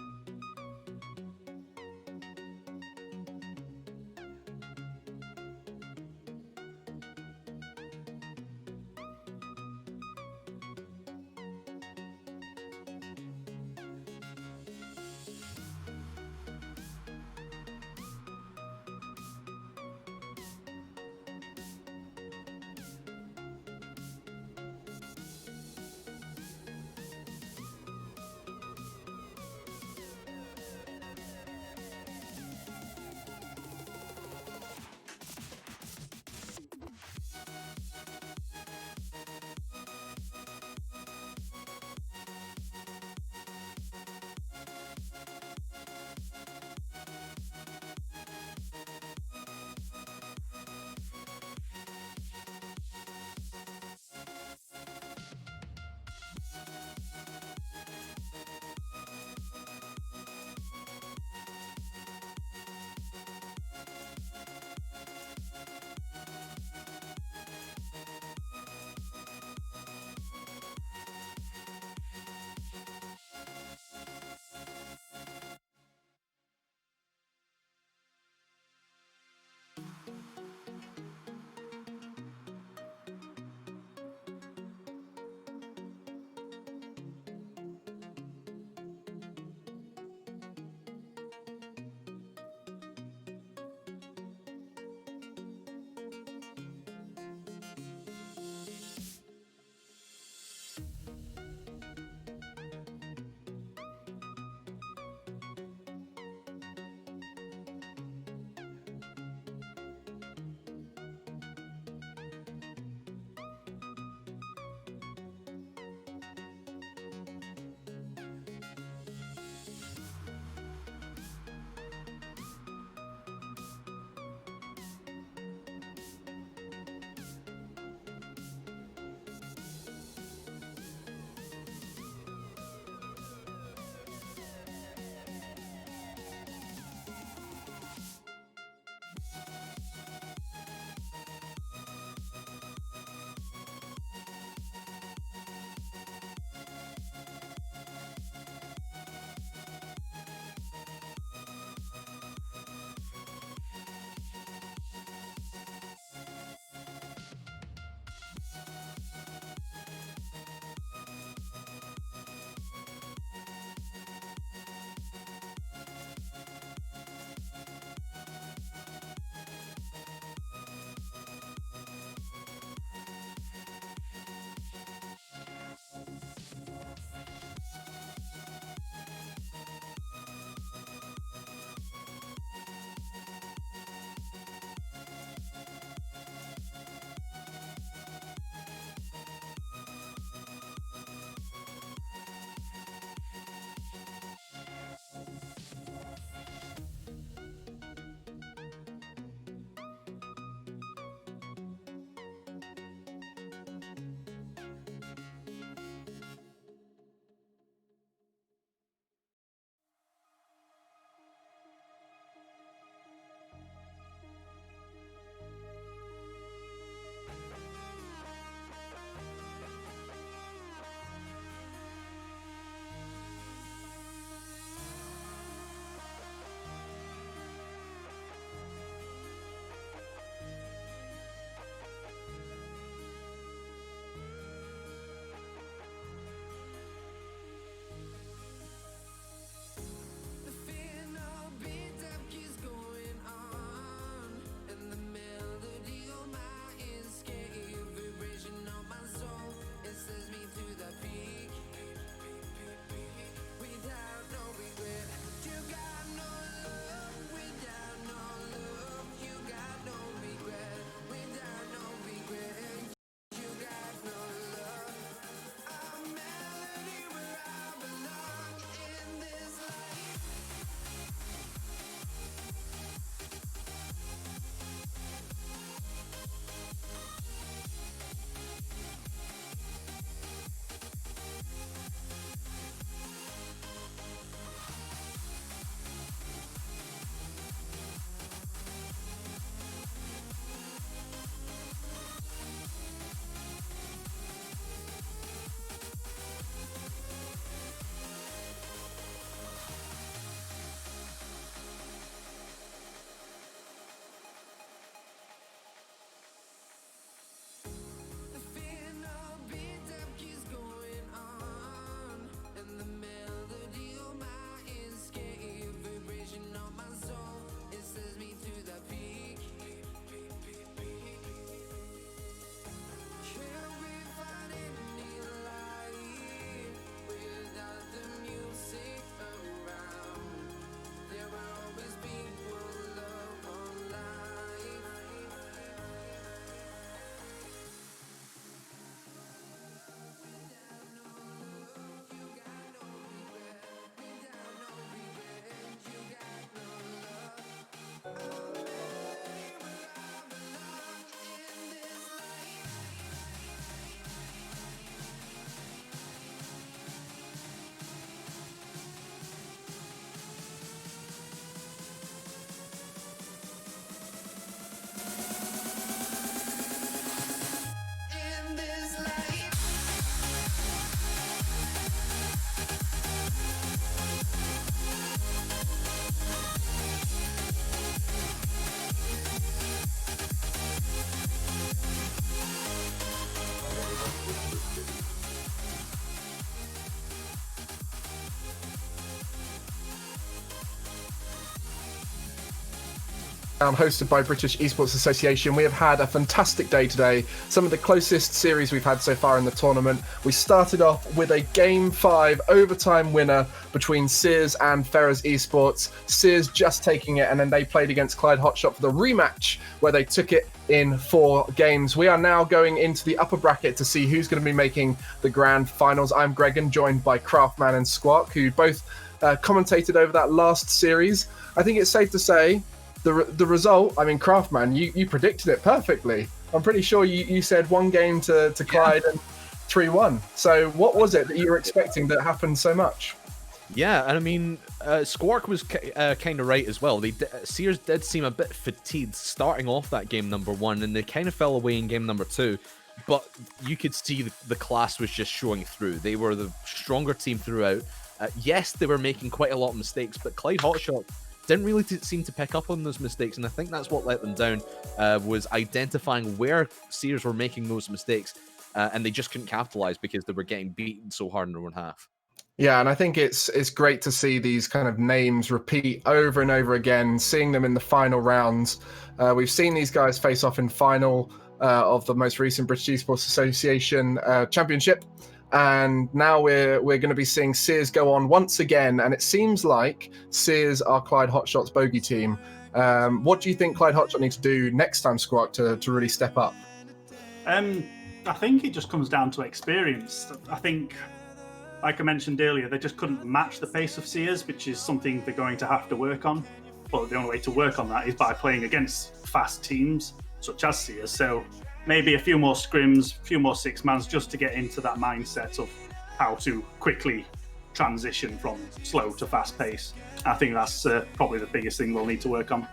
Speaker 2: hosted by British Esports Association. We have had a fantastic day today, some of the closest series we've had so far in the tournament. We started off with a Game 5 overtime winner between Sears and Ferrers Esports. Sears just taking it, and then they played against Clyde Hotshot for the rematch, where they took it in 4 games. We are now going into the upper bracket to see who's going to be making the grand finals. I'm Gregan, joined by Craftman and Squawk, who both commentated over that last series. I think it's safe to say the result, I mean, Craftman, you predicted it perfectly. I'm pretty sure you said 1 game to Clyde and 3-1. So what was it that you were expecting that happened so much?
Speaker 3: Yeah, and I mean, Squark was kind of right as well. Sears did seem a bit fatigued starting off that game number 1, and they kind of fell away in game number 2. But you could see the class was just showing through. They were the stronger team throughout. Yes, they were making quite a lot of mistakes, but Clyde Hotshot didn't really seem to pick up on those mistakes, and I think that's what let them down, was identifying where Sears were making those mistakes, and they just couldn't capitalize because they were getting beaten so hard in their own half.
Speaker 2: Yeah, and I think it's great to see these kind of names repeat over and over again, seeing them in the final rounds. We've seen these guys face off in final of the most recent British Esports Association Championship, and now we're going to be seeing Sears go on once again, and it seems like Sears are Clyde Hotshot's bogey team. What do you think Clyde Hotshot needs to do next time, Squawk, to really step up?
Speaker 5: I think it just comes down to experience. I think, like I mentioned earlier, they just couldn't match the pace of Sears, which is something they're going to have to work on. But the only way to work on that is by playing against fast teams such as Sears. So maybe a few more scrims, a few more 6-mans, just to get into that mindset of how to quickly transition from slow to fast pace. I think that's probably the biggest thing we'll need to work on.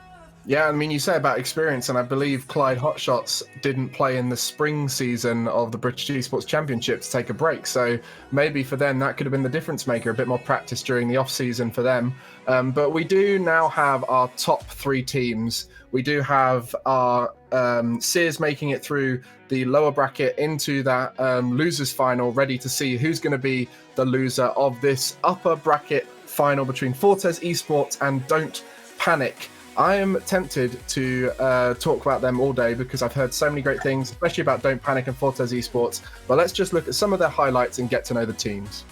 Speaker 2: Yeah, I mean, you say about experience, and I believe Clyde Hotshots didn't play in the spring season of the British Esports Championships to take a break. So maybe for them, that could have been the difference maker, a bit more practice during the off-season for them. But we do now have our top 3 teams. We do have our Sears making it through the lower bracket into that losers final, ready to see who's going to be the loser of this upper bracket final between Fortes Esports and Don't Panic. I am tempted to talk about them all day because I've heard so many great things, especially about Don't Panic and Fortes Esports. But let's just look at some of their highlights and get to know the teams.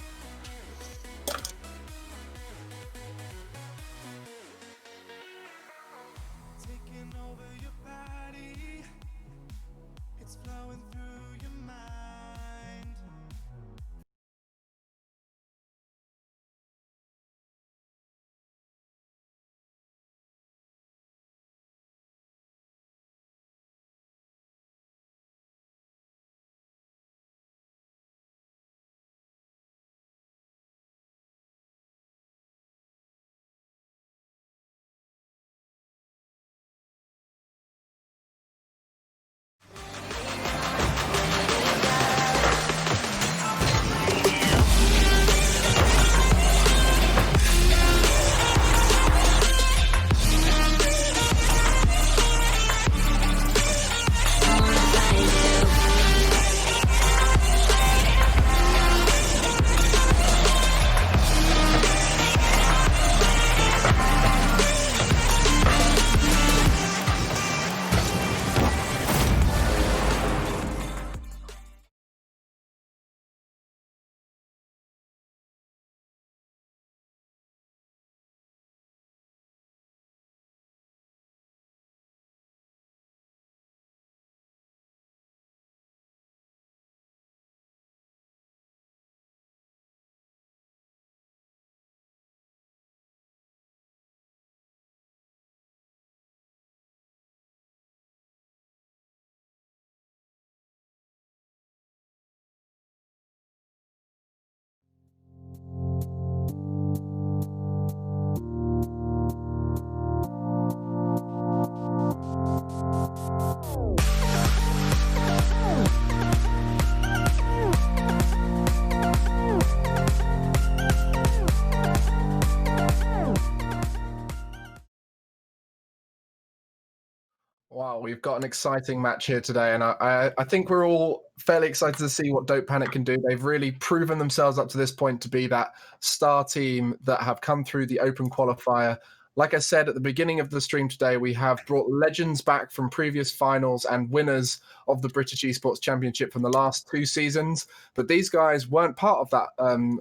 Speaker 2: Wow, we've got an exciting match here today, and I think we're all fairly excited to see what Dope Panic can do. They've really proven themselves up to this point to be that star team that have come through the open qualifier Like I said at the beginning of the stream today, we have brought legends back from previous finals and winners of the British Esports Championship from the last 2 seasons. But these guys weren't part of that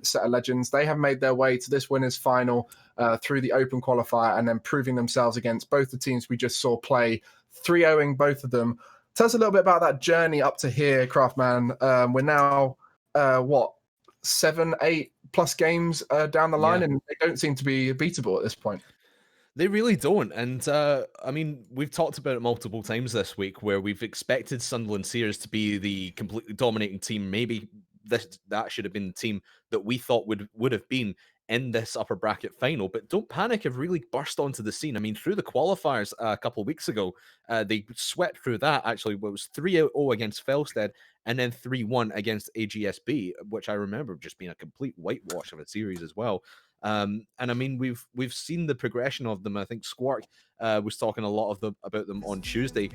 Speaker 2: set of legends. They have made their way to this winners final through the open qualifier and then proving themselves against both the teams we just saw play, 3-0ing both of them. Tell us a little bit about that journey up to here, Craftman. We're now, 7, 8 plus games down the line, and they don't seem to be beatable at this point.
Speaker 3: They really don't. And I mean, we've talked about it multiple times this week where we've expected Sunderland Sears to be the completely dominating team. Maybe that should have been the team that we thought would have been in this upper bracket final. But Don't Panic have really burst onto the scene. I mean, through the qualifiers a couple of weeks ago, they swept through that. Actually, it was 3-0 against Felsted and then 3-1 against AGSB, which I remember just being a complete whitewash of a series as well. And I mean, we've seen the progression of them. I think Squark was talking a lot about them on Tuesday.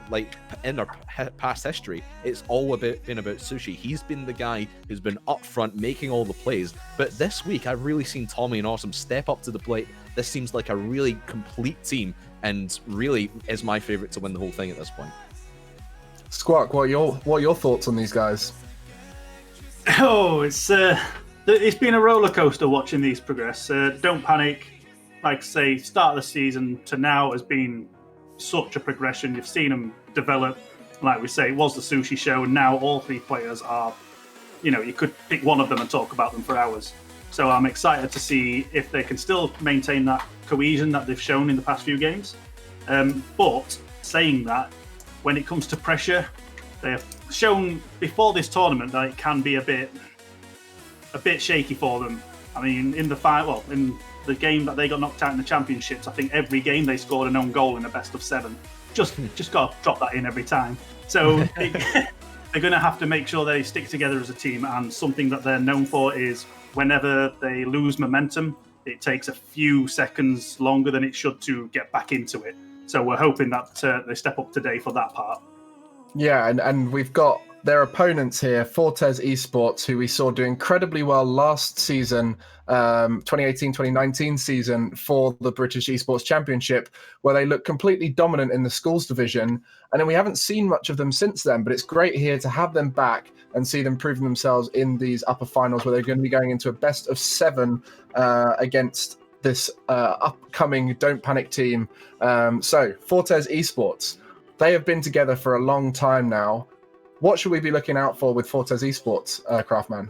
Speaker 3: Like in their past history, it's all been about Sushi. He's been the guy who's been up front making all the plays. But this week, I've really seen Tommy and Awesome step up to the plate. This seems like a really complete team, and really is my favorite to win the whole thing at this point.
Speaker 2: Squark, what are your thoughts on these guys?
Speaker 5: Oh, it's been a roller coaster watching these progress. Don't Panic, like I say, start of the season to now has been such a progression. You've seen them develop. Like we say, it was the Sushi show, and now all 3 players are, you could pick one of them and talk about them for hours. So I'm excited to see if they can still maintain that cohesion that they've shown in the past few games. But saying that, when it comes to pressure, they have shown before this tournament that it can be a bit shaky for them. I mean, in the game that they got knocked out in the championships, I think every game they scored an own goal in a best of 7. Just got to drop that in every time. So they're going to have to make sure they stick together as a team. And something that they're known for is whenever they lose momentum, it takes a few seconds longer than it should to get back into it. So we're hoping that they step up today for that part.
Speaker 2: Yeah, and we've got their opponents here, Fortes Esports, who we saw do incredibly well last season, 2018-2019 season for the British Esports Championship, where they looked completely dominant in the schools division. And then we haven't seen much of them since then, but it's great here to have them back and see them proving themselves in these upper finals, where they're going to be going into a best of 7 against this upcoming Don't Panic team. So Fortes Esports, they have been together for a long time now. What should we be looking out for with Fortes Esports, Craftman?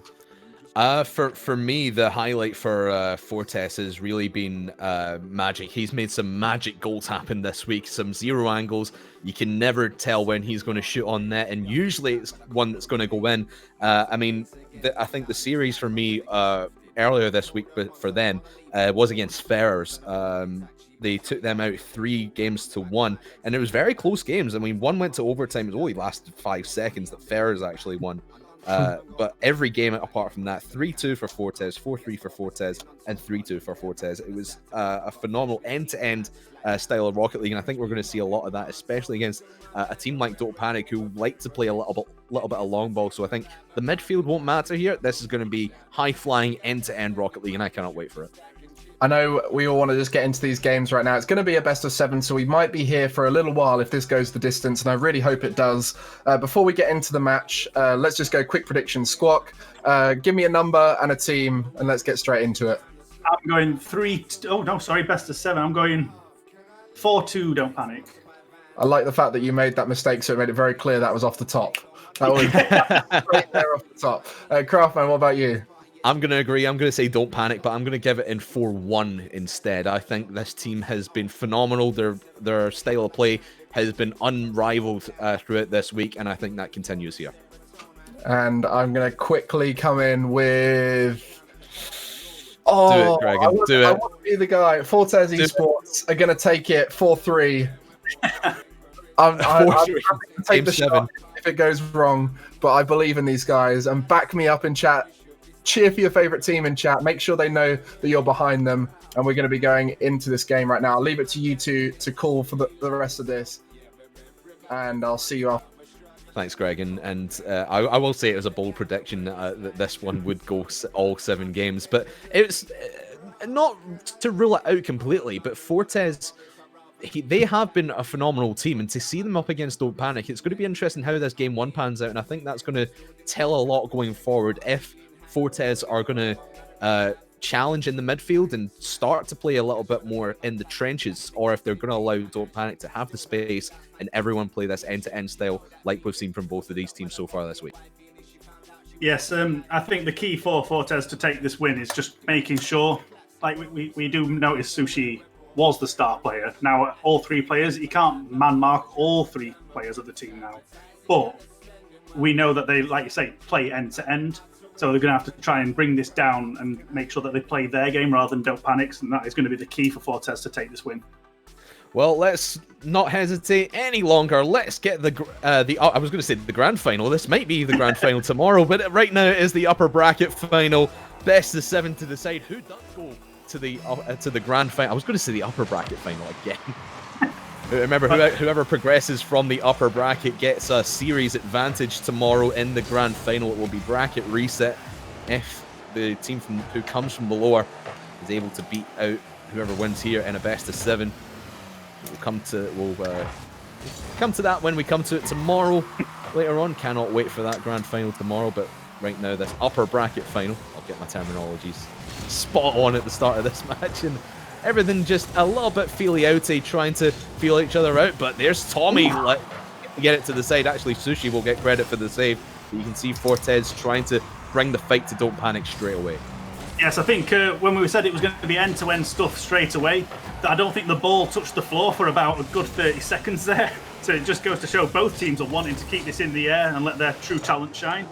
Speaker 3: For me, the highlight for Fortes has really been Magic. He's made some magic goals happen this week, some 0 angles. You can never tell when he's going to shoot on net, and usually it's one that's going to go in. I mean, I think the series for me earlier this week, but for them, was against Ferrers. They took them out 3-1, and it was very close games. I mean, one went to overtime. It only lasted 5 seconds that Ferrers actually won. But every game apart from that, 3-2 for Fortes, 4-3 for Fortes, and 3-2 for Fortes. It was a phenomenal end-to-end style of Rocket League, and I think we're going to see a lot of that, especially against a team like Don't Panic, who like to play a little bit of long ball. So I think the midfield won't matter here. This is going to be high-flying end-to-end Rocket League, and I cannot wait for it.
Speaker 2: I know we all want to just get into these games right now. It's going to be a best of 7, so we might be here for a little while if this goes the distance, and I really hope it does. Before we get into the match, let's just go quick predictions. Squawk, give me a number and a team, and let's get straight into it.
Speaker 5: I'm going best of 7. I'm going 4-2, Don't Panic.
Speaker 2: I like the fact that you made that mistake, so it made it very clear that was off the top. That was right there off the top. Craftman, what about you?
Speaker 3: I'm going to agree. I'm going to say Don't Panic, but I'm going to give it in 4-1 instead. I think this team has been phenomenal. Their style of play has been unrivaled throughout this week, and I think that continues here.
Speaker 2: And I'm going to quickly come in with...
Speaker 3: Do it, Dragon. Do it.
Speaker 2: I want to be the guy. Fortes Esports are going to take it 4-3. I'm happy to take the shot if it goes wrong, but I believe in these guys. And back me up in chat. Cheer for your favorite team in chat. Make sure they know that you're behind them. And we're going to be going into this game right now. I'll leave it to you two to call for the rest of this. And I'll see you after.
Speaker 3: Thanks, Greg. And I will say it was a bold prediction that this one would go all 7 games. But not to rule it out completely, but Fortes, they have been a phenomenal team, and to see them up against Don't Panic, it's going to be interesting how this game 1 pans out, and I think that's going to tell a lot going forward if Fortes are going to challenge in the midfield and start to play a little bit more in the trenches, or if they're going to allow Don't Panic to have the space and everyone play this end-to-end style like we've seen from both of these teams so far this week.
Speaker 5: Yes, I think the key for Fortes to take this win is just making sure, like we do notice Sushi was the star player. Now, all 3 players, you can't man-mark all 3 players of the team now. But we know that they, like you say, play end-to-end. So they're going to have to try and bring this down and make sure that they play their game rather than Don't Panic. And that is going to be the key for Fortes to take this win.
Speaker 3: Well, let's not hesitate any longer. Let's get the I was going to say the grand final. This might be the grand final tomorrow, but right now it is the upper bracket final. Best of 7 to decide who does go to the grand final. I was going to say the upper bracket final again. Remember, whoever progresses from the upper bracket gets a series advantage tomorrow in the grand final. It will be bracket reset if the team who comes from the lower is able to beat out whoever wins here in a best of 7. We'll come to that when we come to it tomorrow. Later on, cannot wait for that grand final tomorrow. But right now, this upper bracket final, I'll get my terminologies spot on at the start of this match, and everything just a little bit feely-outy, trying to feel each other out. But there's Tommy, get it to the side. Actually, Sushi will get credit for the save. But you can see Fortes trying to bring the fight to Don't Panic straight away.
Speaker 5: Yes, I think when we said it was going to be end-to-end stuff straight away, I don't think the ball touched the floor for about a good 30 seconds there. So it just goes to show both teams are wanting to keep this in the air and let their true talent shine.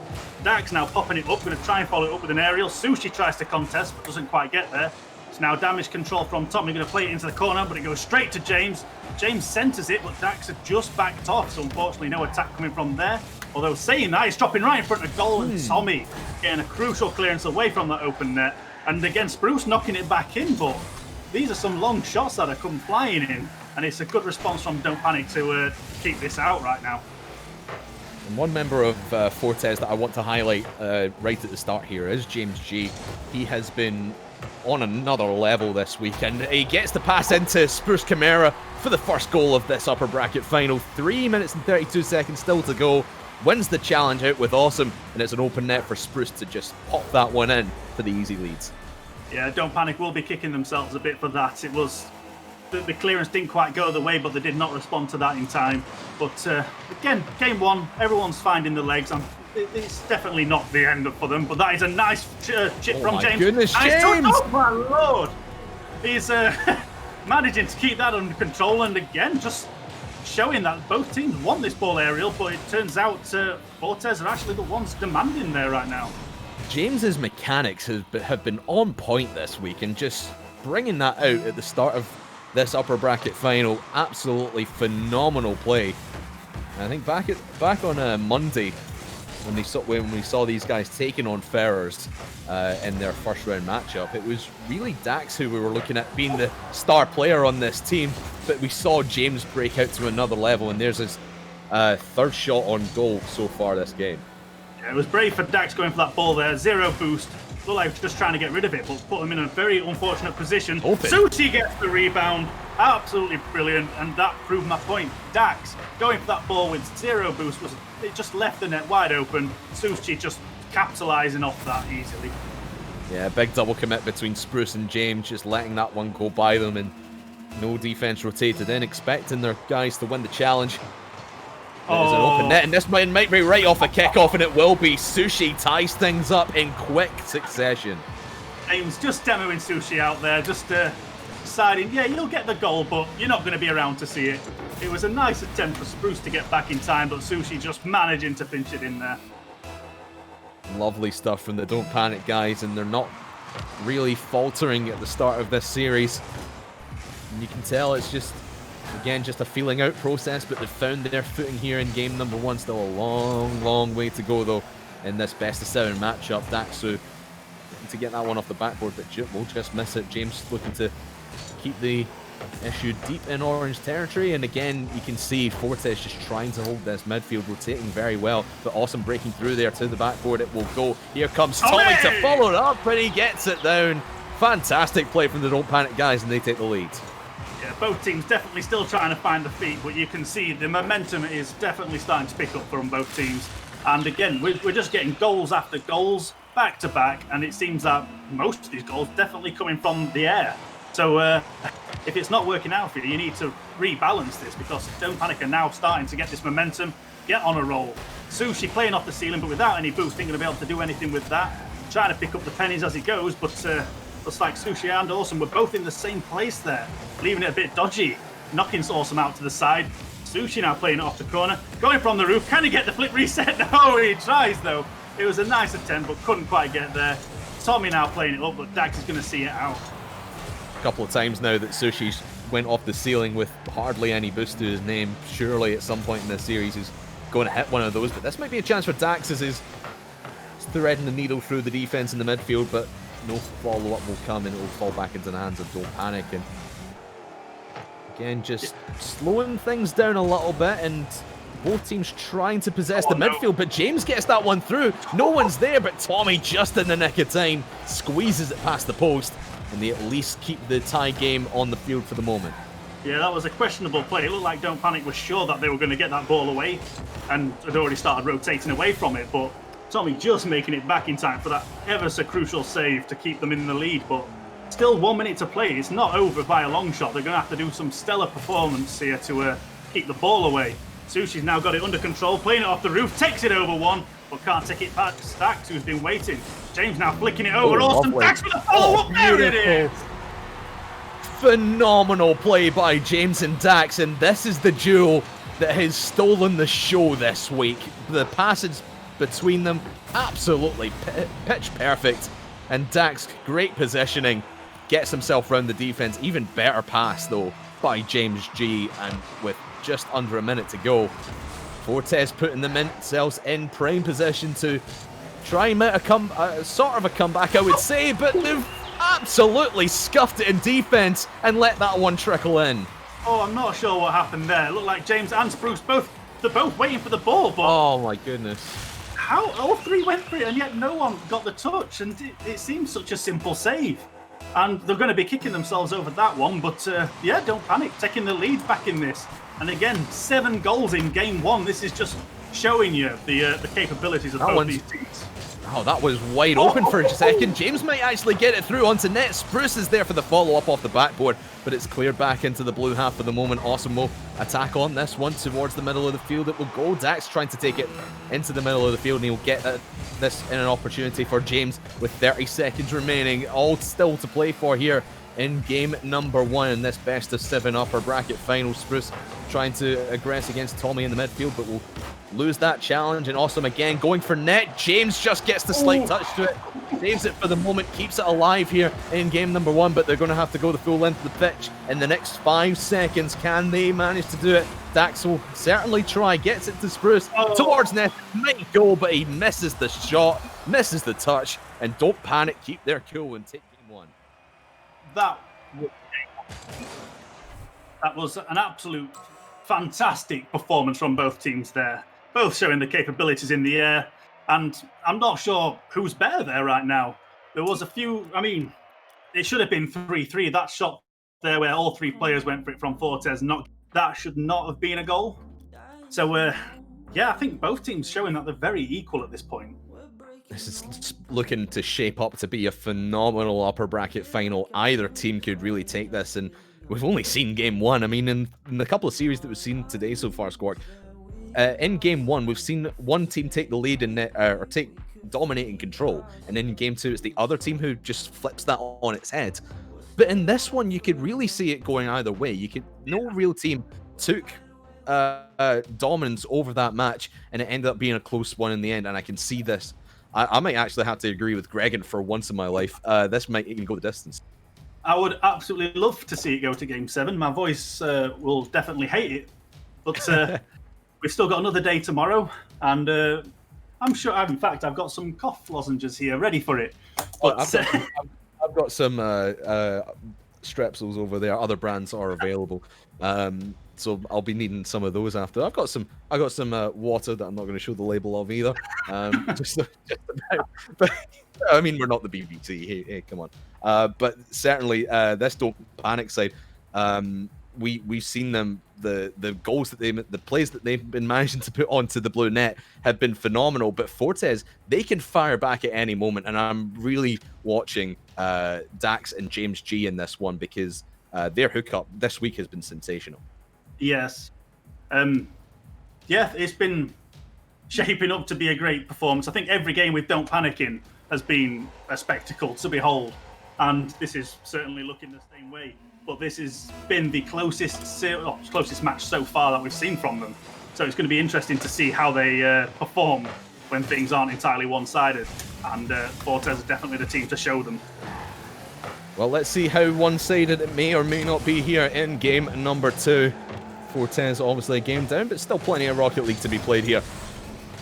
Speaker 5: Dax now popping it up, going to try and follow it up with an aerial. Sushi tries to contest, but doesn't quite get there. It's now damage control from Tommy, going to play it into the corner, but it goes straight to James. James centres it, but Dax had just backed off, so unfortunately no attack coming from there. Although saying that, he's dropping right in front of goal, and Tommy getting a crucial clearance away from that open net. And again, Spruce knocking it back in, but these are some long shots that are come flying in, and it's a good response from Don't Panic to keep this out right now.
Speaker 3: And one member of Fortes that I want to highlight right at the start here is James G. He has been on another level this week, and he gets the pass into Spruce Chimera for the first goal of this upper bracket final. 3 minutes and 32 seconds still to go. Wins the challenge out with Awesome, and it's an open net for Spruce to just pop that one in for the easy leads.
Speaker 5: Yeah, Don't Panic will be kicking themselves a bit for that. It was the clearance didn't quite go the way, but they did not respond to that in time. But again, game 1, everyone's finding the legs. It's definitely not the end for them, but that is a nice chip from James.
Speaker 3: Goodness, James!
Speaker 5: Oh my lord! He's managing to keep that under control, and again, just showing that both teams want this ball aerial, but it turns out Fortes are actually the ones demanding there right now.
Speaker 3: James's mechanics have been on point this week, and just bringing that out at the start of this upper bracket final, absolutely phenomenal play. And I think back on Monday, when we saw these guys taking on Ferrers in their first round matchup, it was really Dax who we were looking at being the star player on this team, but we saw James break out to another level, and there's his third shot on goal so far this game.
Speaker 5: Yeah, it was brave for Dax going for that ball there, 0 boost. Looked like just trying to get rid of it, but put him in a very unfortunate position.
Speaker 3: Open.
Speaker 5: Sushi gets the rebound, absolutely brilliant, and that proved my point. Dax going for that ball with 0 boost, it just left the net wide open. Sushi just capitalising off that easily.
Speaker 3: Yeah, big double commit between Spruce and James, just letting that one go by them, and no defense rotated in, expecting their guys to win the challenge. There's an open net, and this might be right off a kickoff, and it will be. Sushi ties things up in quick succession.
Speaker 5: James just demoing Sushi out there, just deciding, yeah, you'll get the goal, but you're not going to be around to see it. It was a nice attempt for Spruce to get back in time, but Sushi just managing to pinch it in there.
Speaker 3: Lovely stuff from the Don't Panic guys, and they're not really faltering at the start of this series. And you can tell it's just, again, just a feeling out process, but they've found their footing here in game number 1. Still a long way to go, though, in this best of 7 matchup. Daxu looking to get that one off the backboard, but will just miss it. James looking to keep the issue deep in orange territory, and again, you can see Fortes just trying to hold this midfield, rotating very well, but Awesome breaking through there to the backboard. It will go. Here comes Tommy to follow it up, and he gets it down. Fantastic play from the Don't Panic guys, and they take the lead.
Speaker 5: Yeah, both teams definitely still trying to find the feet, but you can see the momentum is definitely starting to pick up from both teams. And again, we're just getting goals after goals, back to back, and it seems that most of these goals definitely coming from the air. So if it's not working out for you, you need to rebalance this, because Don't Panic are now starting to get this momentum, get on a roll. Sushi playing off the ceiling, but without any boost, ain't going to be able to do anything with that. Trying to pick up the pennies as he goes, but looks like Sushi and Awesome were both in the same place there, leaving it a bit dodgy. Knocking Awesome out to the side. Sushi now playing it off the corner, going from the roof. Can he get the flip reset? No, he tries though. It was a nice attempt, but couldn't quite get there. Tommy now playing it up, but Dax is going to see it out.
Speaker 3: A couple of times now that Sushi went off the ceiling with hardly any boost to his name. Surely at some point in this series he's going to hit one of those, but this might be a chance for Dax as he's threading the needle through the defense in the midfield, but no follow-up will come and it will fall back into the hands of Don't Panic. And again, just slowing things down a little bit, and both teams trying to possess the midfield, but James gets that one through. No one's there, but Tommy, just in the nick of time, squeezes it past the post, and they at least keep the tie game on the field for the moment.
Speaker 5: Yeah, that was a questionable play. It looked like Don't Panic was sure that they were going to get that ball away and had already started rotating away from it, but Tommy just making it back in time for that ever so crucial save to keep them in the lead. But still 1 minute to play. It's not over by a long shot. They're going to have to do some stellar performance here to keep the ball away. Sushi's now got it under control, playing it off the roof, takes it over one, but can't take it back to Stax, who's been waiting. James now flicking it over. Awesome. Dax with a follow-up. There it is.
Speaker 3: Phenomenal play by James and Dax, and this is the duo that has stolen the show this week. The passage between them, absolutely pitch perfect, and Dax, great positioning, gets himself round the defense. Even better pass though by James G, and with just under a minute to go, Fortes putting themselves in prime position to try and make a sort of a comeback, I would say, but they've absolutely scuffed it in defense and let that one trickle in.
Speaker 5: Oh, I'm not sure what happened there. It looked like James and Spruce they're both waiting for the ball, but
Speaker 3: oh my goodness.
Speaker 5: How all three went for it and yet no one got the touch, and it seems such a simple save. And they're going to be kicking themselves over that one, but yeah, Don't Panic taking the lead back in this. And again, 7 goals in game 1. This is just showing you the capabilities of both these teams.
Speaker 3: Oh, that was wide open for a second. James might actually get it through onto net. Spruce is there for the follow-up off the backboard, but it's cleared back into the blue half for the moment. Awesome will attack on this one towards the middle of the field. It will go. Dax trying to take it into the middle of the field, and he'll get this in an opportunity for James with 30 seconds remaining. All still to play for here in game number 1 in this best of 7 upper bracket final. Spruce trying to aggress against Tommy in the midfield, but will lose that challenge. And Awesome again going for net. James just gets the slight touch to it, saves it for the moment, keeps it alive here in game number 1, but they're going to have to go the full length of the pitch in the next 5 seconds. Can they manage to do it? Dax will certainly try, gets it to Spruce towards net, might go, but he misses the shot, misses the touch, and Don't Panic keep their cool and take game 1.
Speaker 5: That was an absolute fantastic performance from both teams there. Both showing the capabilities in the air, and I'm not sure who's better there right now. There was a few, I mean, it should have been 3-3. That shot there where all 3 players went for it from Fortes, that should not have been a goal. So, yeah, I think both teams showing that they're very equal at this point.
Speaker 3: This is looking to shape up to be a phenomenal upper bracket final. Either team could really take this, and we've only seen game 1. I mean, in the couple of series that we've seen today so far, Squawk, in game 1, we've seen one team take the lead in or take dominating control, and in game 2, it's the other team who just flips that on its head. But in this one, you could really see it going either way. No real team took dominance over that match, and it ended up being a close one in the end. And I can see this. I might actually have to agree with Gregan for once in my life. This might even go the distance.
Speaker 5: I would absolutely love to see it go to game 7. My voice will definitely hate it, but we've still got another day tomorrow, and I'm sure. In fact, I've got some cough lozenges here ready for it. But
Speaker 3: I've got some Strepsils over there. Other brands are available, so I'll be needing some of those after. I got some water that I'm not going to show the label of either. Just about. I mean, we're not the BBC. Hey, come on. But certainly, this Don't Panic side, we've seen them. The goals that the plays that they've been managing to put onto the blue net have been phenomenal. But Fortes, they can fire back at any moment, and I'm really watching Dax and James G in this one because their hookup this week has been sensational.
Speaker 5: Yes. Yeah, it's been shaping up to be a great performance. I think every game with Don't Panic in has been a spectacle to behold, and this is certainly looking the same way. But this has been the closest match so far that we've seen from them. So it's going to be interesting to see how they perform when things aren't entirely one-sided. And Fortes are definitely the team to show them.
Speaker 3: Well, let's see how one-sided it may or may not be here in game number 2. Fortes obviously a game down, but still plenty of Rocket League to be played here.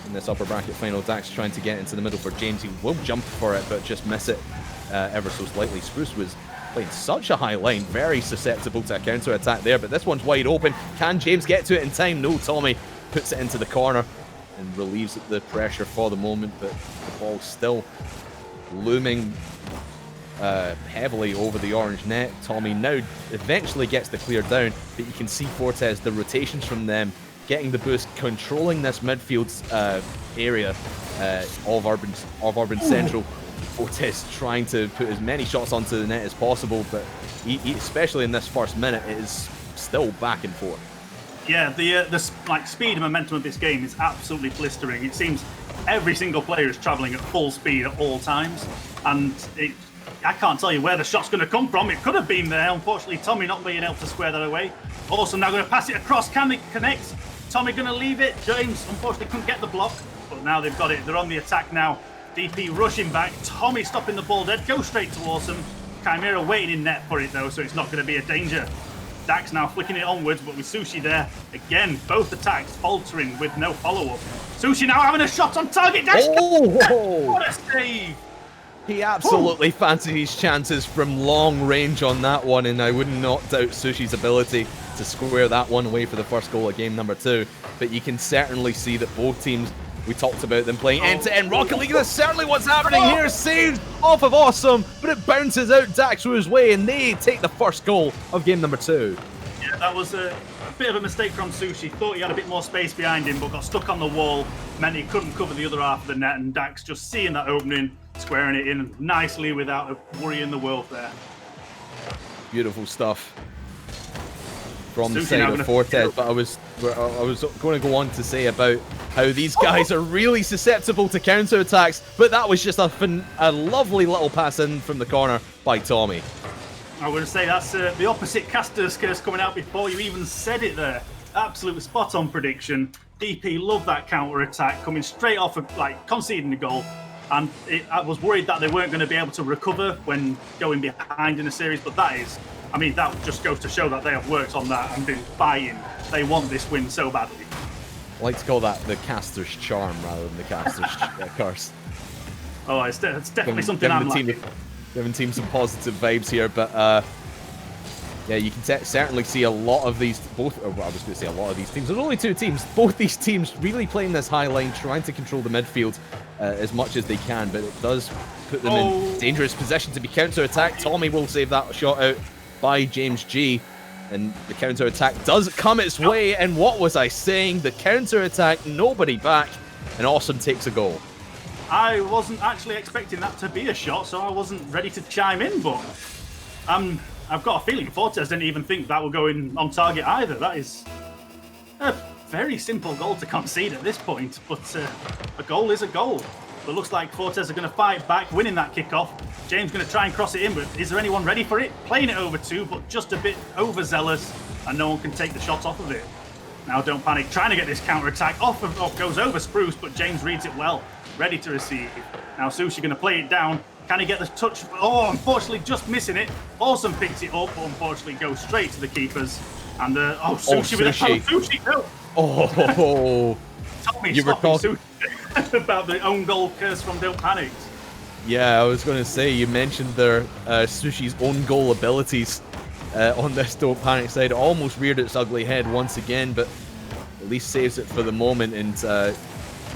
Speaker 3: In this upper bracket final, Dax trying to get into the middle for James. He will jump for it, but just miss it ever so slightly. Spruce was playing such a high line, very susceptible to a counter-attack there, but this one's wide open. Can James get to it in time? No, Tommy puts it into the corner and relieves the pressure for the moment, but the ball's still looming heavily over the orange net. Tommy now eventually gets the clear down, but you can see Fortes, the rotations from them, getting the boost, controlling this midfield area of Urban Central. Fortes trying to put as many shots onto the net as possible, but especially in this first minute, it is still back and forth.
Speaker 5: Yeah, the speed and momentum of this game is absolutely blistering. It seems every single player is travelling at full speed at all times, and I can't tell you where the shot's going to come from. It could have been there. Unfortunately, Tommy not being able to square that away. Also, now going to pass it across. Can they connect? Tommy going to leave it. James, unfortunately, couldn't get the block, but now they've got it. They're on the attack now. DP rushing back. Tommy stopping the ball dead. Go straight towards them. Chimera waiting in net for it, though, so it's not going to be a danger. Dax now flicking it onwards, but with Sushi there. Again, both attacks faltering with no follow-up. Sushi now having a shot on target. Dax, what a save!
Speaker 3: He absolutely fancied his chances from long range on that one, and I would not doubt Sushi's ability to square that one away for the first goal of game number 2. But you can certainly see that both teams, we talked about them playing end-to-end Rocket League. That's certainly what's happening here. Saved off of Awesome, but it bounces out Daxru's way, and they take the first goal of game number 2.
Speaker 5: Yeah, that was a bit of a mistake from Sushi. Thought he had a bit more space behind him, but got stuck on the wall. Meant he couldn't cover the other half of the net, and Dax just seeing that opening, squaring it in nicely without a worry in the world there.
Speaker 3: Beautiful stuff from the side of Fortes, but I was going to go on to say about how these guys are really susceptible to counter-attacks, but that was just a lovely little pass in from the corner by Tommy.
Speaker 5: I would say that's the opposite caster's curse coming out before you even said it there. Absolute spot-on prediction. DP loved that counter-attack coming straight off of, conceding the goal. And I was worried that they weren't going to be able to recover when going behind in a series, but that just goes to show that they have worked on that and been fighting. They want this win so badly.
Speaker 3: I like to call that the caster's charm rather than the caster's curse.
Speaker 5: Oh, it's definitely something I'm liking.
Speaker 3: Giving team some positive vibes here, but yeah, you can certainly see a lot of these, I was going to say a lot of these teams. There's only 2 teams. Both these teams really playing this high line, trying to control the midfield as much as they can, but it does put them in dangerous position to be counter-attacked. Tommy will save that shot out by James G, and the counter-attack does come its way, and what was I saying? The counter-attack, nobody back, and Awesome takes a goal.
Speaker 5: I wasn't actually expecting that to be a shot, so I wasn't ready to chime in, but I've got a feeling Fortes didn't even think that would go in on target either. That is a very simple goal to concede at this point, but a goal is a goal. But looks like Fortes are going to fight back, winning that kickoff. James going to try and cross it in, but is there anyone ready for it? Playing it over 2, but just a bit overzealous, and no one can take the shot off of it. Now Don't Panic trying to get this counter-attack off, goes over Spruce, but James reads it well. Ready to receive. Now Sushi going to play it down. Can he get the touch? Oh, unfortunately just missing it. Awesome picks it up, but unfortunately goes straight to the keepers. And Sushi with a Sushi. No.
Speaker 3: Oh,
Speaker 5: Tommy stopping Sushi about the own goal curse from Don't Panic.
Speaker 3: Yeah, I was going to say, you mentioned their Sushi's own goal abilities on this Don't Panic side. It almost reared its ugly head once again, but at least saves it for the moment, and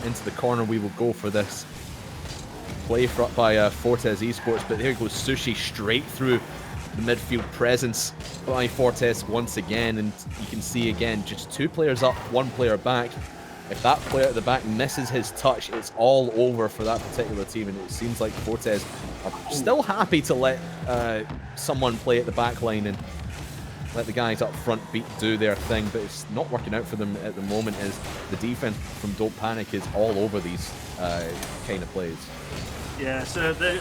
Speaker 3: into the corner we will go for this. play by Fortes Esports, but there goes Sushi straight through the midfield presence by Fortes once again, and you can see again just 2 players up, 1 player back. If that player at the back misses his touch, it's all over for that particular team, and it seems like Fortes are still happy to let someone play at the back line and let the guys up front do their thing, but it's not working out for them at the moment as the defense from Don't Panic is all over these kind of plays.
Speaker 5: Yeah, so they're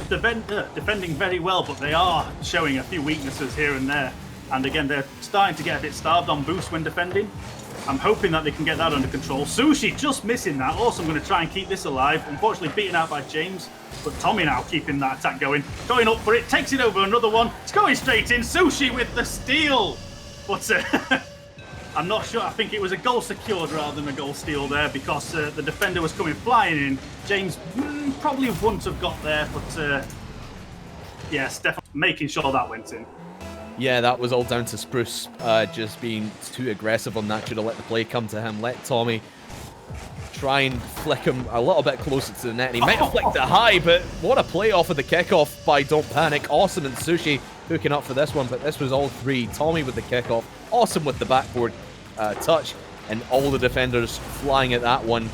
Speaker 5: defending very well, but they are showing a few weaknesses here and there. And again, they're starting to get a bit starved on boost when defending. I'm hoping that they can get that under control. Sushi just missing that. Also, I'm going to try and keep this alive. Unfortunately, beaten out by James. But Tommy now keeping that attack going. Going up for it. Takes it over another one. It's going straight in. Sushi with the steal. But I'm not sure. I think it was a goal secured rather than a goal steal there because the defender was coming flying in. James probably wouldn't have got there. But yes, definitely making sure that went in.
Speaker 3: Yeah, that was all down to Spruce just being too aggressive on that. Should have let the play come to him. Let Tommy try and flick him a little bit closer to the net. And he might have flicked it high, but what a play off of the kickoff by Don't Panic. Awesome, and Sushi hooking up for this one, but this was all 3. Tommy with the kickoff. Awesome with the backboard touch, and all the defenders flying at that one,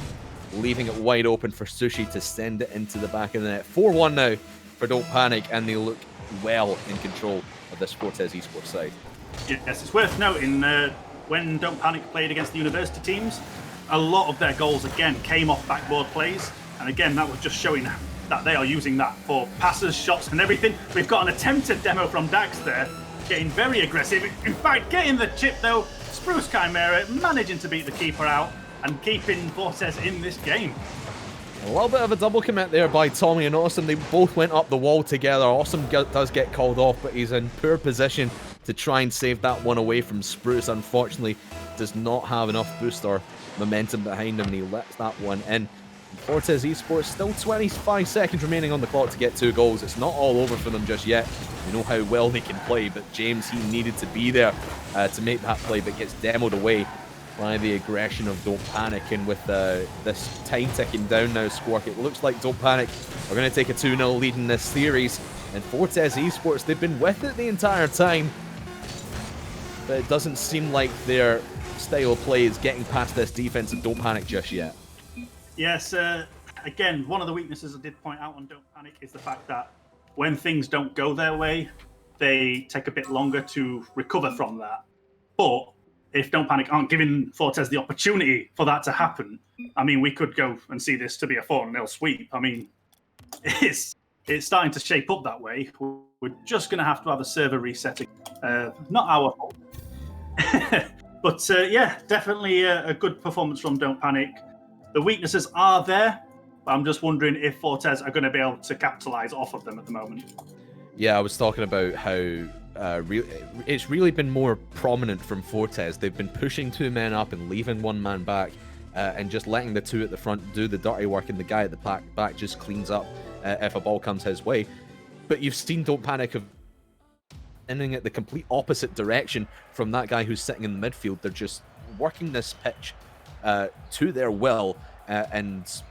Speaker 3: leaving it wide open for Sushi to send it into the back of the net. 4-1 now for Don't Panic, and they look well in control of this Fortes Esports side.
Speaker 5: Yes, it's worth noting when Don't Panic played against the university teams, a lot of their goals again came off backboard plays, and again that was just showing that they are using that for passes, shots, and everything. We've got an attempted demo from Dax there, getting very aggressive. In fact, getting the chip though. Spruce Chimera managing to beat the keeper out and keeping Fortes in this game.
Speaker 3: A little bit of a double commit there by Tommy and Awesome. They both went up the wall together. Awesome does get called off, but he's in poor position to try and save that one away from Spruce. Unfortunately, does not have enough boost or momentum behind him, and he lets that one in. Fortes Esports, still 25 seconds remaining on the clock to get 2 goals. It's not all over for them just yet. We know how well they can play, but James, he needed to be there to make that play, but gets demoed away by the aggression of Don't Panic. And with this time ticking down now, Squawk, it looks like Don't Panic are going to take a 2-0 lead in this series. And Fortes Esports, they've been with it the entire time, but it doesn't seem like their style of play is getting past this defense of Don't Panic just yet.
Speaker 5: Yes, again, one of the weaknesses I did point out on Don't Panic is the fact that when things don't go their way, they take a bit longer to recover from that. But if Don't Panic aren't giving Fortes the opportunity for that to happen, I mean, we could go and see this to be a 4-0 sweep. I mean, it's starting to shape up that way. We're just going to have a server resetting. Not our fault. But yeah, definitely a good performance from Don't Panic. The weaknesses are there, but I'm just wondering if Fortes are going to be able to capitalize off of them at the moment.
Speaker 3: Yeah, I was talking about how it's really been more prominent from Fortes. They've been pushing 2 men up and leaving 1 man back, and just letting the 2 at the front do the dirty work, and the guy at the back just cleans up if a ball comes his way. But you've seen Don't Panic of ending at the complete opposite direction from that guy who's sitting in the midfield. They're just working this pitch to their will, and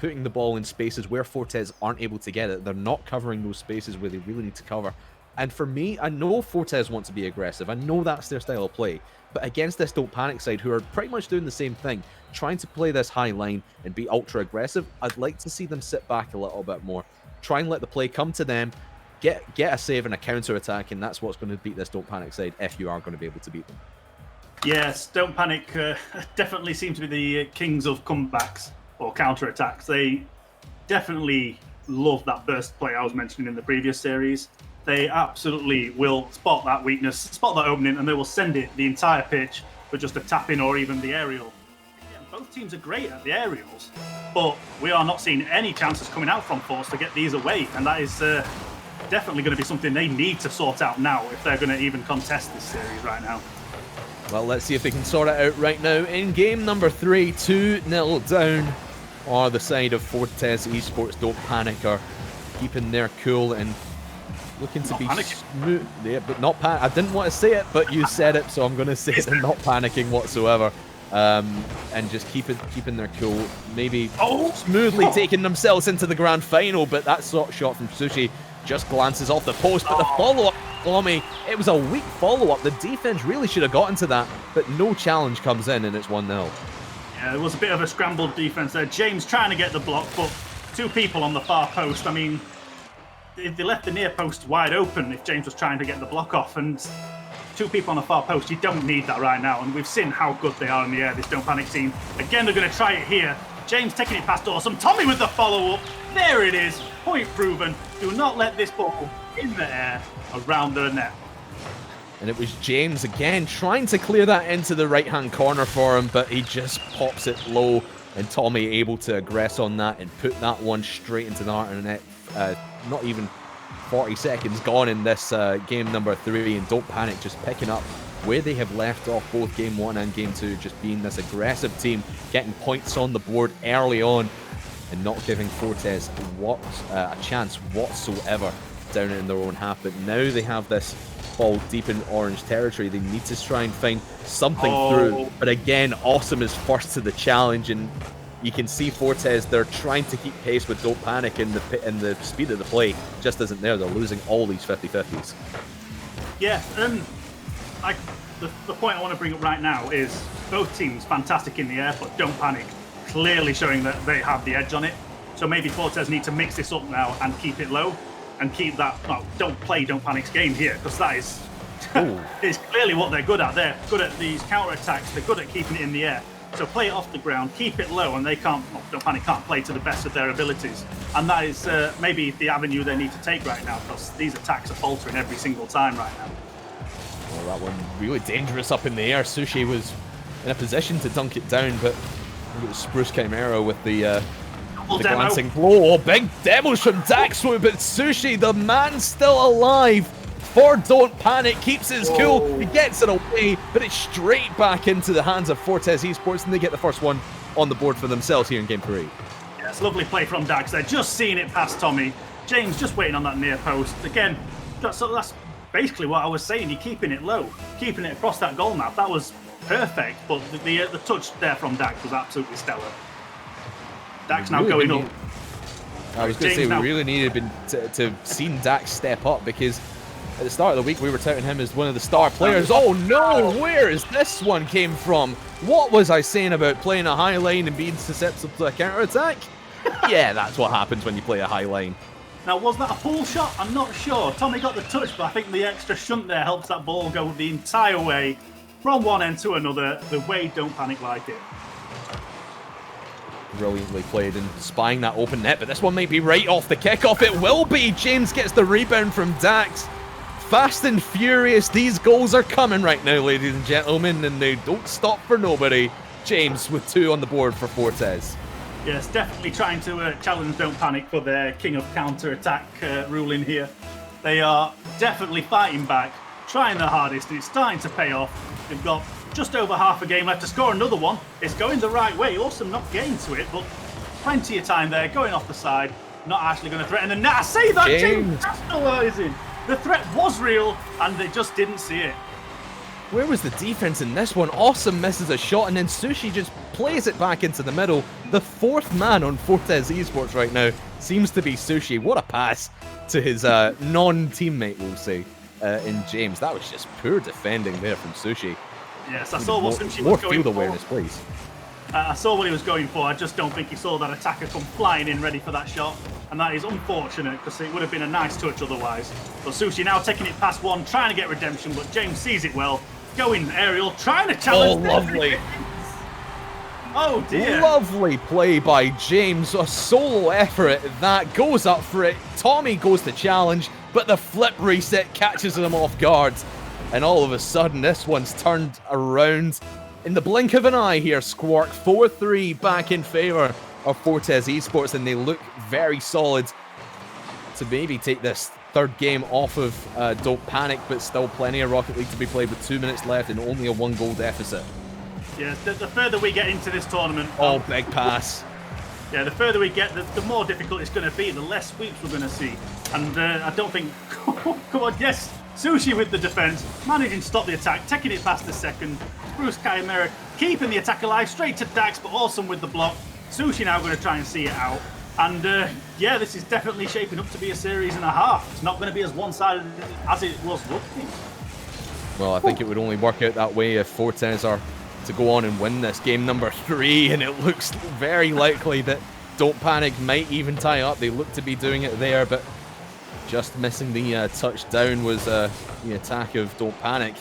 Speaker 3: putting the ball in spaces where Fortes aren't able to get it. They're not covering those spaces where they really need to cover. And for me, I know Fortes want to be aggressive. I know that's their style of play. But against this Don't Panic side, who are pretty much doing the same thing, trying to play this high line and be ultra aggressive, I'd like to see them sit back a little bit more. Try and let the play come to them, get a save and a counter attack, and that's what's going to beat this Don't Panic side if you are going to be able to beat them.
Speaker 5: Yes, Don't Panic definitely seem to be the kings of comebacks or counter-attacks. They definitely love that burst play I was mentioning in the previous series. They absolutely will spot that weakness, spot that opening, and they will send it the entire pitch for just a tap-in or even the aerial. Again, both teams are great at the aerials, but we are not seeing any chances coming out from Force to get these away, and that is definitely going to be something they need to sort out now if they're going to even contest this series right now.
Speaker 3: Well, let's see if they can sort it out right now. In game number 3, 2-0 down are the side of Fortes Esports. Don't Panic are keeping their cool and looking to be smooth. Yeah, but not I didn't want to say it, but you said it, so I'm going to say it. They're not panicking whatsoever. and just keeping their cool. Maybe smoothly taking themselves into the grand final, but that shot from Sushi just glances off the post. But the follow-up, Tommy, it was a weak follow-up. The defense really should have gotten to that, but no challenge comes in, and it's 1-0.
Speaker 5: Yeah, it was a bit of a scrambled defense there. James trying to get the block, but two people on the far post. I mean, they left the near post wide open if James was trying to get the block off, and two people on the far post, you don't need that right now, and we've seen how good they are in the air, this Don't Panic team. Again, they're going to try it here. James taking it past Awesome. Tommy with the follow-up. There it is. Point proven. Do not let this ball in the air around the net.
Speaker 3: And it was James again trying to clear that into the right-hand corner for him, but he just pops it low, and Tommy able to aggress on that and put that one straight into the heart of the net. Not even 40 seconds gone in this game number 3, and Don't Panic just picking up where they have left off both game 1 and game 2, just being this aggressive team, getting points on the board early on and not giving Fortes a chance whatsoever down in their own half. But now they have this ball deep in orange territory. They need to try and find something through, but again, Awesome is first to the challenge, and you can see Fortes, they're trying to keep pace with Don't Panic, and the speed of the play just isn't there. They're losing all these 50-50s.
Speaker 5: Yeah, the point I want to bring up right now is both teams fantastic in the air, but Don't Panic clearly showing that they have the edge on it. So maybe Fortes need to mix this up now and keep it low and keep that. No, don't play Don't Panic's game here, because that is is clearly what they're good at. They're good at these counter attacks. They're good at keeping it in the air. So play it off the ground, keep it low, and they can't. Well, Don't Panic can't play to the best of their abilities, and that is maybe the avenue they need to take right now, because these attacks are faltering every single time right now.
Speaker 3: Well, that one really dangerous up in the air. Sushi was in a position to dunk it down, but I think it was Spruce Chimera with the glancing blow. Oh, big demos from Daxwo, but Sushi, the man still alive for Don't Panic, keeps his cool. He gets it away, but it's straight back into the hands of Fortes Esports, and they get the first one on the board for themselves here in Game 3.
Speaker 5: Yeah, it's a lovely play from Dax there, just seeing it past Tommy. James just waiting on that near post. Again, that's basically what I was saying. You're keeping it low, keeping it across that goal map. That was perfect, but the touch there from Dax was absolutely stellar. Dax now going up.
Speaker 3: I was going to say, we really needed to seen Dax step up, because at the start of the week we were touting him as one of the star players. Oh no, where is this one came from? What was I saying about playing a high line and being susceptible to a counter attack? Yeah, that's what happens when you play a high line.
Speaker 5: Now, was that a pull shot? I'm not sure. Tommy got the touch, but I think the extra shunt there helps that ball go the entire way from one end to another, the way Don't Panic like it.
Speaker 3: Brilliantly played and spying that open net, but this one might be right off the kickoff. It will be. James gets the rebound from Dax. Fast and furious, these goals are coming right now, ladies and gentlemen, and they don't stop for nobody. James with 2 on the board for Fortes.
Speaker 5: Yes, definitely trying to challenge Don't Panic for their king of counter-attack ruling here. They are definitely fighting back, trying their hardest, and it's starting to pay off. They've got just over half a game left to score another one. It's going the right way. Awesome not getting to it, but plenty of time there, going off the side. Not actually going to threaten the net. I say that, James capitalising. The threat was real, and they just didn't see it.
Speaker 3: Where was the defense in this one? Awesome misses a shot, and then Sushi just plays it back into the middle. The 4th man on Fortes Esports right now seems to be Sushi. What a pass to his non-teammate, we'll say, in James. That was just poor defending there from Sushi.
Speaker 5: Yes, I saw what Sushi was going for.
Speaker 3: More field awareness, please.
Speaker 5: I saw what he was going for. I just don't think he saw that attacker come flying in ready for that shot. And that is unfortunate, because it would have been a nice touch otherwise. But Sushi now taking it past one, trying to get redemption, but James sees it well. Going aerial, trying to challenge.
Speaker 3: Oh, lovely.
Speaker 5: Oh, dear.
Speaker 3: Lovely play by James. A solo effort at that. Goes up for it. Tommy goes to challenge, but the flip reset catches him off guard. And all of a sudden, this one's turned around in the blink of an eye here. Squark 4-3 back in favor of Fortes Esports, and they look very solid to maybe take this 3rd game off of Don't Panic, but still plenty of Rocket League to be played with 2 minutes left and only a 1-goal deficit.
Speaker 5: Yeah, the further we get into this tournament...
Speaker 3: Oh, big pass.
Speaker 5: Yeah, the further we get, the more difficult it's going to be, the less sweeps we're going to see. And I don't think... Come on, yes! Sushi with the defense, managing to stop the attack, taking it past the second. Spruce Chimera keeping the attack alive, straight to Dax, but awesome with the block. Sushi now going to try and see it out. And yeah, this is definitely shaping up to be a series and a half. It's not going to be as one-sided as it was looking.
Speaker 3: Well, I think it would only work out that way if Fortes are to go on and win this game number 3, and it looks very likely that Don't Panic might even tie up. They look to be doing it there, but just missing the touchdown was the attack of Don't Panic.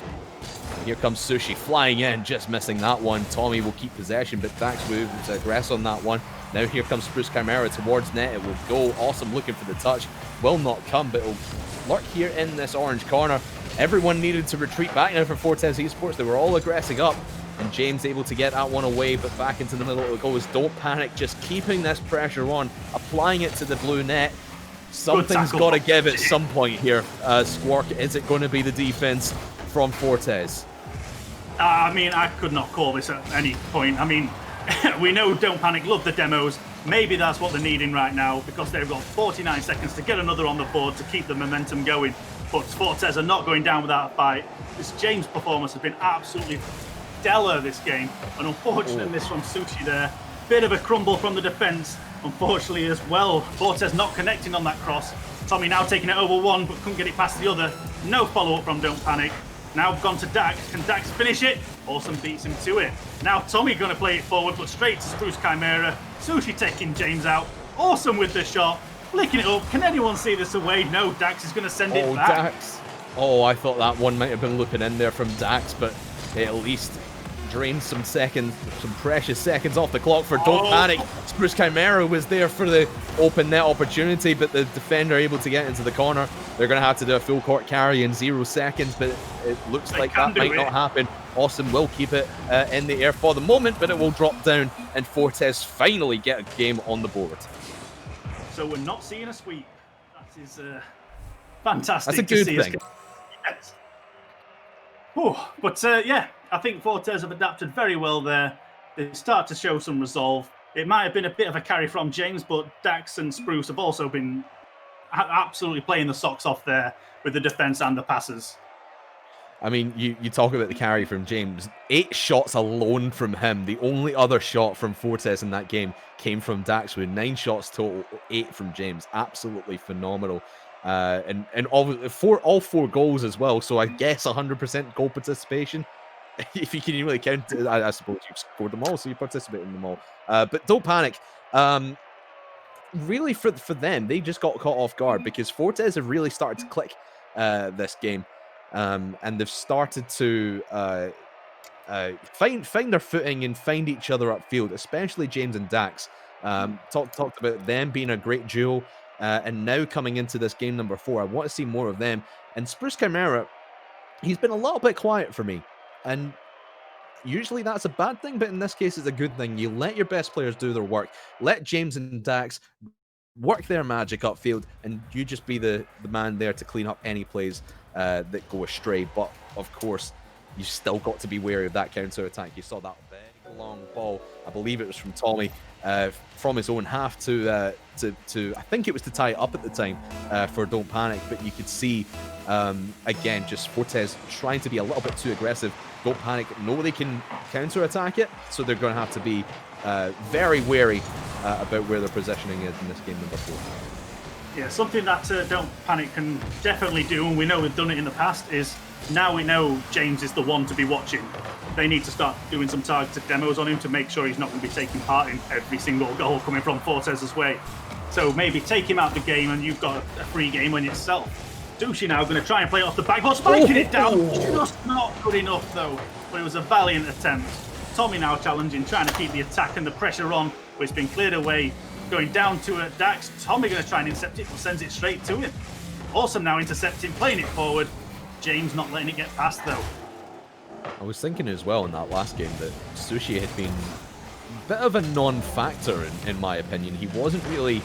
Speaker 3: And here comes Sushi flying in, just missing that one. Tommy will keep possession, but Dax will aggress on that one. Now here comes Spruce Chimera towards net. It will go. Awesome looking for the touch. Will not come, but it will lurk here in this orange corner. Everyone needed to retreat back now for Fortes Esports. They were all aggressing up, and James able to get that one away, but back into the middle it goes. Don't Panic just keeping this pressure on, applying it to the blue net. Something's got to give at some point here. Squark, is it going to be the defense from Fortes?
Speaker 5: I mean, I could not call this at any point. I mean, we know Don't Panic love the demos. Maybe that's what they're needing right now, because they've got 49 seconds to get another on the board to keep the momentum going. But Fortes are not going down without a fight. This James performance has been absolutely stellar this game. An unfortunate miss from Sushi there. Bit of a crumble from the defense, unfortunately, as well. Fortes not connecting on that cross. Tommy now taking it over one, but couldn't get it past the other. No follow-up from Don't Panic. Now gone to Dax. Can Dax finish it? Awesome beats him to it. Now Tommy going to play it forward, but straight to Spruce Chimera. Sushi taking James out. Awesome with the shot. Flicking it up. Can anyone see this away? No, Dax is going to send it back.
Speaker 3: Dax. Oh, I thought that one might have been looking in there from Dax, but it at least drained some seconds, some precious seconds off the clock for Don't Panic. Spruce Chimera was there for the open net opportunity, but the defender able to get into the corner. They're going to have to do a full court carry in 0 seconds, but it looks like that might not happen. Austin will keep it in the air for the moment, but it will drop down, and Fortes finally get a game on the board.
Speaker 5: So we're not seeing a sweep. That is fantastic.
Speaker 3: That's a good thing.
Speaker 5: Yes. But yeah, I think Fortes have adapted very well there. They start to show some resolve. It might have been a bit of a carry from James, but Dax and Spruce have also been absolutely playing the socks off there with the defense and the passes.
Speaker 3: I mean, you talk about the carry from James. 8 shots alone from him. The only other shot from Fortes in that game came from Dax with 9 shots total, 8 from James. Absolutely phenomenal. And all 4 goals as well. So I guess 100% goal participation. If you can really count it, I suppose you've scored them all, so you participate in them all. But Don't Panic. Really, for them, they just got caught off guard because Fortes have really started to click this game. And they've started to find their footing and find each other upfield, especially James and Dax. Talked about them being a great duo, and now coming into this game number 4, I want to see more of them. And Spruce Chimera, he's been a little bit quiet for me, and usually that's a bad thing, but in this case it's a good thing. You let your best players do their work. Let James and Dax work their magic upfield, and you just be the man there to clean up any plays that go astray. But of course, you still got to be wary of that counter attack. You saw that big long ball, I believe it was from Tommy, from his own half to I think it was to tie it up at the time for Don't Panic. But you could see again just Fortes trying to be a little bit too aggressive. Don't Panic know they can counter attack it, so they're going to have to be very wary about where their positioning is in this game number 4.
Speaker 5: Yeah, something that Don't Panic can definitely do, and we know they've done it in the past, is now we know James is the one to be watching. They need to start doing some targeted demos on him to make sure he's not going to be taking part in every single goal coming from Fortes' way. So maybe take him out the game and you've got a free game on yourself. Dushi now going to try and play it off the back, but spiking it down. Just not good enough though, but it was a valiant attempt. Tommy now challenging, trying to keep the attack and the pressure on, but it's been cleared away. Going down to Dax. Tommy going to try and intercept it, but sends it straight to him. Awesome now intercepting, playing it forward. James not letting it get past though.
Speaker 3: I was thinking as well in that last game that Sushi had been a bit of a non-factor in my opinion. He wasn't really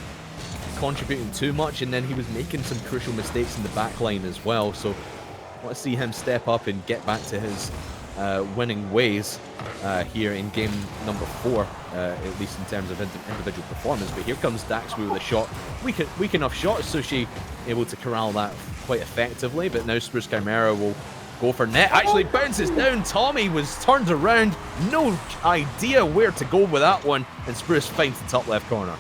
Speaker 3: contributing too much, and then he was making some crucial mistakes in the back line as well. So I want to see him step up and get back to his winning ways here in game number 4, at least in terms of individual performance. But here comes Dax with a shot. Weak enough shot. Sushi able to corral that quite effectively, but now Spruce Chimera will Go for net. Actually bounces down. Tommy was turned around. No idea where to go with that one. And Spruce finds the top left corner.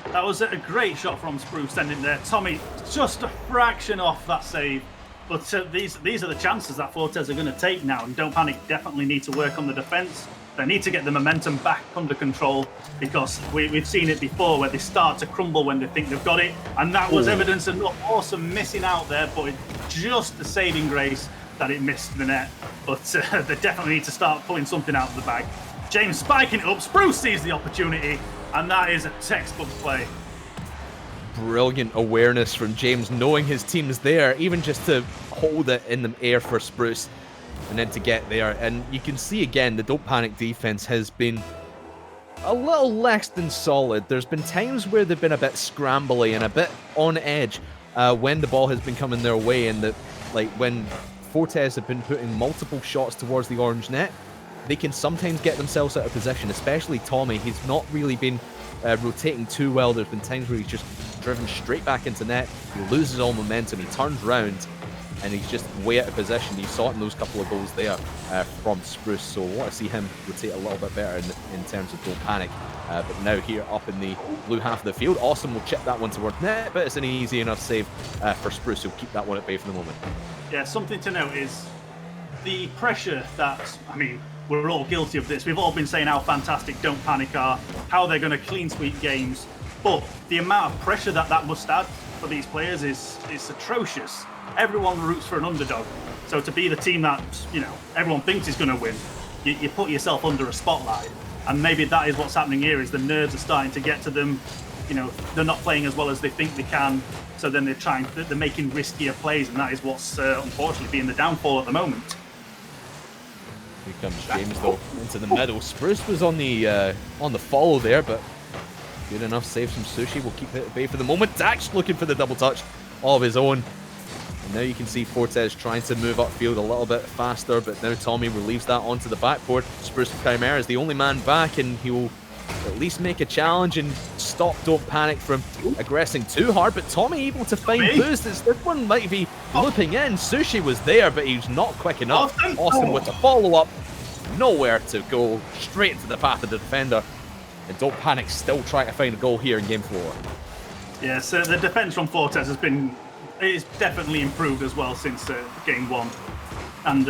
Speaker 5: That was a great shot from Spruce sending there. Tommy just a fraction off that save. But these are the chances that Fortes are going to take now. And Don't Panic definitely need to work on the defense. They need to get the momentum back under control, because we've seen it before where they start to crumble when they think they've got it. And that was evidence of Awesome missing out there, but just the saving grace that it missed the net. But they definitely need to start pulling something out of the bag. James spiking it up. Spruce sees the opportunity, and that is a textbook play.
Speaker 3: Brilliant awareness from James, knowing his team's there, even just to hold it in the air for Spruce and then to get there. And you can see again, the Don't Panic defense has been a little less than solid. There's been times where they've been a bit scrambly and a bit on edge when the ball has been coming their way, and when Fortes have been putting multiple shots towards the orange net, they can sometimes get themselves out of position, especially Tommy. He's not really been rotating too well. There's been times where he's just driven straight back into net. He loses all momentum. He turns round and he's just way out of position. You saw it in those couple of goals there from Spruce. So I want to see him rotate a little bit better in terms of Don't Panic. But now here up in the blue half of the field, Awesome will chip that one towards net, but it's an easy enough save for Spruce. He'll keep that one at bay for the moment.
Speaker 5: Yeah, something to note is the pressure that, we're all guilty of this. We've all been saying how fantastic Don't Panic are, how they're going to clean sweep games. But the amount of pressure that must add for these players is atrocious. Everyone roots for an underdog. So to be the team that, everyone thinks is going to win, you put yourself under a spotlight. And maybe that is what's happening here, is the nerves are starting to get to them. They're not playing as well as they think they can. So then they're making riskier plays, and that is what's unfortunately being the downfall at the moment.
Speaker 3: Here comes James though into the middle. Spruce was on the follow there, but good enough save from Sushi. We'll keep it at bay for the moment. Dax looking for the double touch of his own. And now you can see Fortes trying to move upfield a little bit faster, but now Tommy relieves that onto the backboard. Spruce Chimera is the only man back, and he will at least make a challenge and stop Don't Panic from aggressing too hard. But Tommy able to find boost. This one might be looping in. Sushi was there, but he was not quick enough. Austin with the follow-up. Nowhere to go. Straight into the path of the defender. And Don't Panic still trying to find a goal here in game 4.
Speaker 5: Yeah, so the defence from Fortes it's definitely improved as well since game 1. And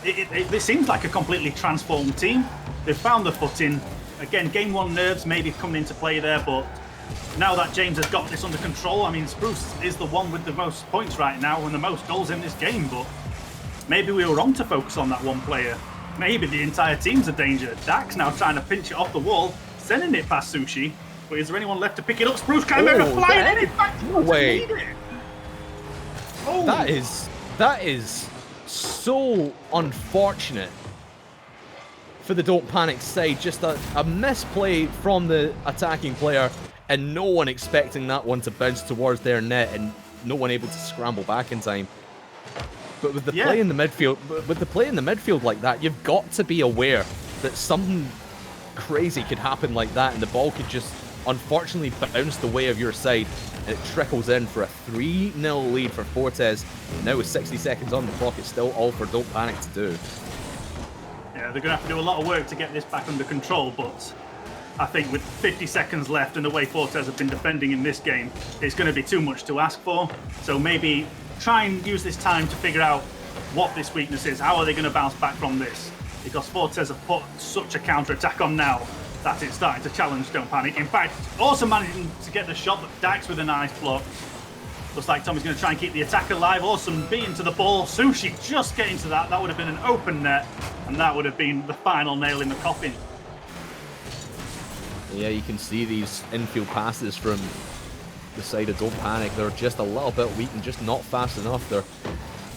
Speaker 5: it seems like a completely transformed team. They've found the footing. Again, game 1 nerves maybe coming into play there, but now that James has got this under control, Spruce is the one with the most points right now and the most goals in this game, but maybe we were wrong to focus on that one player. Maybe the entire team's a danger. Dax now trying to pinch it off the wall, sending it past Sushi. But is there anyone left to pick it up? Spruce Chimera flying in. In fact,
Speaker 3: wait. That is so unfortunate for the Don't Panic side. Just a misplay from the attacking player, and no one expecting that one to bounce towards their net, and no one able to scramble back in time. But with the play in the midfield, like that, you've got to be aware that something crazy could happen like that, and the ball could just unfortunately bounce the way of your side, and it trickles in for a 3-0 lead for Fortes. Now with 60 seconds on the clock, it's still all for Don't Panic to do.
Speaker 5: Yeah, they're going to have to do a lot of work to get this back under control, but I think with 50 seconds left and the way Fortes have been defending in this game, it's going to be too much to ask for. So maybe try and use this time to figure out what this weakness is. How are they going to bounce back from this? Because Fortes have put such a counter-attack on now that it's starting to challenge Don't Panic. In fact, also managing to get the shot, but Dax with a nice block. Looks like Tommy's going to try and keep the attack alive. Awesome beating to the ball. Sushi just getting to that. That would have been an open net, and that would have been the final nail in the coffin.
Speaker 3: Yeah, you can see these infield passes from the side of Don't Panic. They're just a little bit weak and just not fast enough. They're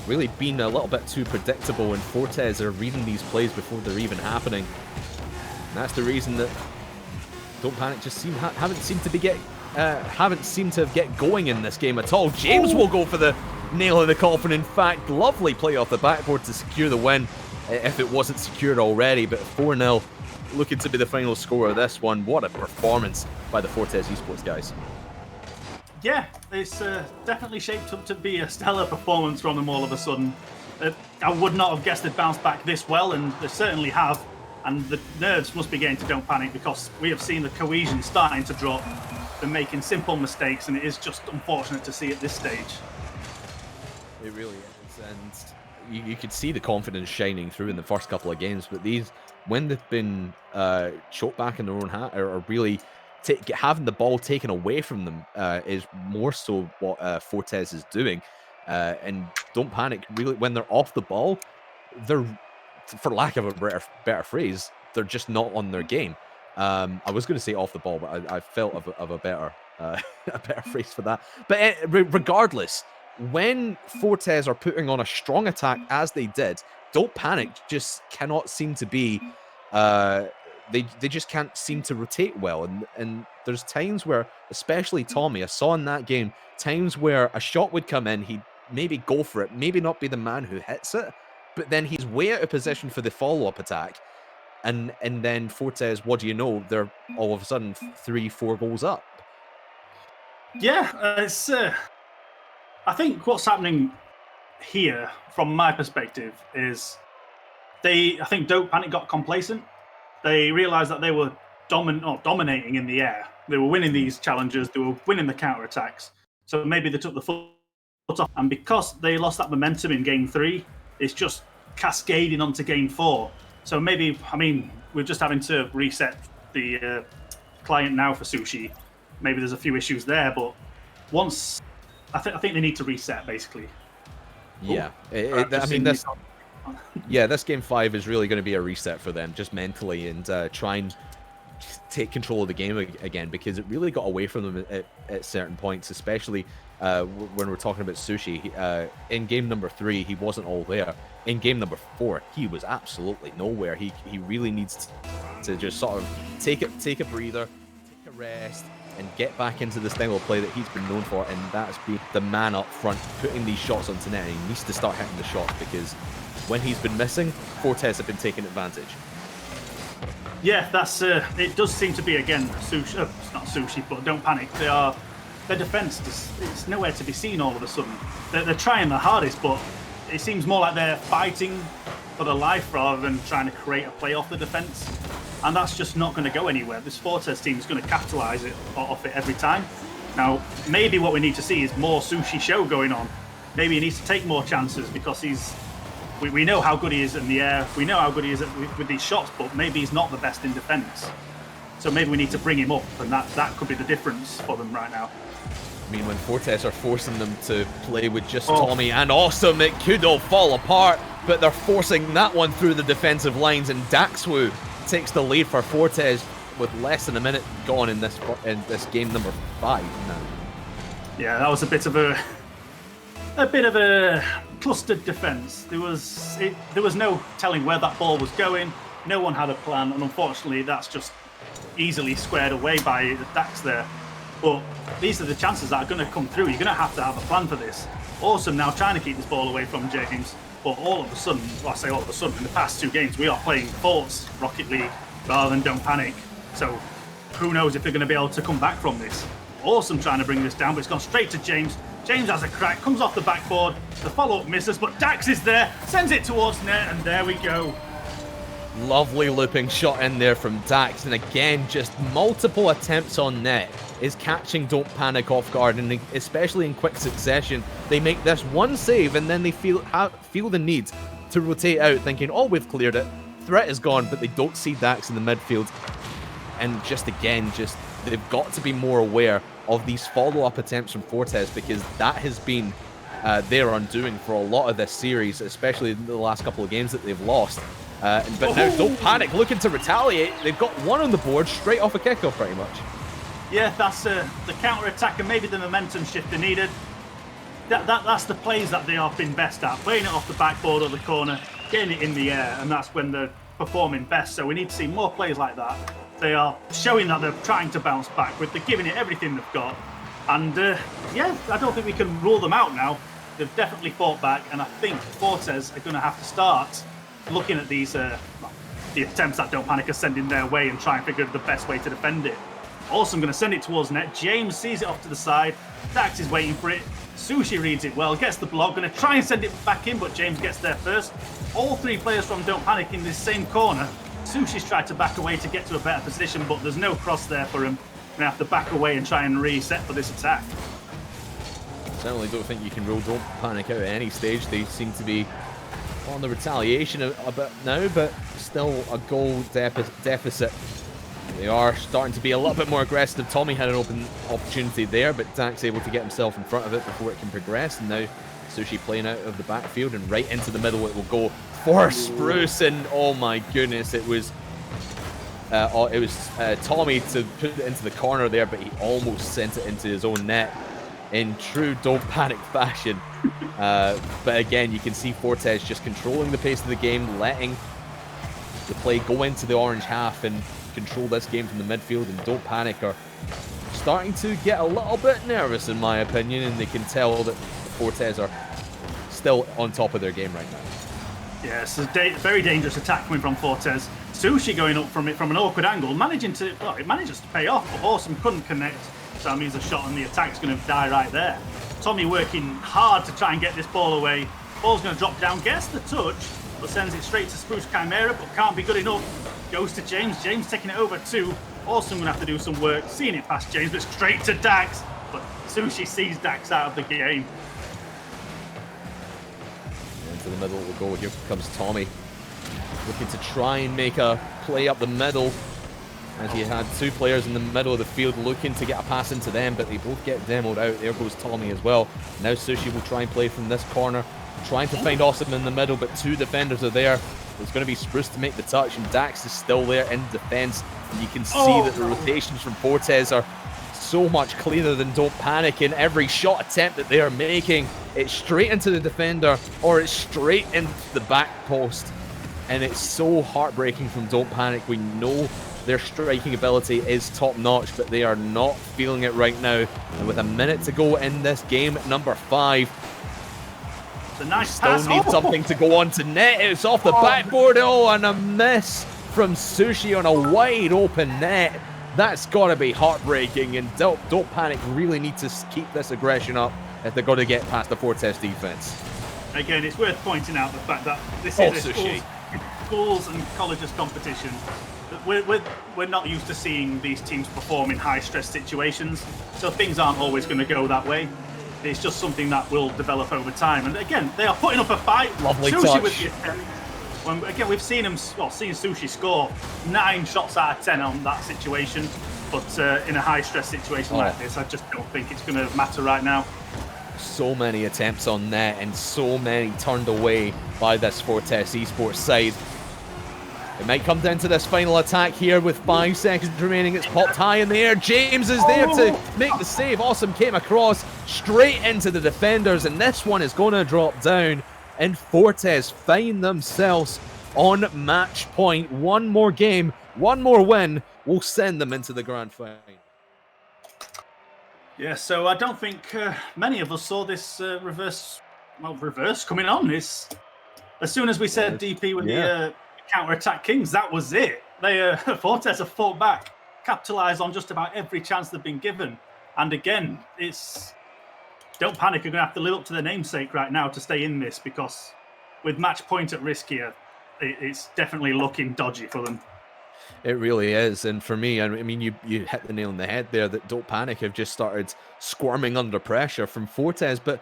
Speaker 3: really being a little bit too predictable, and Fortes are reading these plays before they're even happening. And that's the reason that Don't Panic just haven't seemed to get going in this game at all. James will go for the nail in the coffin. In fact, lovely play off the backboard to secure the win, if it wasn't secured already. But 4-0 looking to be the final score of this one. What a performance by the Fortes Esports guys.
Speaker 5: Yeah, it's definitely shaped up to be a stellar performance from them all of a sudden. I would not have guessed they'd bounce back this well, and they certainly have. And the nerves must be getting to don't panic, because we have seen the cohesion starting to drop. They're making simple mistakes, and it is just unfortunate to see at this stage.
Speaker 3: It really is, and you could see the confidence shining through in the first couple of games, but these, when they've been choked back in their own hat, or really having the ball taken away from them, is more so what Fortes is doing. And don't panic, really, when they're off the ball, they're, for lack of a better phrase, they're just not on their game. I was going to say off the ball, but I felt of a better a better phrase for that. But regardless, when Fortes are putting on a strong attack as they did, don't panic just cannot seem to be. They just can't seem to rotate well, and there's times where, especially Tommy, I saw in that game, times where a shot would come in, he'd maybe go for it, maybe not be the man who hits it, but then he's way out of position for the follow-up attack, and then Fortes, what do you know, they're all of a sudden 3-4 goals up.
Speaker 5: Yeah, it's. I think what's happening here, from my perspective, is I think Don't Panic got complacent. They realised that they were dominating in the air. They were winning these challenges. They were winning the counter-attacks. So maybe they took the foot off. And because they lost that momentum in Game 3, it's just cascading onto Game 4. So maybe, I mean, we're just having to reset the client now for Sushi. Maybe there's a few issues there, but once... I think they need to reset, basically.
Speaker 3: Yeah. I mean, this Game 5 is really going to be a reset for them, just mentally, and try and take control of the game again, because it really got away from them at certain points, especially when we're talking about Sushi. In game number 3, he wasn't all there. In game number 4, he was absolutely nowhere. He really needs to just sort of take a breather, take a rest, and get back into the style of play that he's been known for, and that's been the man up front, putting these shots onto net, and he needs to start hitting the shots, because when he's been missing, Fortes have been taking advantage.
Speaker 5: Yeah, that's it does seem to be, again, Sushi, it's not Sushi, but Don't Panic, their defence, it's nowhere to be seen all of a sudden. They're trying their hardest, but it seems more like they're fighting for their life rather than trying to create a play off the defence. And that's just not going to go anywhere. This Fortes team is going to capitalise off it every time. Now, maybe what we need to see is more Sushi show going on. Maybe he needs to take more chances, because we know how good he is in the air. We know how good he is with these shots, but maybe he's not the best in defence. So maybe we need to bring him up, and that could be the difference for them right now.
Speaker 3: I mean, when Fortes are forcing them to play with just Tommy and Awesome, it could all fall apart, but they're forcing that one through the defensive lines, and Daxwu takes the lead for Fortes with less than a minute gone in this game number 5 now.
Speaker 5: Yeah, that was a bit of a clustered defence. There was no telling where that ball was going. No one had a plan, and unfortunately, that's just easily squared away by Dax there. But these are the chances that are going to come through. You're going to have a plan for this. Awesome now trying to keep this ball away from James. But all of a sudden, well, I say all of a sudden, in the past 2 games, we are playing Forts Rocket League rather than Don't Panic. So who knows if they're going to be able to come back from this. Awesome trying to bring this down, but it's gone straight to James. James has a crack, comes off the backboard. The follow-up misses, but Dax is there, sends it towards net, and there we go.
Speaker 3: Lovely looping shot in there from Dax, and again, just multiple attempts on net is catching Don't Panic off guard, and especially in quick succession. They make this one save, and then they feel the need to rotate out, thinking, oh, we've cleared it. Threat is gone, but they don't see Dax in the midfield. And just again, they've got to be more aware of these follow-up attempts from Fortes, because that has been their undoing for a lot of this series, especially in the last couple of games that they've lost. But now Don't Panic looking to retaliate. They've got one on the board straight off a kickoff, pretty much. Yeah,
Speaker 5: that's the counter-attack and maybe the momentum shift they needed. That's the plays that they have been best at, playing it off the backboard or the corner, getting it in the air, and that's when they're performing best. So we need to see more plays like that. They are showing that they're trying to bounce back, they're giving it everything they've got. And yeah, I don't think we can rule them out now. They've definitely fought back, and I think Fortes are going to have to start looking at these the attempts that Don't Panic are sending their way and try and figure out the best way to defend it. Awesome going to send it towards net. James sees it off to the side. Dax is waiting for it. Sushi reads it well, gets the block, going to try and send it back in, but James gets there first. All three players from Don't Panic in this same corner. Sushi's tried to back away to get to a better position, but there's no cross there for him. Going to have to back away and try and reset for this attack.
Speaker 3: Certainly don't think you can rule Don't Panic out at any stage. They seem to be on the retaliation a bit now, but still a goal deficit. They are starting to be a little bit more aggressive. Tommy had an open opportunity there, but Dax able to get himself in front of it before it can progress. And now Sushi playing out of the backfield and right into the middle it will go for Spruce. And oh my goodness, it was Tommy to put it into the corner there, but he almost sent it into his own net in true Don't Panic fashion. But again, you can see Fortes just controlling the pace of the game, letting the play go into the orange half and control this game from the midfield. And Don't Panic are starting to get a little bit nervous, in my opinion, and they can tell that Fortes are still on top of their game right now.
Speaker 5: Yes, a very dangerous attack coming from Fortes. Sushi going up from it from an awkward angle, it manages to pay off, but Awesome couldn't connect. So that means the shot and the attack's going to die right there. Tommy working hard to try and get this ball away. Ball's going to drop down, gets the touch, but sends it straight to Spruce Chimera, but can't be good enough. Goes to James. James taking it over too. Awesome going to have to do some work. Seeing it past James, but straight to Dax. But Sushi sees Dax out of the game.
Speaker 3: Into the middle will go. Here comes Tommy. Looking to try and make a play up the middle. As he had two players in the middle of the field looking to get a pass into them, but they both get demoed out. There goes Tommy as well. Now Sushi will try and play from this corner, trying to find Awesome in the middle, but two defenders are there. It's going to be Spruce to make the touch, and Dax is still there in defense. And you can see that the rotations from Fortes are so much cleaner than Don't Panic. In every shot attempt that they are making, it's straight into the defender or it's straight into the back post. And it's so heartbreaking from Don't Panic. We know their striking ability is top notch, but they are not feeling it right now. And with a minute to go in this game at number 5,
Speaker 5: it's a nice
Speaker 3: still
Speaker 5: pass.
Speaker 3: need something to go on to net. It's off the backboard. Oh, and a miss from Sushi on a wide open net. That's got to be heartbreaking, and Don't Panic really need to keep this aggression up if they're going to get past the Fortes defense.
Speaker 5: Again, it's worth pointing out the fact that this is a schools and colleges competition. We're not used to seeing these teams perform in high-stress situations, so things aren't always going to go that way. It's just something that will develop over time. And again, they are putting up a fight.
Speaker 3: Lovely
Speaker 5: Sushi
Speaker 3: touch.
Speaker 5: With the attempt. Again, we've seen Sushi score 9 shots out of 10 on that situation. But in a high-stress situation like this, I just don't think it's going to matter right now.
Speaker 3: So many attempts on net and so many turned away by this Fortes Esports side. It might come down to this final attack here with 5 seconds remaining. It's popped high in the air. James is there to make the save. Awesome came across straight into the defenders, and this one is going to drop down. And Fortes find themselves on match point. One more game, one more win will send them into the grand final.
Speaker 5: Yeah, so I don't think many of us saw this reverse coming on. As soon as we said DP with the counter-attack kings, that was it. Fortes have fought back, capitalised on just about every chance they've been given. And again, Don't Panic are going to have to live up to their namesake right now to stay in this, because with match point at risk here, it's definitely looking dodgy for them.
Speaker 3: It really is, and for me, I mean, you hit the nail on the head there, that Don't Panic have just started squirming under pressure from Fortes, but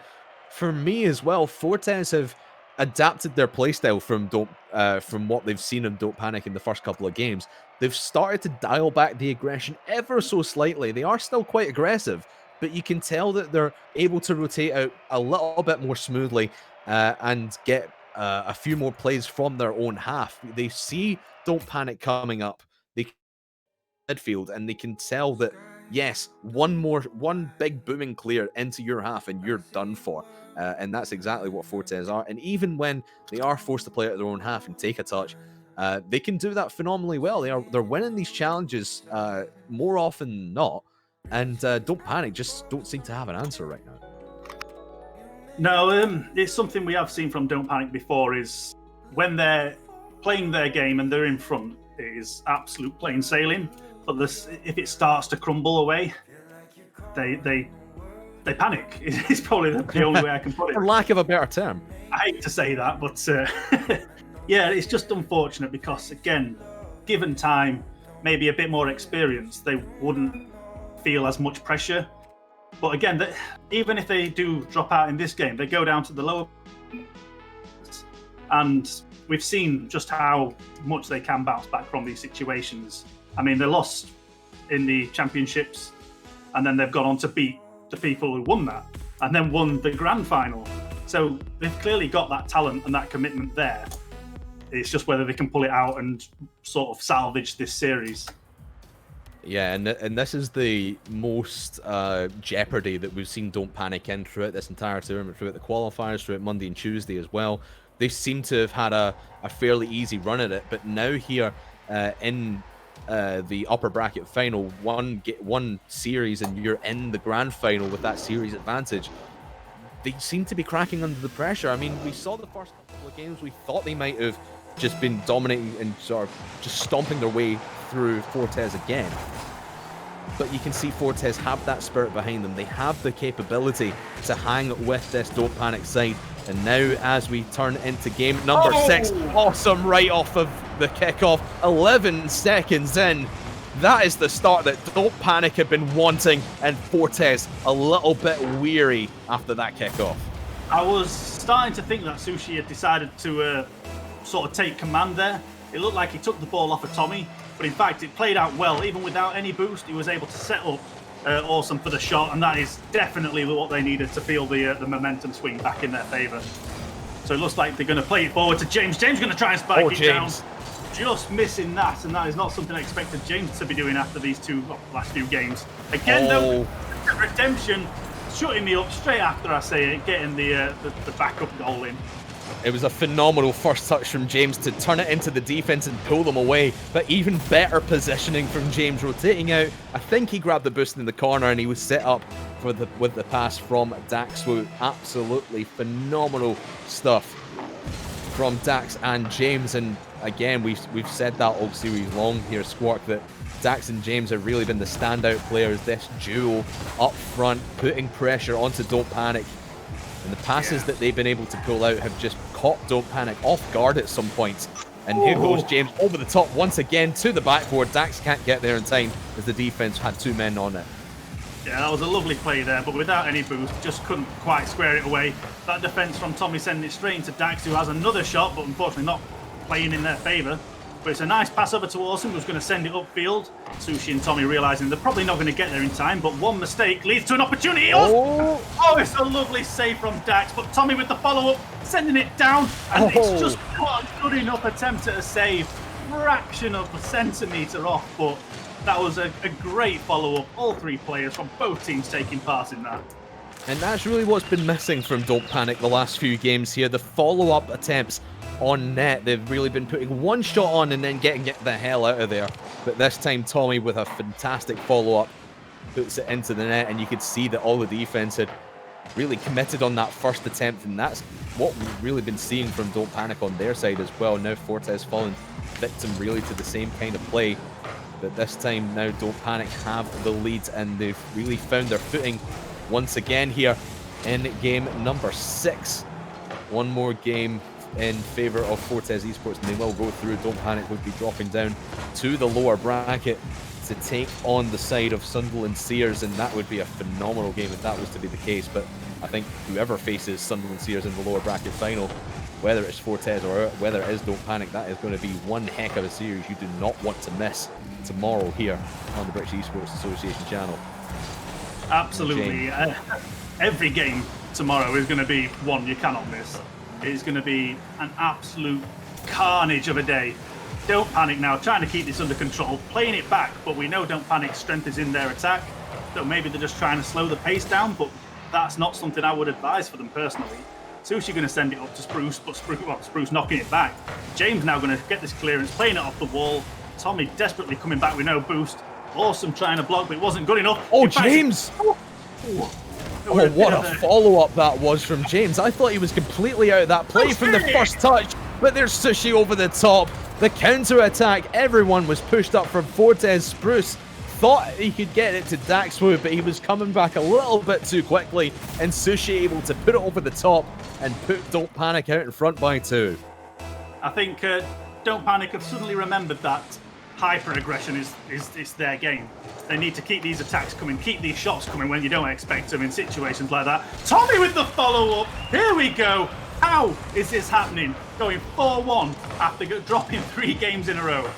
Speaker 3: for me as well, Fortes have adapted their playstyle from what they've seen of Don't Panic in the first couple of games. They've started to dial back the aggression ever so slightly. They are still quite aggressive, but you can tell that they're able to rotate out a little bit more smoothly and get a few more plays from their own half. They see Don't Panic coming up, they midfield, and they can tell that yes, one big booming clear into your half and you're done for. And that's exactly what Fortes are. And even when they are forced to play out their own half and take a touch, they can do that phenomenally well. They're winning these challenges more often than not. And Don't Panic just don't seem to have an answer right now.
Speaker 5: No, it's something we have seen from Don't Panic before, is when they're playing their game and they're in front, it is absolute plain sailing. But if it starts to crumble away, they panic. It's probably the only way I can put it.
Speaker 3: For lack of a better term.
Speaker 5: I hate to say that, but yeah, it's just unfortunate because, again, given time, maybe a bit more experience, they wouldn't feel as much pressure. But again, even if they do drop out in this game, they go down to the lower. And we've seen just how much they can bounce back from these situations. I mean, they lost in the championships, and then they've gone on to beat the people who won that, and then won the grand final. So they've clearly got that talent and that commitment there. It's just whether they can pull it out and sort of salvage this series.
Speaker 3: Yeah, and this is the most jeopardy that we've seen Don't Panic in throughout this entire tournament, throughout the qualifiers, throughout Monday and Tuesday as well. They seem to have had a fairly easy run at it, but now here in the upper bracket final, one series and you're in the grand final with that series advantage. They seem to be cracking under the pressure. I mean, we saw the first couple of games, we thought they might have just been dominating and sort of just stomping their way through Fortes again. But you can see Fortes have that spirit behind them. They have the capability to hang with this Don't Panic side. And now as we turn into game number 6, awesome right off of the kickoff, 11 seconds in. That is the start that Don't Panic had been wanting, and Fortes a little bit weary after that kickoff.
Speaker 5: I was starting to think that Sushi had decided to sort of take command there. It looked like he took the ball off of Tommy, but in fact it played out well. Even without any boost, he was able to set up Awesome for the shot, and that is definitely what they needed to feel the momentum swing back in their favour. So it looks like they're going to play it forward to James. James going to try and spike it down. Just missing that, and that is not something I expected James to be doing after these last few games. Again, though, redemption shutting me up straight after I say it, getting the backup goal in.
Speaker 3: It was a phenomenal first touch from James to turn it into the defense and pull them away, but even better positioning from James, rotating out. I think he grabbed the boost in the corner and he was set up with the pass from Dax. Absolutely phenomenal stuff from Dax and James. And again, we've said that all series long here, Squawk, that Dax and James have really been the standout players, this duo up front, putting pressure onto Don't Panic. And the passes that they've been able to pull out have just caught Don't Panic off guard at some points. And here goes James over the top once again to the backboard. Dax can't get there in time as the defense had 2 men on it.
Speaker 5: Yeah, that was a lovely play there, but without any boost, just couldn't quite square it away. That defense from Tommy sending it straight into Dax, who has another shot, but unfortunately not playing in their favour. But it's a nice pass over to Awesome, who's going to send it upfield. Sushi and Tommy realising they're probably not going to get there in time, but one mistake leads to an opportunity. Oh, it's a lovely save from Dax, but Tommy with the follow-up, sending it down, and it's just not a good enough attempt at a save. Fraction of a centimetre off, but that was a great follow-up. All 3 players from both teams taking part in that.
Speaker 3: And that's really what's been missing from Don't Panic the last few games here, the follow-up attempts on net. They've really been putting one shot on and then getting the hell out of there. But this time, Tommy with a fantastic follow-up puts it into the net, and you could see that all the defense had really committed on that first attempt, and that's what we've really been seeing from Don't Panic on their side as well. Now Fortes fallen victim really to the same kind of play, but this time now Don't Panic have the lead, and they've really found their footing once again here in game number 6. One more game in favour of Fortes Esports, and they will go through. Don't Panic would be dropping down to the lower bracket to take on the side of Sunderland Sears, and that would be a phenomenal game if that was to be the case. But I think whoever faces Sunderland Sears in the lower bracket final, whether it's Fortes or whether it is Don't Panic, that is going to be one heck of a series you do not want to miss tomorrow here on the British Esports Association channel.
Speaker 5: Absolutely. Every game tomorrow is going to be one you cannot miss. It's going to be an absolute carnage of a day. Don't Panic now trying to keep this under control, playing it back, but we know Don't Panic's strength is in their attack, so maybe they're just trying to slow the pace down, but that's not something I would advise for them personally. Sushi going to send it up to Spruce, but Spruce knocking it back. James now going to get this clearance, playing it off the wall. Tommy desperately coming back with no boost. Awesome trying to block, but it wasn't good enough.
Speaker 3: Oh, James! Oh, what a follow-up that was from James. I thought he was completely out of that play from the first touch, but there's Sushi over the top. The counter-attack, everyone was pushed up from Fortes. Spruce thought he could get it to Daxwood, but he was coming back a little bit too quickly, and Sushi able to put it over the top and put Don't Panic out in front by 2.
Speaker 5: I think Don't Panic have suddenly remembered that hyper-aggression is their game. They need to keep these attacks coming, keep these shots coming when you don't expect them in situations like that. Tommy with the follow-up. Here we go. How is this happening? Going 4-1 after dropping 3 games in a row.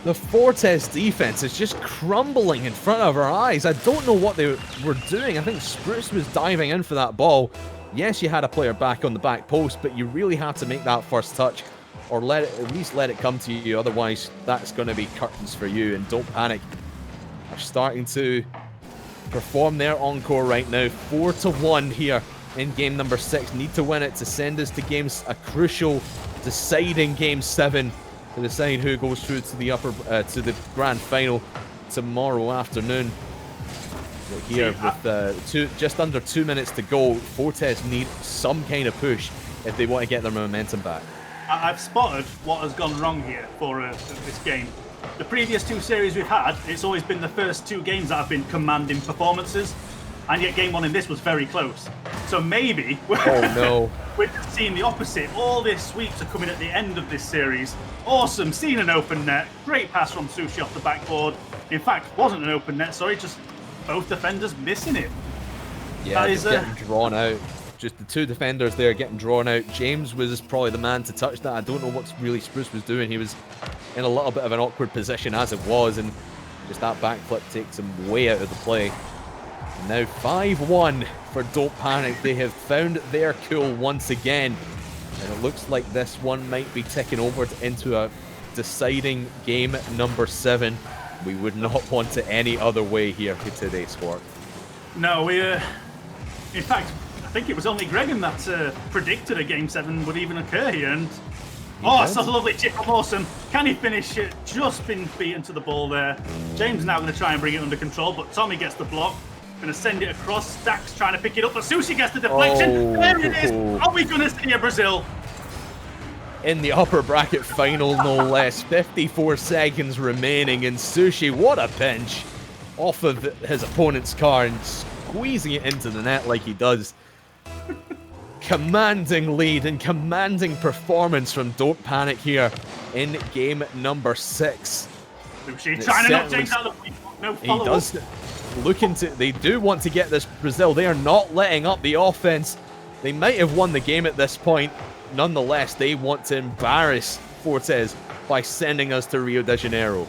Speaker 3: The Fortes defense is just crumbling in front of our eyes. I don't know what they were doing. I think Spruce was diving in for that ball. Yes, you had a player back on the back post, but you really have to make that first touch, or at least let it come to you. Otherwise, that's going to be curtains for you. And Don't Panic are starting to perform their encore right now. 4-1 here in game number 6. Need to win it to send us to a crucial, deciding game 7 to decide who goes through to the grand final tomorrow afternoon. But here with just under 2 minutes to go, Fortes need some kind of push if they want to get their momentum back.
Speaker 5: I've spotted what has gone wrong here for this game. The previous 2 series we've had, it's always been the first 2 games that have been commanding performances, and yet game 1 in this was very close. So maybe we're seeing the opposite. All these sweeps are coming at the end of this series. Awesome, seeing an open net. Great pass from Sushi off the backboard. In fact, wasn't an open net, sorry, just both defenders missing it.
Speaker 3: Yeah, just getting drawn out. Just the 2 defenders there getting drawn out. James was probably the man to touch that. I don't know what really Spruce was doing. He was in a little bit of an awkward position as it was, and just that backflip takes him way out of the play. And now 5-1 for Don't Panic. They have found their cool once again, and it looks like this one might be ticking over into a deciding game number 7. We would not want it any other way here today, Squawk.
Speaker 5: No, in fact, I think it was only Gregan that predicted a game 7 would even occur here, and that's a lovely chip from Awesome. Can he finish it? Just been beaten to the ball there. James now going to try and bring it under control, but Tommy gets the block. Going to send it across. Dax trying to pick it up, but Sushi gets the deflection. There it is. Are we going to see a Brazil?
Speaker 3: In the upper bracket final, no less. 54 seconds remaining, and Sushi, what a pinch off of his opponent's car and squeezing it into the net like he does. Commanding lead and commanding performance from Don't Panic here in game number 6.
Speaker 5: Sushi trying to knock James out of the way. No follow-up.
Speaker 3: He does they do want to get this Brazil. They are not letting up the offense. They might have won the game at this point. Nonetheless, they want to embarrass Fortes by sending us to Rio de Janeiro.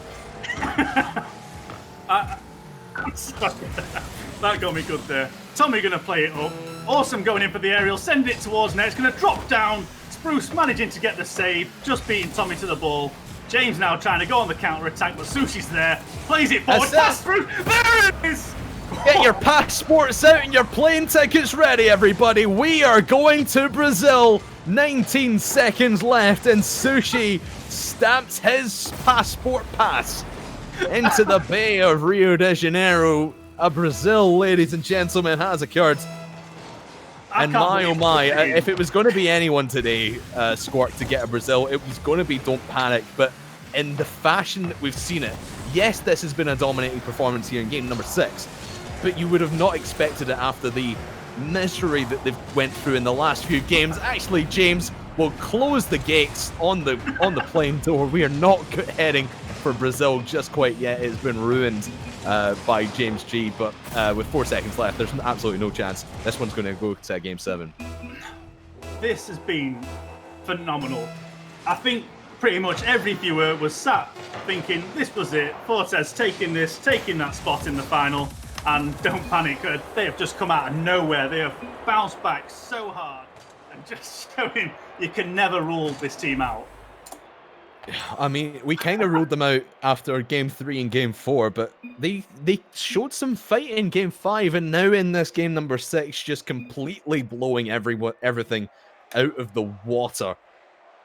Speaker 5: I'm sorry. That got me good there. Tommy going to play it up. Awesome going in for the aerial. Send it towards net. It's going to drop down. Spruce managing to get the save. Just beating Tommy to the ball. James now trying to go on the counter-attack, but Sushi's there. Plays it forward. Pass Spruce. There it is.
Speaker 3: Get your passports out and your plane tickets ready, everybody. We are going to Brazil. 19 seconds left, and Sushi stamps his passport pass into the Bay of Rio de Janeiro. A Brazil, ladies and gentlemen, has occurred. And my oh my, if it was going to be anyone today, Squark, to get a Brazil, it was going to be Don't Panic. But in the fashion that we've seen it, yes, this has been a dominating performance here in game number 6, but you would have not expected it after the misery that they've went through in the last few games. Actually, James will close the gates on the plane door. We are not heading for Brazil just quite yet. It's been ruined by James G, but with 4 seconds left, there's absolutely no chance. This one's going to go to game 7.
Speaker 5: This has been phenomenal. I think pretty much every viewer was sat thinking this was it. Fortes taking that spot in the final, and Don't Panic, they have just come out of nowhere. They have bounced back so hard and just showing you can never rule this team out.
Speaker 3: I mean, we kind of ruled them out after game 3 and game 4, but they showed some fight in game 5, and now in this game number 6, just completely blowing everything out of the water.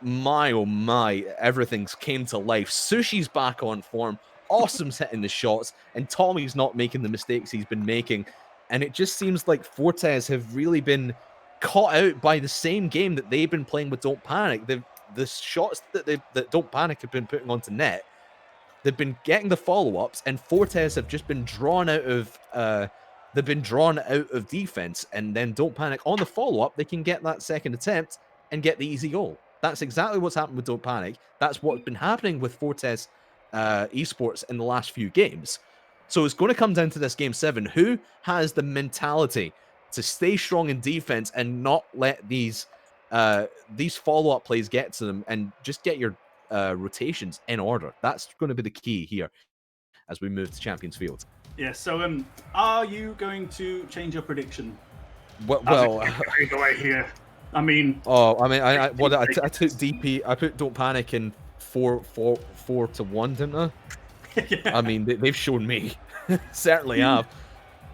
Speaker 3: My oh my, everything's came to life. Sushi's back on form. Awesome's hitting the shots, and Tommy's not making the mistakes he's been making. And it just seems like Fortes have really been caught out by the same game that they've been playing with Don't Panic. the shots that Don't Panic have been putting onto net, they've been getting the follow-ups, and Fortes have just been drawn out of defense, and then Don't Panic on the follow-up, they can get that second attempt and get the easy goal. That's exactly what's happened with Don't Panic. That's what's been happening with Fortes Esports in the last few games. So it's going to come down to this game 7. Who has the mentality to stay strong in defense and not let these follow-up plays get to them, and just get your rotations in order? That's going to be the key here as we move to Champions Field.
Speaker 5: Yeah, so are you going to change your prediction?
Speaker 3: Well,
Speaker 5: carried away here. I mean,
Speaker 3: I took DP. I put Don't Panic in 4-1, didn't I?
Speaker 5: Yeah.
Speaker 3: I mean, they've shown me. Certainly have.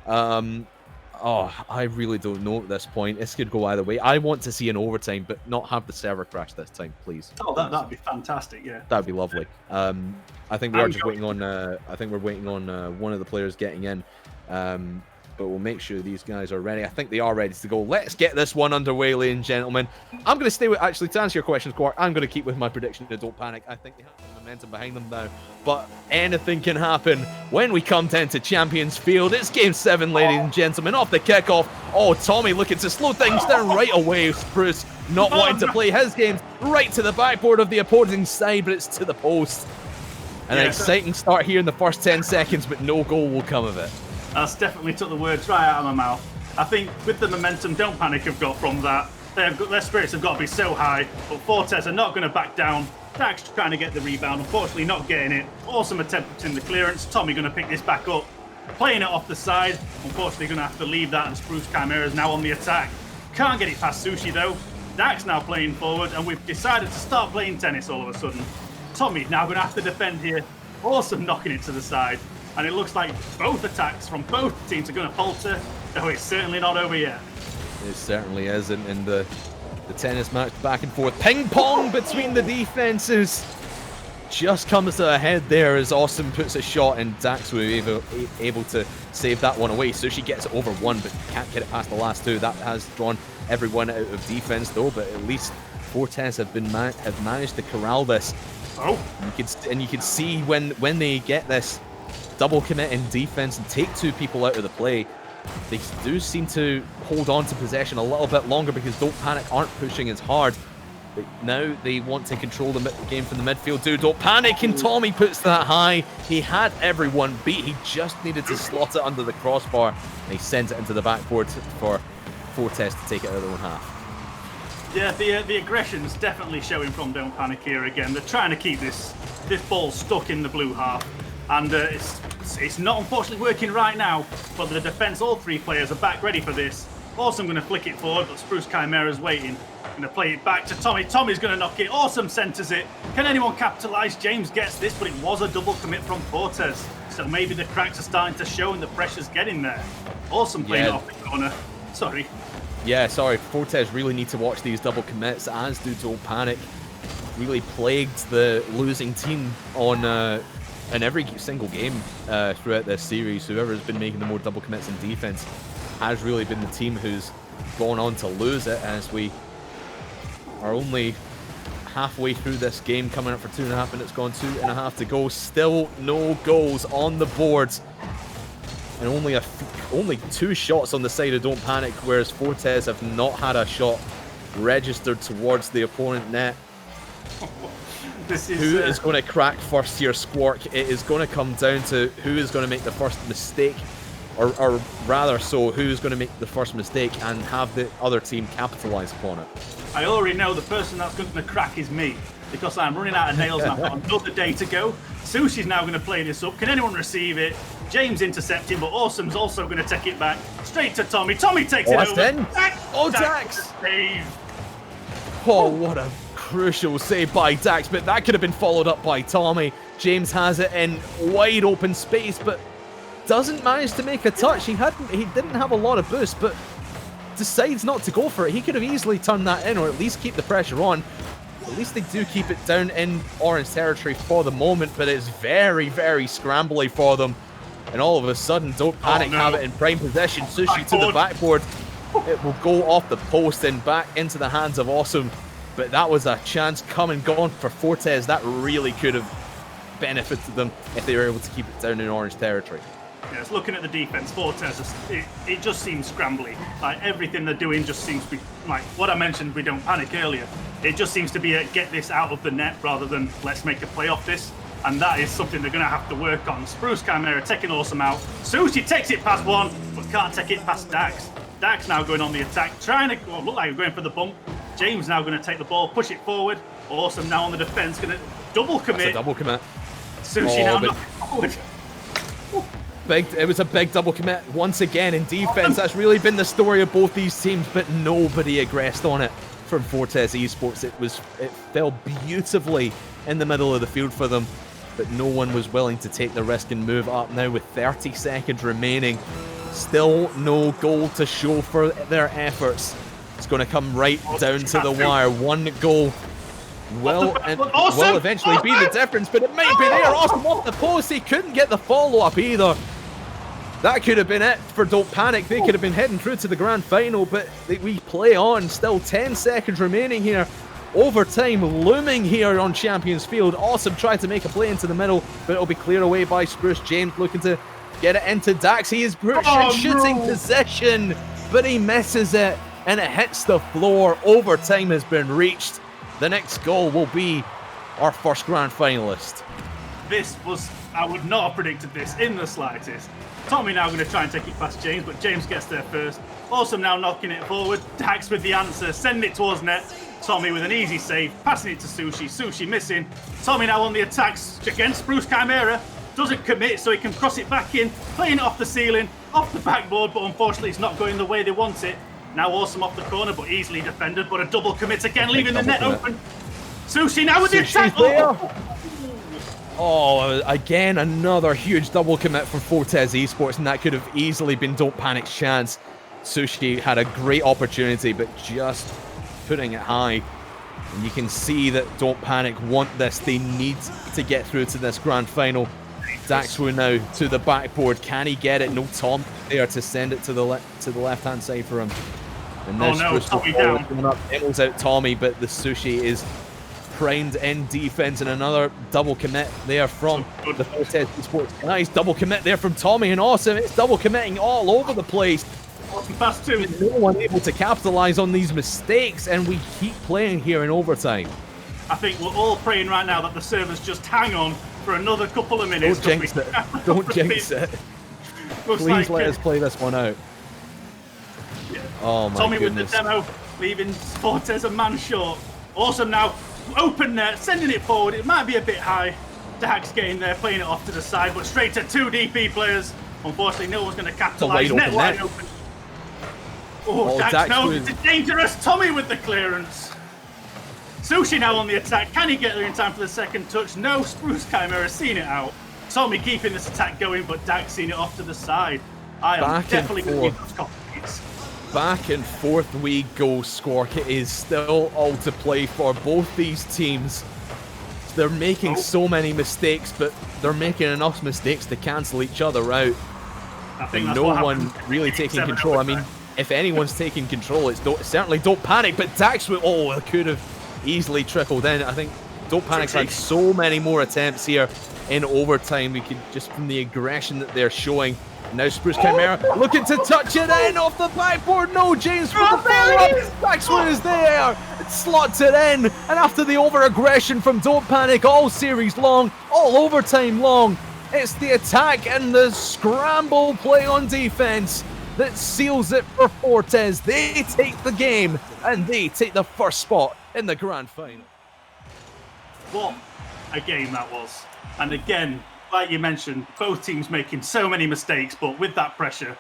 Speaker 3: I really don't know at this point. This could go either way. I want to see an overtime, but not have the server crash this time, please.
Speaker 5: Oh, that'd be fantastic. Yeah,
Speaker 3: that'd be lovely. I think we are just waiting on. I think we're waiting on one of the players getting in. But we'll make sure these guys are ready. I think they are ready to go. Let's get this one underway, ladies and gentlemen. I'm going to stay with, actually, to answer your question, Quark, I'm going to keep with my prediction to Don't Panic. I think they have the momentum behind them now. But anything can happen when we come down to Champions Field. It's Game 7, ladies and gentlemen, off the kickoff. Oh, Tommy looking to slow things down right away. Spruce not wanting to play his games right to the backboard of the opposing side, but it's to the post. An exciting start here in the first 10 seconds, but no goal will come of it.
Speaker 5: That's definitely took the words right out of my mouth. I think with the momentum Don't Panic have got from that, their spirits have got to be so high, but Fortes are not going to back down. Dax trying to get the rebound, unfortunately not getting it. Awesome attempt in the clearance. Tommy going to pick this back up, playing it off the side. Unfortunately going to have to leave that, and Spruce Chimera is now on the attack. Can't get it past Sushi though. Dax now playing forward, and we've decided to start playing tennis all of a sudden. Tommy now going to have to defend here. Awesome knocking it to the side. And it looks like both attacks from both teams are going to falter, though it's certainly not over yet.
Speaker 3: It certainly is, and the tennis match back and forth. Ping pong between the defenses. Just comes to a head there as Awesome puts a shot, and Dax will be able to save that one away. So she gets it over one, but can't get it past the last two. That has drawn everyone out of defense, though, but at least Fortes have managed to corral this.
Speaker 5: Oh.
Speaker 3: And you can see when they get this double commit in defense and take two people out of the play, they do seem to hold on to possession a little bit longer because Don't Panic aren't pushing as hard. But now they want to control the game from the midfield. Don't Panic, and Tommy puts that high. He had everyone beat. He just needed to slot it under the crossbar, and he sends it into the backboard for Fortes to take it out of their own half.
Speaker 5: Yeah, the aggression's definitely showing from Don't Panic here again. They're trying to keep this ball stuck in the blue half. And it's not unfortunately working right now, but the defense, all three players are back ready for this. Awesome going to flick it forward, but Spruce Chimera's waiting. Going to play it back to Tommy. Tommy's going to knock it. Awesome centers it. Can anyone capitalize? James gets this, but it was a double commit from Fortes. So maybe the cracks are starting to show and the pressure's getting there. Awesome playing off the corner. Sorry.
Speaker 3: Yeah, sorry. Fortes really need to watch these double commits, as do Don't Panic. Really plagued the losing team on in every single game throughout this series. Whoever has been making the more double commits in defense has really been the team who's gone on to lose it, as we are only halfway through this game, coming up for 2.5 minutes gone, 2.5 to go. Still no goals on the board, and only 2 shots on the side of Don't Panic, whereas Fortes have not had a shot registered towards the opponent net. Who is going to crack first here, Squark? It is going to come down to who is going to make the first mistake, or rather so, who is going to make the first mistake and have the other team capitalize upon it.
Speaker 5: I already know the person that's going to crack is me, because I'm running out of nails and I've got another day to go. Sushi's now going to play this up. Can anyone receive it? James intercepting, but Awesome's also going to take it back straight to Tommy. Tommy takes it over.
Speaker 3: Dax!
Speaker 5: Save.
Speaker 3: Oh, what a crucial save by Dax, but that could have been followed up by Tommy. James has it in wide open space, but doesn't manage to make a touch. He didn't have a lot of boost, but decides not to go for it. He could have easily turned that in, or at least keep the pressure on. At least they do keep it down in orange territory for the moment, but it's very, very scrambly for them. And all of a sudden, Don't Panic have it in prime possession. Sushi to the backboard. It will go off the post and back into the hands of Awesome. but that was a chance come and gone for Fortes. That really could have benefited them if they were able to keep it down in orange territory.
Speaker 5: Yes, looking at the defense, Fortes, it just seems scrambly. Like, everything they're doing just seems to be, like what I mentioned, we don't panic earlier. It just seems to be a get this out of the net rather than let's make a play off this. And that is something they're going to have to work on. Spruce Chimera taking Awesome out. Sushi takes it past one, but can't take it past Dax. Dax now going on the attack, trying to look like going for the bump. James now going to take the ball, push it forward. Awesome now on the defense, going to double commit.
Speaker 3: That's a double commit.
Speaker 5: Sushi now knocking forward.
Speaker 3: It was a big double commit once again in defense. That's really been the story of both these teams, but nobody aggressed on it from Fortes Esports. It fell beautifully in the middle of the field for them, but no one was willing to take the risk and move up. Now with 30 seconds remaining, still no goal to show for their efforts. It's going to come right down to the wire. One goal will eventually be the difference, but it might be there. Awesome off the post. He couldn't get the follow-up either. That could have been it for Don't Panic. They could have been heading through to the grand final, but we play on. Still 10 seconds remaining here. Overtime looming here on Champions Field. Awesome tried to make a play into the middle, but it'll be cleared away by Spruce. James looking to get it into Dax. He is shooting possession, but he misses it, and it hits the floor. Overtime has been reached. The next goal will be our first grand finalist.
Speaker 5: I would not have predicted this in the slightest. Tommy now going to try and take it past James, but James gets there first. Awesome now knocking it forward. Dax with the answer, sending it towards net. Tommy with an easy save, passing it to Sushi. Sushi missing. Tommy now on the attacks against Spruce Chimera. Doesn't commit, so he can cross it back in, playing it off the ceiling, off the backboard, but unfortunately it's not going the way they want it. Now Awesome off the corner, but easily defended, but a double commit again, leaving the net open. Sushi now with the attack.
Speaker 3: Again, another huge double commit from Fortes Esports, and that could have easily been Don't Panic's chance. Sushi had a great opportunity, but just putting it high. And you can see that Don't Panic want this. They need to get through to this grand final. Daxwo now to the backboard. Can he get it? No Tom there to send it to the left-hand side for him. And now
Speaker 5: Tommy down.
Speaker 3: Demos out Tommy, but the Sushi is primed in defense, and another double commit there from the Fortes Esports. Nice double commit there from Tommy, and Awesome. It's double committing all over the place.
Speaker 5: Pass two.
Speaker 3: No one able to capitalize on these mistakes, and we keep playing here in overtime.
Speaker 5: I think we're all praying right now that the servers just hang on for another couple of minutes.
Speaker 3: Don't jinx it. Don't jinx it. Please let us play this one out.
Speaker 5: Yeah.
Speaker 3: Oh my
Speaker 5: Tommy
Speaker 3: goodness.
Speaker 5: with the demo, leaving Fortes a man short. Awesome now, open net, sending it forward. It might be a bit high. Dax getting there, playing it off to the side, but straight to two DP players. Unfortunately, no one's going to capitalize. Net wide open. Oh, Dax now, it's dangerous. Tommy with the clearance. Sushi now on the attack. Can he get there in time for the second touch? No, Spruce Chimera seeing it out. Tommy keeping this attack going, but Dax seeing it off to the side. I am definitely going to use those copies.
Speaker 3: Back and forth we go, Squawk. It is still all to play for both these teams. They're making so many mistakes, but they're making enough mistakes to cancel each other out.
Speaker 5: I think
Speaker 3: and no one really taking control. I mean, if anyone's taking control, it's certainly Don't Panic, but Dax it could have easily trickled in. I think Don't Panic's had so many more attempts here in overtime. We could just from the aggression that they're showing. Now Spruce Chimera looking to touch it in off the backboard. No, James for the follow-up. Daxwood is there. It slots it in. And after the over-aggression from Don't Panic all series long, all overtime long, it's the attack and the scramble play on defense that seals it for Fortes. They take the game and they take the first spot in the grand final.
Speaker 5: What a game that was. And again, like you mentioned, both teams making so many mistakes, but with that pressure,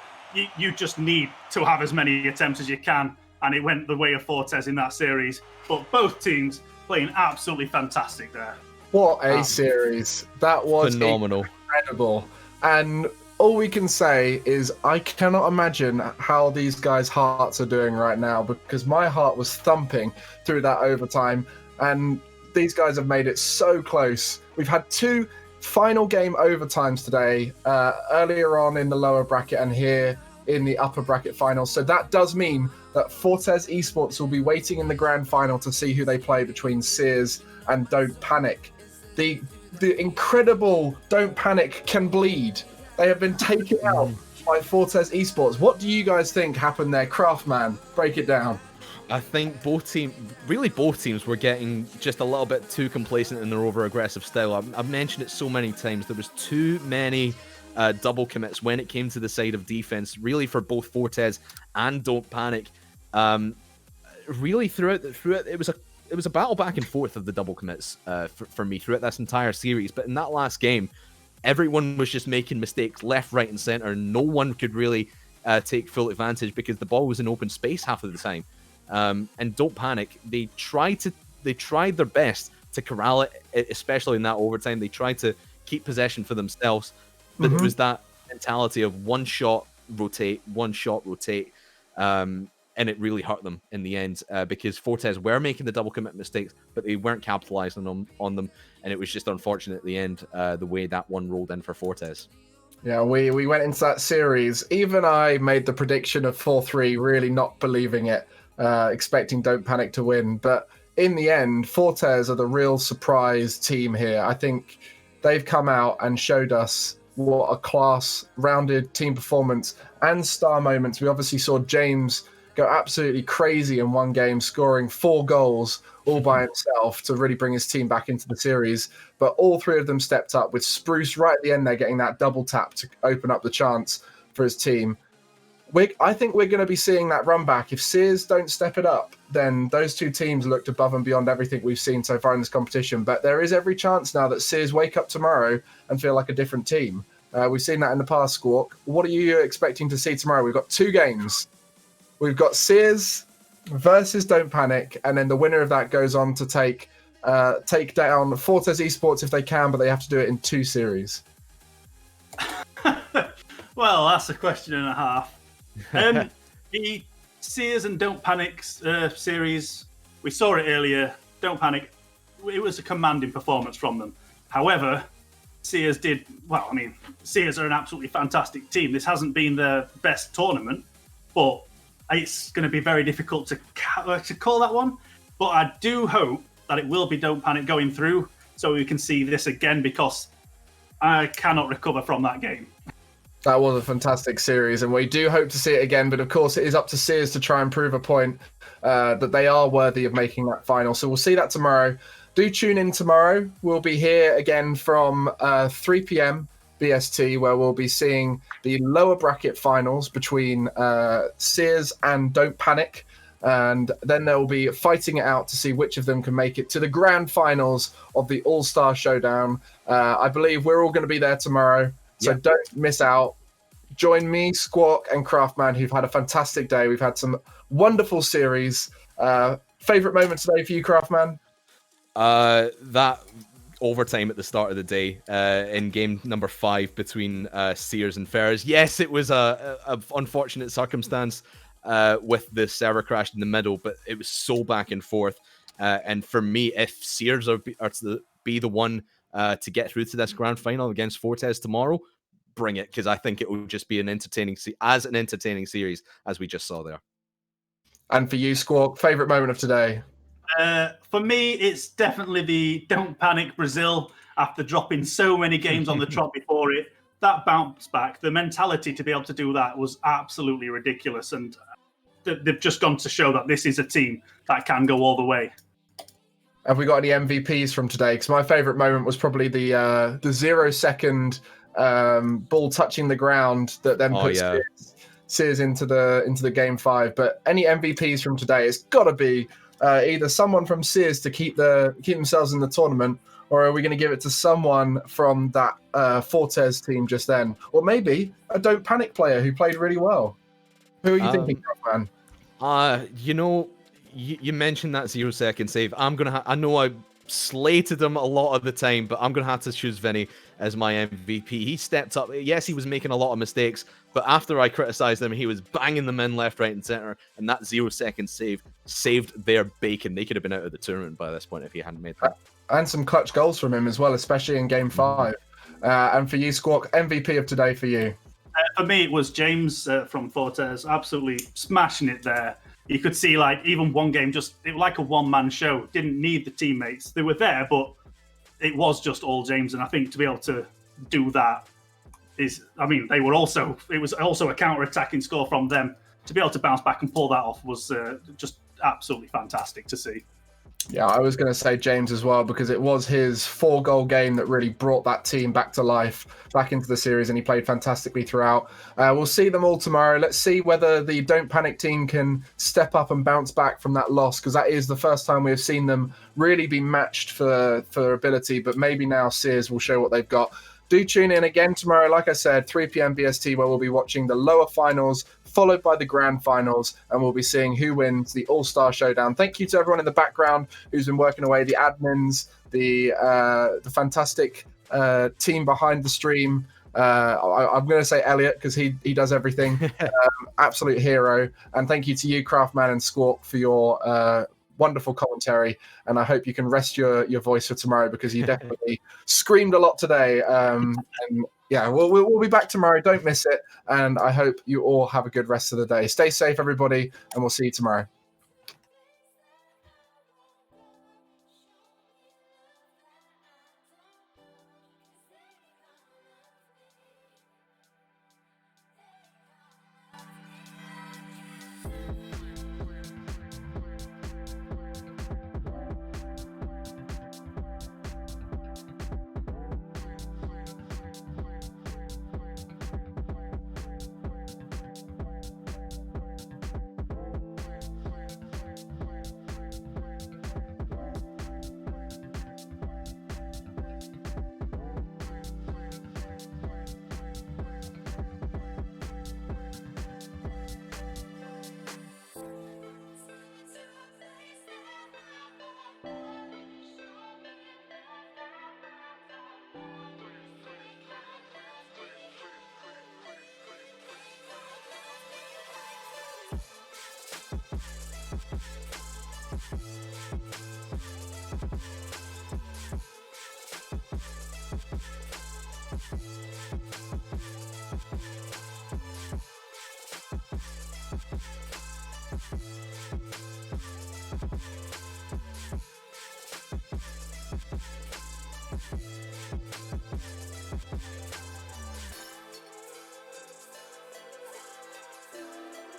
Speaker 5: you just need to have as many attempts as you can. And it went the way of Fortes in that series. But both teams playing absolutely fantastic there.
Speaker 2: What a series. That was
Speaker 3: phenomenal.
Speaker 2: Incredible. And all we can say is I cannot imagine how these guys' hearts are doing right now, because my heart was thumping through that overtime. And these guys have made it so close. We've had two final game overtimes today, earlier on in the lower bracket and here in the upper bracket finals. So that does mean that Fortes Esports will be waiting in the grand final to see who they play between Sears and Don't Panic. The incredible Don't Panic can bleed. They have been taken out by Fortes Esports. What do you guys think happened there? Craftman, break it down.
Speaker 3: I think both teams were getting just a little bit too complacent in their over-aggressive style. I've mentioned it so many times. There was too many double commits when it came to the side of defense, really for both Fortes and Don't Panic. Really throughout it was a battle back and forth of the double commits for me throughout this entire series. But in that last game, everyone was just making mistakes left, right, and center. No one could really take full advantage because the ball was in open space half of the time. And Don't Panic, they tried their best to corral it, especially in that overtime. They tried to keep possession for themselves, but it was that mentality of one shot rotate, and it really hurt them in the end because Fortes were making the double commit mistakes, but they weren't capitalizing on them, and it was just unfortunate at the end the way that one rolled in for Fortes.
Speaker 2: Yeah, we went into that series. Even I made the prediction of 4-3, really not believing it, expecting Don't Panic to win. But in the end, Fortes are the real surprise team here. I think they've come out and showed us what a class, rounded team performance and star moments. We obviously saw James go absolutely crazy in one game, scoring 4 goals all by himself to really bring his team back into the series. But all 3 of them stepped up, with Spruce right at the end there getting that double tap to open up the chance for his team. I think we're going to be seeing that run back. If Sears don't step it up, then those 2 teams looked above and beyond everything we've seen so far in this competition. But there is every chance now that Sears wake up tomorrow and feel like a different team. We've seen that in the past, Squawk. What are you expecting to see tomorrow? We've got 2 games. We've got Sears versus Don't Panic, and then the winner of that goes on to take down Fortes Esports if they can, but they have to do it in 2 series.
Speaker 5: Well, that's a question and a half. The Sears and Don't Panic series, we saw it earlier. Don't Panic, it was a commanding performance from them. However, Sears did well. I mean, Sears are an absolutely fantastic team. This hasn't been their best tournament, but it's going to be very difficult to call that one. But I do hope that it will be Don't Panic going through, so we can see this again, because I cannot recover from that game.
Speaker 2: That was a fantastic series, and we do hope to see it again. But of course, it is up to Sears to try and prove a point that they are worthy of making that final. So we'll see that tomorrow. Do tune in tomorrow. We'll be here again from 3 p.m. BST, where we'll be seeing the lower bracket finals between Sears and Don't Panic. And then they'll be fighting it out to see which of them can make it to the grand finals of the All-Star Showdown. I believe we're all going to be there tomorrow. So don't miss out. Join me, Squawk, and Craftman, who've had a fantastic day. We've had some wonderful series. Favorite moment today for you, Craftman?
Speaker 3: That overtime at the start of the day in game number 5 between Sears and Ferris. Yes, it was a unfortunate circumstance with the server crash in the middle, but it was so back and forth. And for me, if Sears are to be the one to get through to this grand final against Fortes tomorrow, bring it, because I think it will just be an entertaining series as we just saw there. And
Speaker 2: for you, Squawk, favorite moment of today?
Speaker 5: For me, it's definitely the Don't Panic Brazil, after dropping so many games on the trot before it. That bounce back, the mentality to be able to do that was absolutely ridiculous. And they've just gone to show that this is a team that can go all the way.
Speaker 2: Have we got any MVPs from today? Because my favorite moment was probably the 0-second ball touching the ground that then puts Sears into the game 5. But any MVPs from today, it's got to be either someone from Sears to keep themselves in the tournament, or are we going to give it to someone from that Fortes team just then, or maybe a Don't Panic player who played really well? Who are you thinking of, man?
Speaker 3: You mentioned that 0-second save. I know I slated him a lot of the time, but I'm gonna have to choose Vinny as my MVP. He stepped up. Yes, he was making a lot of mistakes, but after I criticized him, he was banging them in left, right, and center. And that 0-second save saved their bacon. They could have been out of the tournament by this point if he hadn't made that.
Speaker 2: And some clutch goals from him as well, especially in game 5. And for you, Squawk, MVP of today for you?
Speaker 5: For me, it was James from Fortes, absolutely smashing it there. you could see like even one game it was like a one-man show. Didn't need the teammates. They were there, but it was just all James. And I think to be able to do that it was also a counter-attacking score from them. To be able to bounce back and pull that off was just absolutely fantastic to see.
Speaker 2: Yeah, I was going to say James as well, because it was his 4-goal game that really brought that team back to life, back into the series, and he played fantastically throughout. We'll see them all tomorrow. Let's see whether the Don't Panic team can step up and bounce back from that loss, because that is the first time we've seen them really be matched for ability, but maybe now Sears will show what they've got. Do tune in again tomorrow, like I said, 3 p.m. BST, where we'll be watching the lower finals, followed by the grand finals, and we'll be seeing who wins the All-Star Showdown. Thank you to everyone in the background who's been working away, the admins, the fantastic team behind the stream. I'm going to say Elliot, because he does everything. Absolute hero. And thank you to you, Craftman and Squawk, for your wonderful commentary, and I hope you can rest your voice for tomorrow, because you definitely screamed a lot today. And yeah, we'll be back tomorrow. Don't miss it, and I hope you all have a good rest of the day. Stay safe, everybody, and we'll see you tomorrow.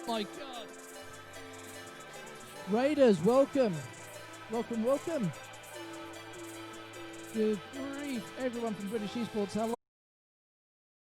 Speaker 8: My God. Raiders, welcome. Welcome. Good grief, everyone from British Esports. How